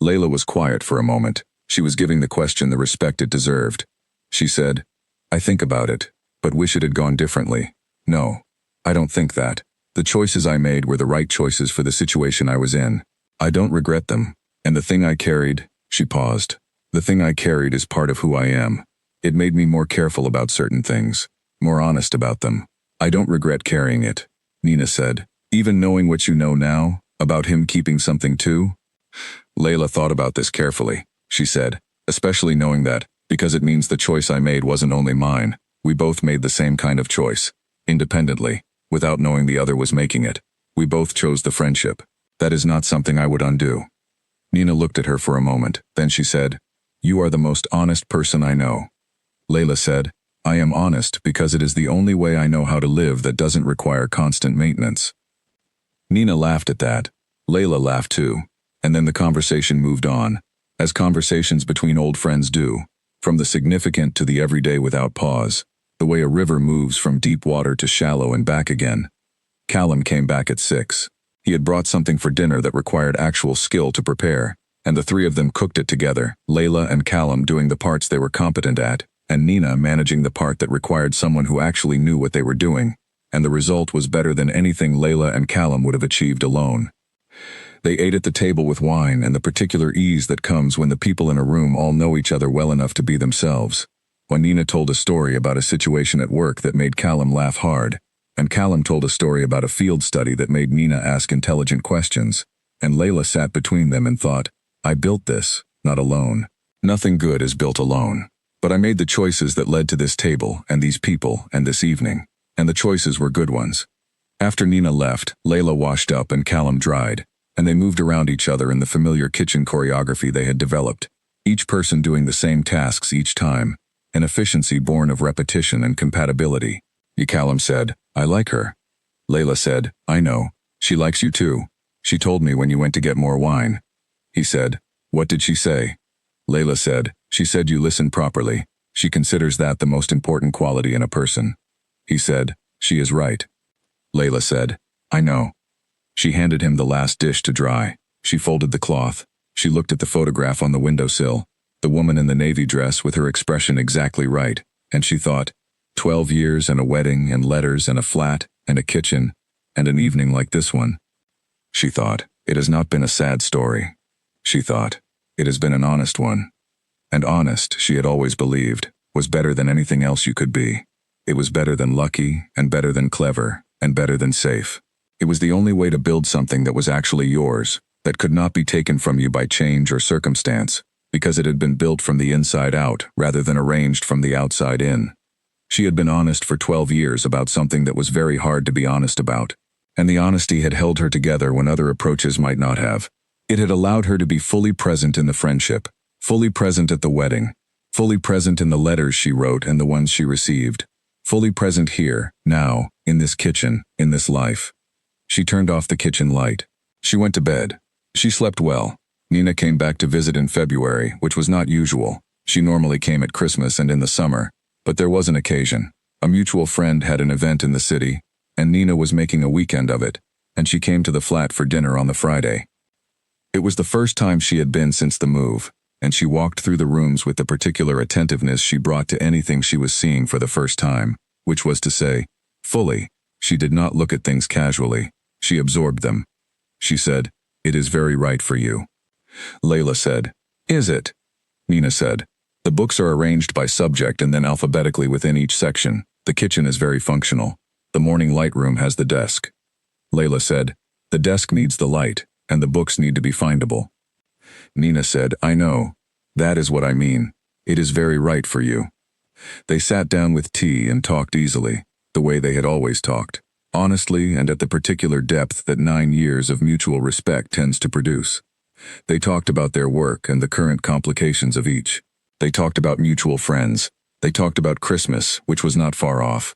Layla was quiet for a moment. She was giving the question the respect it deserved. She said, "I think about it, but wish it had gone differently. No, I don't think that. The choices I made were the right choices for the situation I was in. I don't regret them. And the thing I carried," she paused, "the thing I carried is part of who I am. It made me more careful about certain things, more honest about them. I don't regret carrying it." Nina said, "Even knowing what you know now, about him keeping something too?" Layla thought about this carefully. She said, "Especially knowing that, because it means the choice I made wasn't only mine. We both made the same kind of choice, independently, without knowing the other was making it. We both chose the friendship. That is not something I would undo." Nina looked at her for a moment, then she said, "You are the most honest person I know." Layla said, "I am honest because it is the only way I know how to live that doesn't require constant maintenance." Nina laughed at that. Layla laughed too. And then the conversation moved on, as conversations between old friends do, from the significant to the everyday without pause, the way a river moves from deep water to shallow and back again. Callum came back at 6. He had brought something for dinner that required actual skill to prepare, and the three of them cooked it together, Layla and Callum doing the parts they were competent at, and Nina managing the part that required someone who actually knew what they were doing. and the result was better than anything Layla and Callum would have achieved alone. They ate at the table with wine and the particular ease that comes when the people in a room all know each other well enough to be themselves. When Nina told a story about a situation at work that made Callum laugh hard, and Callum told a story about a field study that made Nina ask intelligent questions, and Layla sat between them and thought, I built this, not alone. Nothing good is built alone. But I made the choices that led to this table and these people and this evening, and the choices were good ones. After Nina left, Layla washed up and Callum dried, and they moved around each other in the familiar kitchen choreography they had developed, each person doing the same tasks each time, an efficiency born of repetition and compatibility. Callum said, I like her. Layla said, I know. She likes you too. She told me when you went to get more wine. He said, what did she say? Layla said, she said you listen properly. She considers that the most important quality in a person. He said, she is right. Layla said, I know. She handed him the last dish to dry. She folded the cloth. She looked at the photograph on the windowsill, the woman in the navy dress with her expression exactly right, and she thought, 12 years and a wedding and letters and a flat and a kitchen and an evening like this one. She thought, it has not been a sad story. She thought, it has been an honest one. And honest, she had always believed, was better than anything else you could be. It was better than lucky, and better than clever, and better than safe. It was the only way to build something that was actually yours, that could not be taken from you by change or circumstance, because it had been built from the inside out rather than arranged from the outside in. She had been honest for 12 years about something that was very hard to be honest about, and the honesty had held her together when other approaches might not have. It had allowed her to be fully present in the friendship, fully present at the wedding, fully present in the letters she wrote and the ones she received, fully present here, now, in this kitchen, in this life. She turned off the kitchen light. She went to bed. She slept well. Nina came back to visit in February, which was not usual. She normally came at Christmas and in the summer, but there was an occasion. A mutual friend had an event in the city, and Nina was making a weekend of it, and she came to the flat for dinner on the Friday. It was the first time she had been since the move, and she walked through the rooms with the particular attentiveness she brought to anything she was seeing for the first time, which was to say, fully. She did not look at things casually. She absorbed them. She said, it is very right for you. Layla said, is it? Nina said, the books are arranged by subject and then alphabetically within each section. The kitchen is very functional. The morning light room has the desk. Layla said, the desk needs the light, and the books need to be findable. Nina said, I know. That is what I mean. It is very right for you. They sat down with tea and talked easily, the way they had always talked, honestly and at the particular depth that 9 years of mutual respect tends to produce. They talked about their work and the current complications of each. They talked about mutual friends. They talked about Christmas, which was not far off.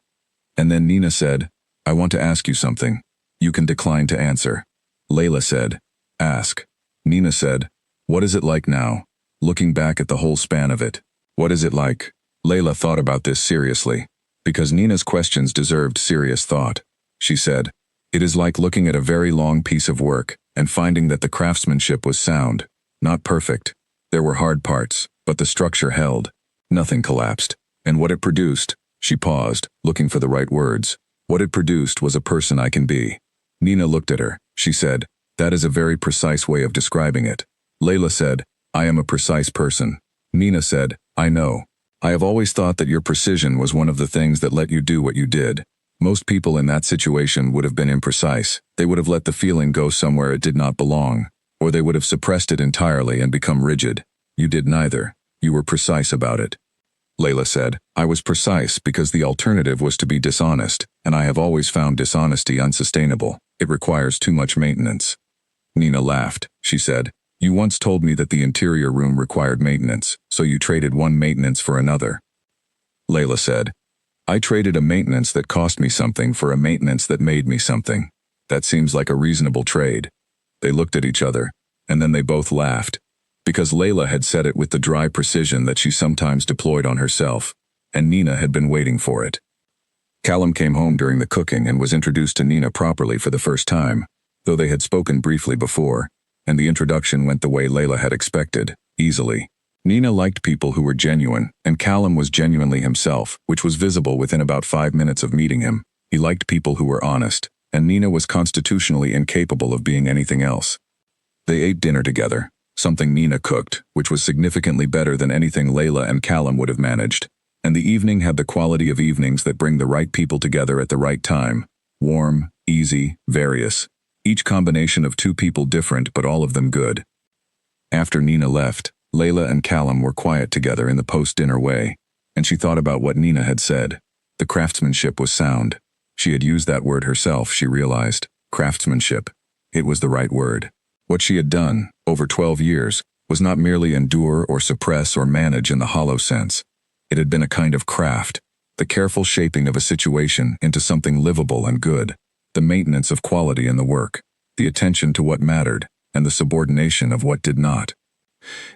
And then Nina said, I want to ask you something. You can decline to answer. Layla said, ask. Nina said, what is it like now, looking back at the whole span of it? What is it like? Layla thought about this seriously, because Nina's questions deserved serious thought. She said, it is like looking at a very long piece of work and finding that the craftsmanship was sound, not perfect. There were hard parts, but the structure held. Nothing collapsed. And what it produced, she paused, looking for the right words. What it produced was a person I can be. Nina looked at her. She said, that is a very precise way of describing it. Layla said, I am a precise person. Nina said, I know. I have always thought that your precision was one of the things that let you do what you did. Most people in that situation would have been imprecise. They would have let the feeling go somewhere it did not belong, or they would have suppressed it entirely and become rigid. You did neither. You were precise about it. Layla said, I was precise because the alternative was to be dishonest, and I have always found dishonesty unsustainable. It requires too much maintenance. Nina laughed. She said, you once told me that the interior room required maintenance, so you traded one maintenance for another. Layla said, I traded a maintenance that cost me something for a maintenance that made me something. That seems like a reasonable trade. They looked at each other, and then they both laughed, because Layla had said it with the dry precision that she sometimes deployed on herself, and Nina had been waiting for it. Callum came home during the cooking and was introduced to Nina properly for the first time, though they had spoken briefly before, and the introduction went the way Layla had expected, easily. Nina liked people who were genuine, and Callum was genuinely himself, which was visible within about 5 minutes of meeting him. He liked people who were honest, and Nina was constitutionally incapable of being anything else. They ate dinner together, something Nina cooked, which was significantly better than anything Layla and Callum would have managed. And the evening had the quality of evenings that bring the right people together at the right time. Warm, easy, various. Each combination of two people different, but all of them good. After Nina left, Layla and Callum were quiet together in the post-dinner way, and she thought about what Nina had said. The craftsmanship was sound. She had used that word herself, she realized. Craftsmanship. It was the right word. What she had done, over 12 years, was not merely endure or suppress or manage in the hollow sense. It had been a kind of craft, the careful shaping of a situation into something livable and good, the maintenance of quality in the work, the attention to what mattered, and the subordination of what did not.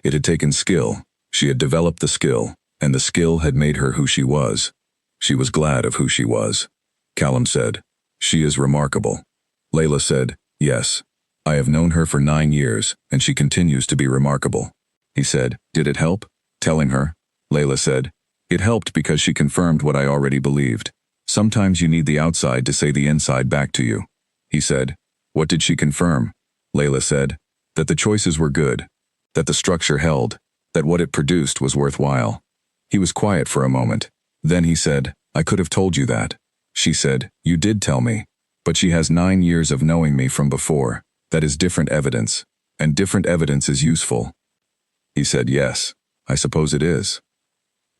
It had taken skill. She had developed the skill, and the skill had made her who she was. She was glad of who she was. Callum said, "She is remarkable." Layla said, "Yes. I have known her for 9 years, and she continues to be remarkable." He said, "Did it help?" Telling her. Layla said, "It helped because she confirmed what I already believed. Sometimes you need the outside to say the inside back to you." He said, "What did she confirm?" Layla said, "That the choices were good, that the structure held, that what it produced was worthwhile." He was quiet for a moment. Then he said, "I could have told you that." She said, "You did tell me. But she has 9 years of knowing me from before. That is different evidence, and different evidence is useful." He said, "Yes, I suppose it is."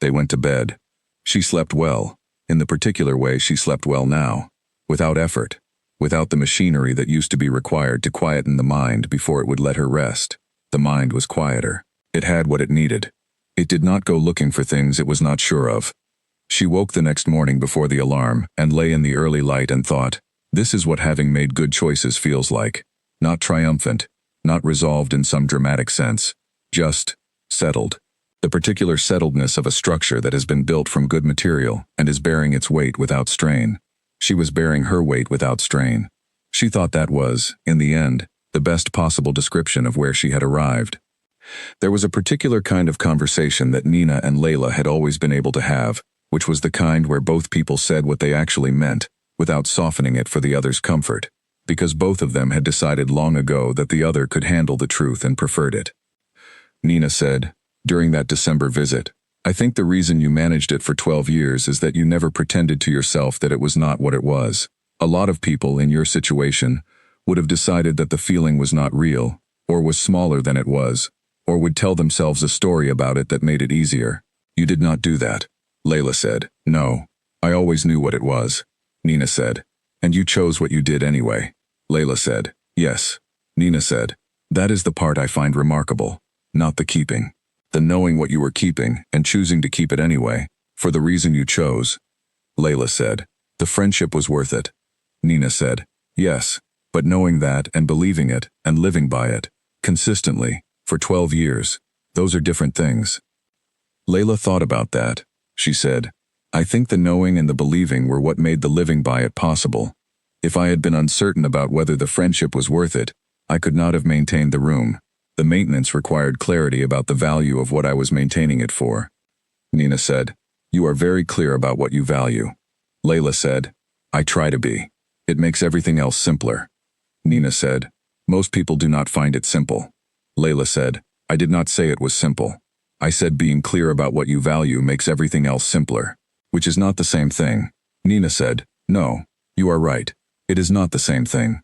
They went to bed. She slept well. In the particular way she slept well now. Without effort. Without the machinery that used to be required to quieten the mind before it would let her rest. The mind was quieter. It had what it needed. It did not go looking for things it was not sure of. She woke the next morning before the alarm and lay in the early light and thought, "This is what having made good choices feels like. Not triumphant, not resolved in some dramatic sense. Just settled. The particular settledness of a structure that has been built from good material and is bearing its weight without strain." She was bearing her weight without strain. She thought that was, in the end, the best possible description of where she had arrived. There was a particular kind of conversation that Nina and Layla had always been able to have, which was the kind where both people said what they actually meant, without softening it for the other's comfort, because both of them had decided long ago that the other could handle the truth and preferred it. Nina said, "During that December visit, I think the reason you managed it for 12 years is that you never pretended to yourself that it was not what it was. A lot of people in your situation would have decided that the feeling was not real, or was smaller than it was, or would tell themselves a story about it that made it easier. You did not do that." Layla said, "No, I always knew what it was." Nina said, "And you chose what you did anyway." Layla said, "Yes." Nina said, "That is the part I find remarkable, not the keeping. The knowing what you were keeping and choosing to keep it anyway, for the reason you chose." Layla said, "The friendship was worth it." Nina said, "Yes, but knowing that and believing it and living by it, consistently, for 12 years, those are different things." Layla thought about that. She said, "I think the knowing and the believing were what made the living by it possible. If I had been uncertain about whether the friendship was worth it, I could not have maintained the room. The maintenance required clarity about the value of what I was maintaining it for." Nina said, "You are very clear about what you value." Layla said, "I try to be. It makes everything else simpler." Nina said, "Most people do not find it simple." Layla said, "I did not say it was simple. I said being clear about what you value makes everything else simpler, which is not the same thing." Nina said, "No, you are right. It is not the same thing."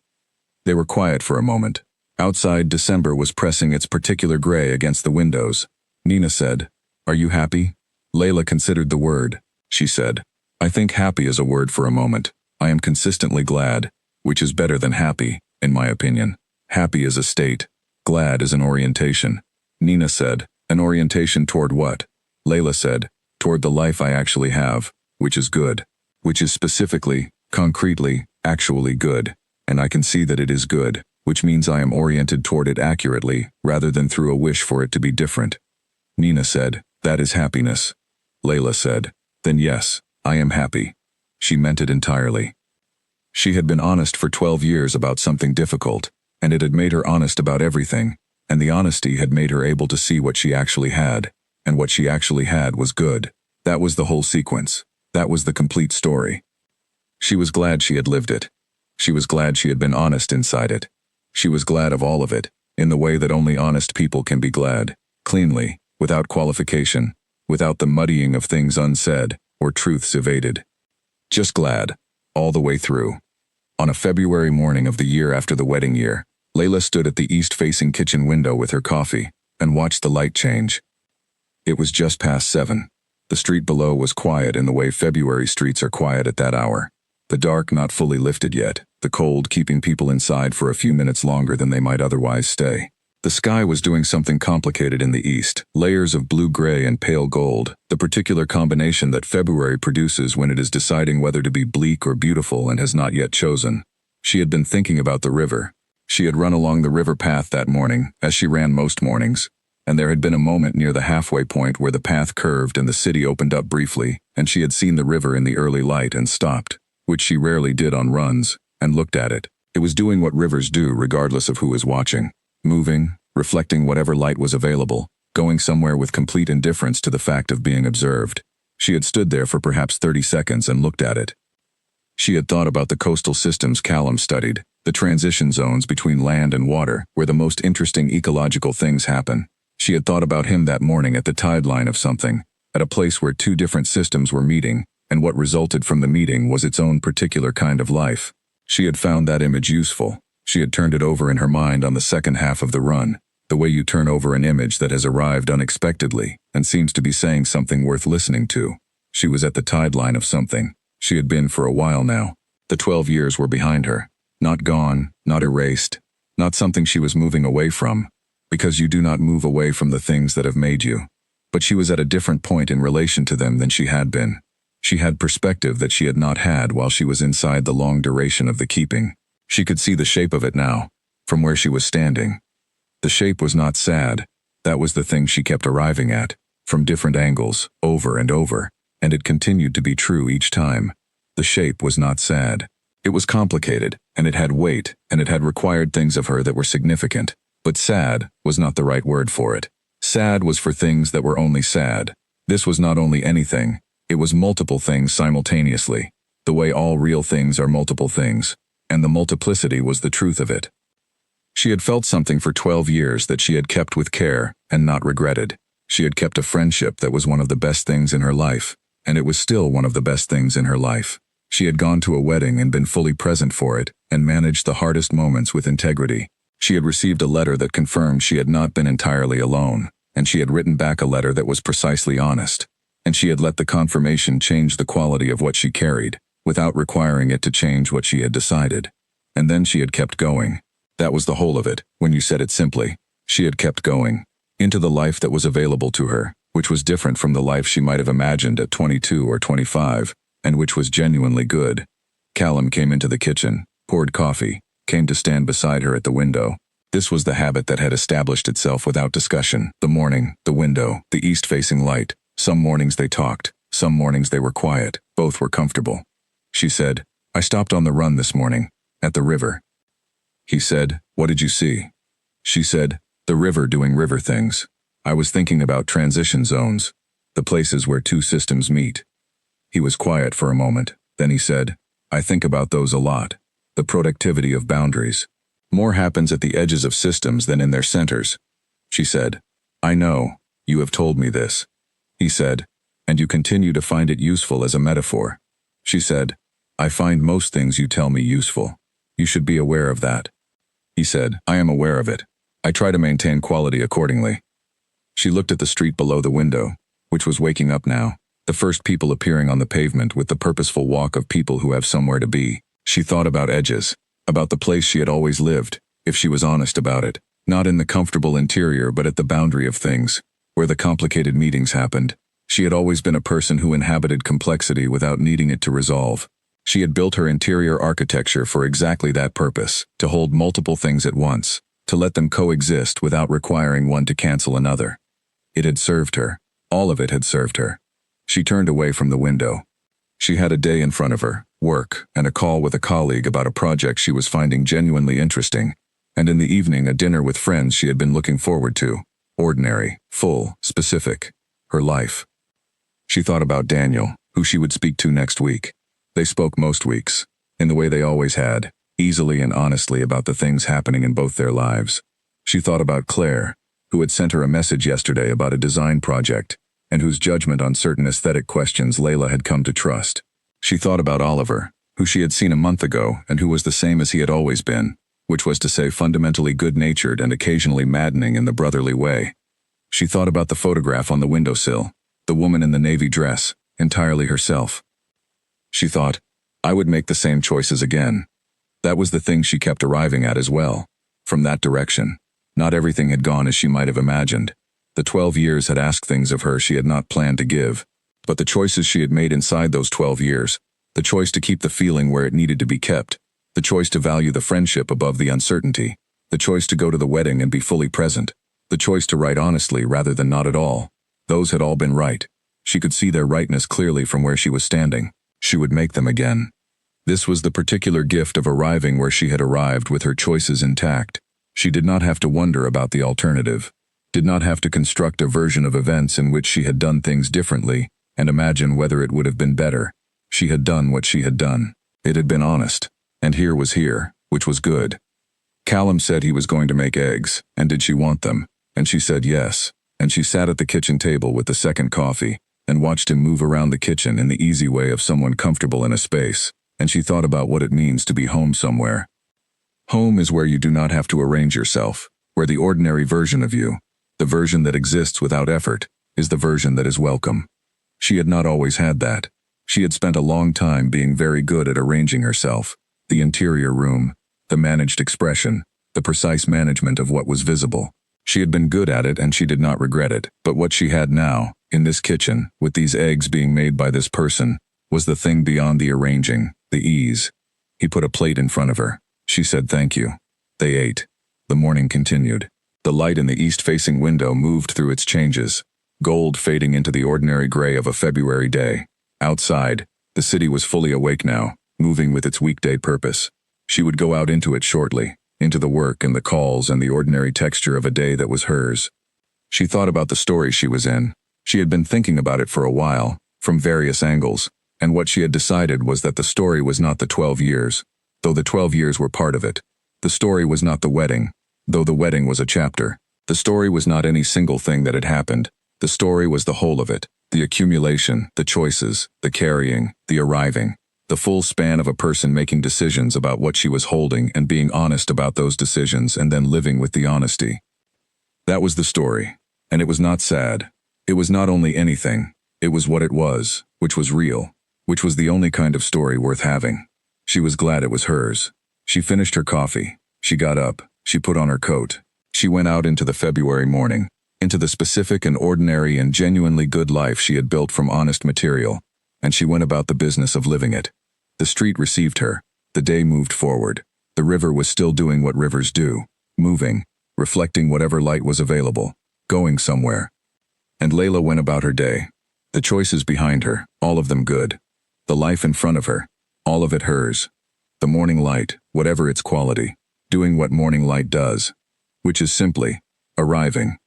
They were quiet for a moment. Outside, December was pressing its particular gray against the windows. Nina said, "Are you happy?" Layla considered the word. She said, "I think happy is a word for a moment. I am consistently glad, which is better than happy, in my opinion. Happy is a state. Glad is an orientation." Nina said, "An orientation toward what?" Layla said, "Toward the life I actually have, which is good. Which is specifically, concretely, actually good. And I can see that it is good, which means I am oriented toward it accurately, rather than through a wish for it to be different." Nina said, "That is happiness." Layla said, "Then yes, I am happy." She meant it entirely. She had been honest for 12 years about something difficult, and it had made her honest about everything, and the honesty had made her able to see what she actually had, and what she actually had was good. That was the whole sequence. That was the complete story. She was glad she had lived it. She was glad she had been honest inside it. She was glad of all of it, in the way that only honest people can be glad, cleanly, without qualification, without the muddying of things unsaid or truths evaded. Just glad, all the way through. On a February morning of the year after the wedding year, Layla stood at the east-facing kitchen window with her coffee and watched the light change. It was just past 7. The street below was quiet in the way February streets are quiet at that hour. The dark not fully lifted yet, the cold keeping people inside for a few minutes longer than they might otherwise stay. The sky was doing something complicated in the east, layers of blue-gray and pale gold, the particular combination that February produces when it is deciding whether to be bleak or beautiful and has not yet chosen. She had been thinking about the river. She had run along the river path that morning, as she ran most mornings, and there had been a moment near the halfway point where the path curved and the city opened up briefly, and she had seen the river in the early light and stopped, which she rarely did on runs, and looked at it. It was doing what rivers do regardless of who is watching, moving, reflecting whatever light was available, going somewhere with complete indifference to the fact of being observed. She had stood there for perhaps 30 seconds and looked at it. She had thought about the coastal systems Callum studied, the transition zones between land and water, where the most interesting ecological things happen. She had thought about him that morning at the tide line of something, at a place where two different systems were meeting, and what resulted from the meeting was its own particular kind of life. She had found that image useful. She had turned it over in her mind on the second half of the run, the way you turn over an image that has arrived unexpectedly and seems to be saying something worth listening to. She was at the tide line of something. She had been for a while now. The 12 years were behind her. Not gone, not erased, not something she was moving away from, because you do not move away from the things that have made you. But she was at a different point in relation to them than she had been. She had perspective that she had not had while she was inside the long duration of the keeping. She could see the shape of it now, from where she was standing. The shape was not sad. That was the thing she kept arriving at, from different angles, over and over, and it continued to be true each time. The shape was not sad. It was complicated, and it had weight, and it had required things of her that were significant. But sad was not the right word for it. Sad was for things that were only sad. This was not only anything, it was multiple things simultaneously, the way all real things are multiple things, and the multiplicity was the truth of it. She had felt something for 12 years that she had kept with care and not regretted. She had kept a friendship that was one of the best things in her life, and it was still one of the best things in her life. She had gone to a wedding and been fully present for it, and managed the hardest moments with integrity. She had received a letter that confirmed she had not been entirely alone, and she had written back a letter that was precisely honest, and she had let the confirmation change the quality of what she carried, without requiring it to change what she had decided. And then she had kept going. That was the whole of it, when you said it simply. She had kept going, into the life that was available to her, which was different from the life she might have imagined at 22 or 25, and which was genuinely good. Callum came into the kitchen, poured coffee, came to stand beside her at the window. This was the habit that had established itself without discussion. The morning, the window, the east-facing light. Some mornings they talked, some mornings they were quiet. Both were comfortable. She said, "I stopped on the run this morning, at the river." He said, "What did you see?" She said, "The river doing river things. I was thinking about transition zones, the places where two systems meet." He was quiet for a moment, then he said, "I think about those a lot. The productivity of boundaries. More happens at the edges of systems than in their centers." She said, "I know, you have told me this." He said, "And you continue to find it useful as a metaphor." She said, "I find most things you tell me useful. You should be aware of that." He said, "I am aware of it. I try to maintain quality accordingly." She looked at the street below the window, which was waking up now, the first people appearing on the pavement with the purposeful walk of people who have somewhere to be. She thought about edges, about the place she had always lived, if she was honest about it, not in the comfortable interior but at the boundary of things, where the complicated meetings happened. She had always been a person who inhabited complexity without needing it to resolve. She had built her interior architecture for exactly that purpose, to hold multiple things at once, to let them coexist without requiring one to cancel another. It had served her. All of it had served her. She turned away from the window. She had a day in front of her, work, and a call with a colleague about a project she was finding genuinely interesting, and in the evening a dinner with friends she had been looking forward to. Ordinary, full, specific. Her life. She thought about Daniel, who she would speak to next week. They spoke most weeks, in the way they always had, easily and honestly about the things happening in both their lives. She thought about Claire, who had sent her a message yesterday about a design project, and whose judgment on certain aesthetic questions Layla had come to trust. She thought about Oliver, who she had seen a month ago and who was the same as he had always been, which was to say fundamentally good-natured and occasionally maddening in the brotherly way. She thought about the photograph on the windowsill, the woman in the navy dress, entirely herself. She thought, I would make the same choices again. That was the thing she kept arriving at as well. From that direction, not everything had gone as she might have imagined. The 12 years had asked things of her she had not planned to give. But the choices she had made inside those 12 years, the choice to keep the feeling where it needed to be kept, the choice to value the friendship above the uncertainty, the choice to go to the wedding and be fully present, the choice to write honestly rather than not at all, those had all been right. She could see their rightness clearly from where she was standing. She would make them again. This was the particular gift of arriving where she had arrived with her choices intact. She did not have to wonder about the alternative, did not have to construct a version of events in which she had done things differently and imagine whether it would have been better. She had done what she had done. It had been honest, and here was here, which was good. Callum said he was going to make eggs, and did she want them? And she said yes, and she sat at the kitchen table with the second coffee, and watched him move around the kitchen in the easy way of someone comfortable in a space, and she thought about what it means to be home somewhere. Home is where you do not have to arrange yourself, where the ordinary version of you, the version that exists without effort, is the version that is welcome. She had not always had that. She had spent a long time being very good at arranging herself, the interior room, the managed expression, the precise management of what was visible. She had been good at it and she did not regret it, but what she had now, in this kitchen, with these eggs being made by this person, was the thing beyond the arranging, the ease. He put a plate in front of her. She said thank you. They ate. The morning continued. The light in the east-facing window moved through its changes, gold fading into the ordinary gray of a February day. Outside, the city was fully awake now, moving with its weekday purpose. She would go out into it shortly, into the work and the calls and the ordinary texture of a day that was hers. She thought about the story she was in. She had been thinking about it for a while, from various angles, and what she had decided was that the story was not the 12 years, though the 12 years were part of it. The story was not the wedding, though the wedding was a chapter. The story was not any single thing that had happened. The story was the whole of it, the accumulation, the choices, the carrying, the arriving, the full span of a person making decisions about what she was holding and being honest about those decisions and then living with the honesty. That was the story, and it was not sad. It was not only anything, it was what it was, which was real, which was the only kind of story worth having. She was glad it was hers. She finished her coffee. She got up. She put on her coat. She went out into the February morning, into the specific and ordinary and genuinely good life she had built from honest material, and she went about the business of living it. The street received her. The day moved forward. The river was still doing what rivers do, moving, reflecting whatever light was available, going somewhere. And Layla went about her day. The choices behind her, all of them good. The life in front of her, all of it hers. The morning light, whatever its quality, doing what morning light does, which is simply arriving.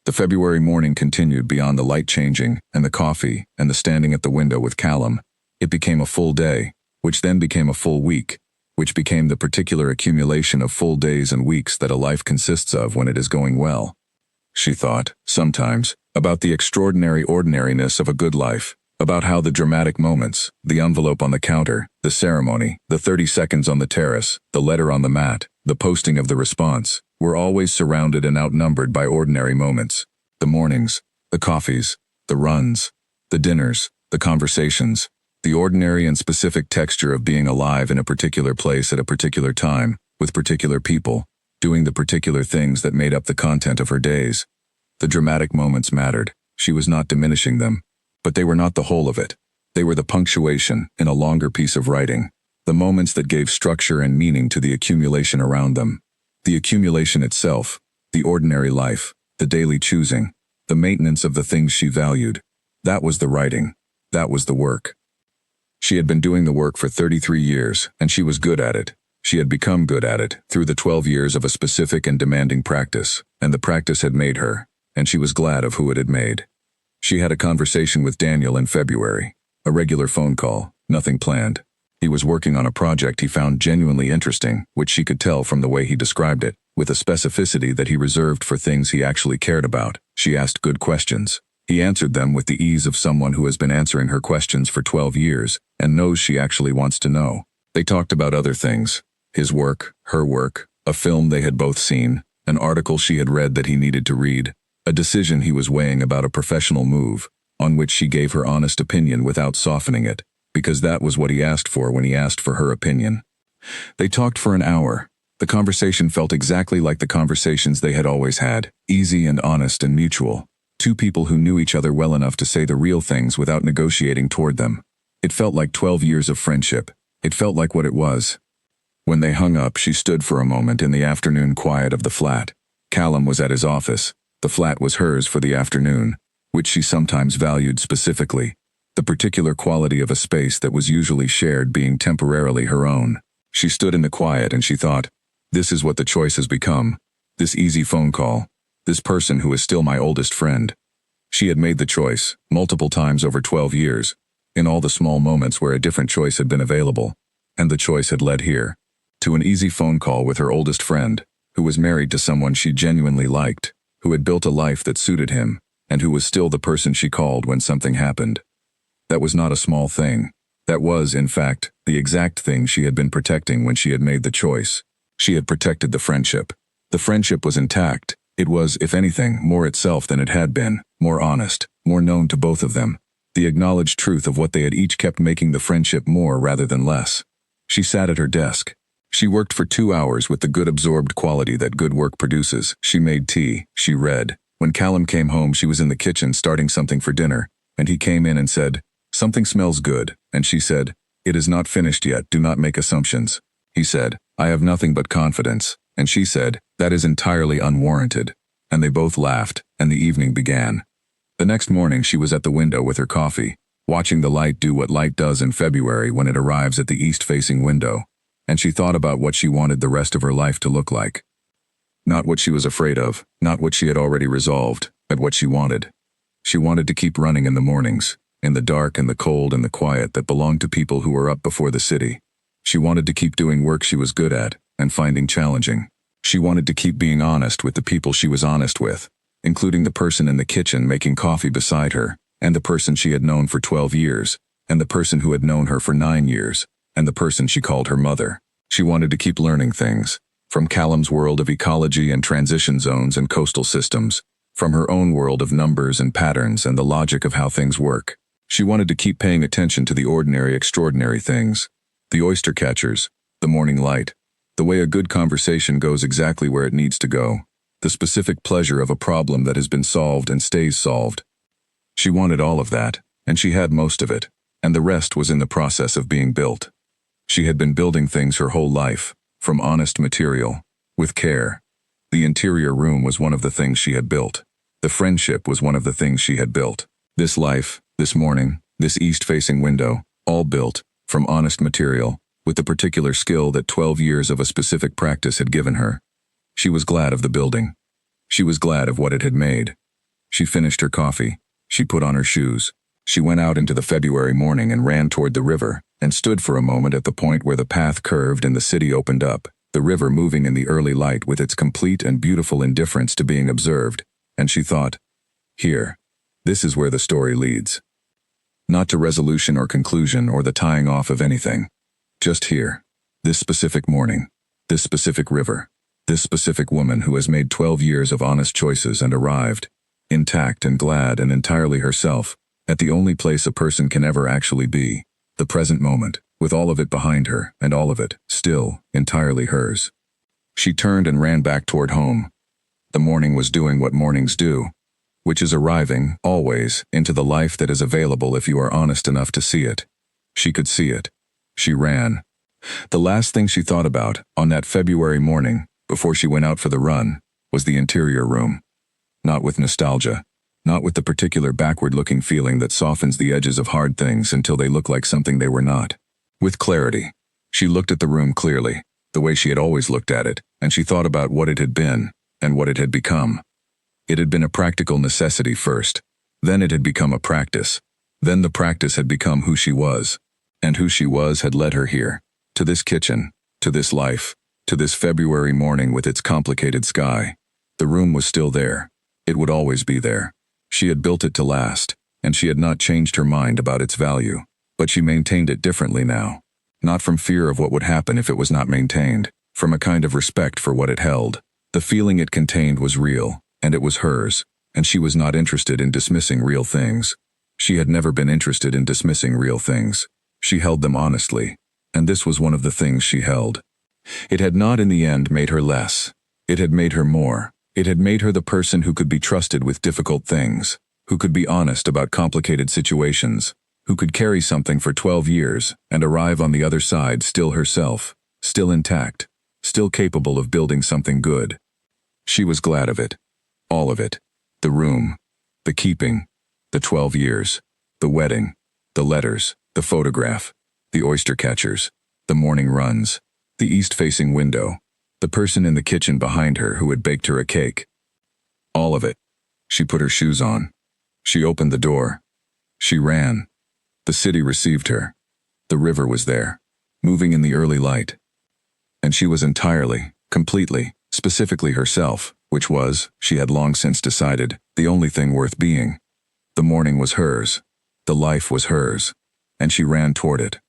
The February morning continued beyond the light changing and the coffee and the standing at the window with Callum. It became a full day, which then became a full week, which became the particular accumulation of full days and weeks that a life consists of when it is going well. She thought, sometimes, about the extraordinary ordinariness of a good life, about how the dramatic moments, the envelope on the counter, the ceremony, the 30 seconds on the terrace, the letter on the mat, the posting of the response, were always surrounded and outnumbered by ordinary moments. The mornings, the coffees, the runs, the dinners, the conversations, the ordinary and specific texture of being alive in a particular place at a particular time, with particular people, doing the particular things that made up the content of her days. The dramatic moments mattered. She was not diminishing them. But they were not the whole of it. They were the punctuation in a longer piece of writing, the moments that gave structure and meaning to the accumulation around them. The accumulation itself, the ordinary life, the daily choosing, the maintenance of the things she valued. That was the writing. That was the work. She had been doing the work for 33 years, and she was good at it. She had become good at it through the 12 years of a specific and demanding practice, and the practice had made her, and she was glad of who it had made. She had a conversation with Daniel in February, a regular phone call, Nothing planned. He was working on a project he found genuinely interesting, which she could tell from the way he described it, with a specificity that he reserved for things he actually cared about. She asked good questions. He answered them with the ease of someone who has been answering her questions for 12 years and knows she actually wants to know. They talked about other things. His work, her work, a film they had both seen, an article she had read that he needed to read, a decision he was weighing about a professional move, on which she gave her honest opinion without softening it, because that was what he asked for when he asked for her opinion. They talked for an hour. The conversation felt exactly like the conversations they had always had, easy and honest and mutual. Two people who knew each other well enough to say the real things without negotiating toward them. It felt like 12 years of friendship. It felt like what it was. When they hung up, she stood for a moment in the afternoon quiet of the flat. Callum was at his office. The flat was hers for the afternoon, which she sometimes valued specifically, the particular quality of a space that was usually shared being temporarily her own. She stood in the quiet and she thought, this is what the choice has become. This easy phone call. This person who is still my oldest friend. She had made the choice, multiple times over 12 years, in all the small moments where a different choice had been available, and the choice had led here, to an easy phone call with her oldest friend, who was married to someone she genuinely liked, who had built a life that suited him, and who was still the person she called when something happened. That was not a small thing. That was, in fact, the exact thing she had been protecting when she had made the choice. She had protected the friendship. The friendship was intact. It was, if anything, more itself than it had been, more honest, more known to both of them. The acknowledged truth of what they had each kept making the friendship more rather than less. She sat at her desk. She worked for 2 hours with the good absorbed quality that good work produces. She made tea. She read. When Callum came home, she was in the kitchen starting something for dinner, and he came in and said, "Something smells good," and she said, "It is not finished yet, do not make assumptions." He said, "I have nothing but confidence," and she said, "That is entirely unwarranted," and they both laughed, and the evening began. The next morning she was at the window with her coffee, watching the light do what light does in February when it arrives at the east-facing window, and she thought about what she wanted the rest of her life to look like. Not what she was afraid of, not what she had already resolved, but what she wanted. She wanted to keep running in the mornings, in the dark and the cold and the quiet that belonged to people who were up before the city. She wanted to keep doing work she was good at and finding challenging. She wanted to keep being honest with the people she was honest with, including the person in the kitchen making coffee beside her, and the person she had known for 12 years, and the person who had known her for 9 years, and the person she called her mother. She wanted to keep learning things, from Callum's world of ecology and transition zones and coastal systems, from her own world of numbers and patterns and the logic of how things work. She wanted to keep paying attention to the ordinary, extraordinary things, the oyster catchers, the morning light, the way a good conversation goes exactly where it needs to go, the specific pleasure of a problem that has been solved and stays solved. She wanted all of that, and she had most of it, and the rest was in the process of being built. She had been building things her whole life, from honest material, with care. The interior room was one of the things she had built. The friendship was one of the things she had built. This life, this morning, this east-facing window, all built, from honest material, with the particular skill that 12 years of a specific practice had given her. She was glad of the building. She was glad of what it had made. She finished her coffee. She put on her shoes. She went out into the February morning and ran toward the river, and stood for a moment at the point where the path curved and the city opened up, the river moving in the early light with its complete and beautiful indifference to being observed, and she thought, here, this is where the story leads. Not to resolution or conclusion or the tying off of anything. Just here, this specific morning, this specific river, this specific woman who has made 12 years of honest choices and arrived, intact and glad and entirely herself, at the only place a person can ever actually be, the present moment, with all of it behind her and all of it, still, entirely hers. She turned and ran back toward home. The morning was doing what mornings do, which is arriving, always, into the life that is available if you are honest enough to see it. She could see it. She ran. The last thing she thought about, on that February morning, before she went out for the run, was the interior room. Not with nostalgia. Not with the particular backward-looking feeling that softens the edges of hard things until they look like something they were not. With clarity. She looked at the room clearly, the way she had always looked at it, and she thought about what it had been, and what it had become. It had been a practical necessity first. Then it had become a practice. Then the practice had become who she was. And who she was had led her here, to this kitchen, to this life, to this February morning with its complicated sky. The room was still there. It would always be there. She had built it to last, and she had not changed her mind about its value. But she maintained it differently now. Not from fear of what would happen if it was not maintained, from a kind of respect for what it held. The feeling it contained was real, and it was hers, and she was not interested in dismissing real things. She had never been interested in dismissing real things. She held them honestly, and this was one of the things she held. It had not in the end made her less. It had made her more. It had made her the person who could be trusted with difficult things, who could be honest about complicated situations, who could carry something for 12 years and arrive on the other side still herself, still intact, still capable of building something good. She was glad of it. All of it. The room, the keeping, the 12 years, the wedding, the letters, the photograph, the oyster catchers, the morning runs, the east-facing window, the person in the kitchen behind her who had baked her a cake. All of it. She put her shoes on. She opened the door. She ran. The city received her. The river was there, moving in the early light. And she was entirely, completely, specifically herself, which was, she had long since decided, the only thing worth being. The morning was hers. The life was hers. And she ran toward it.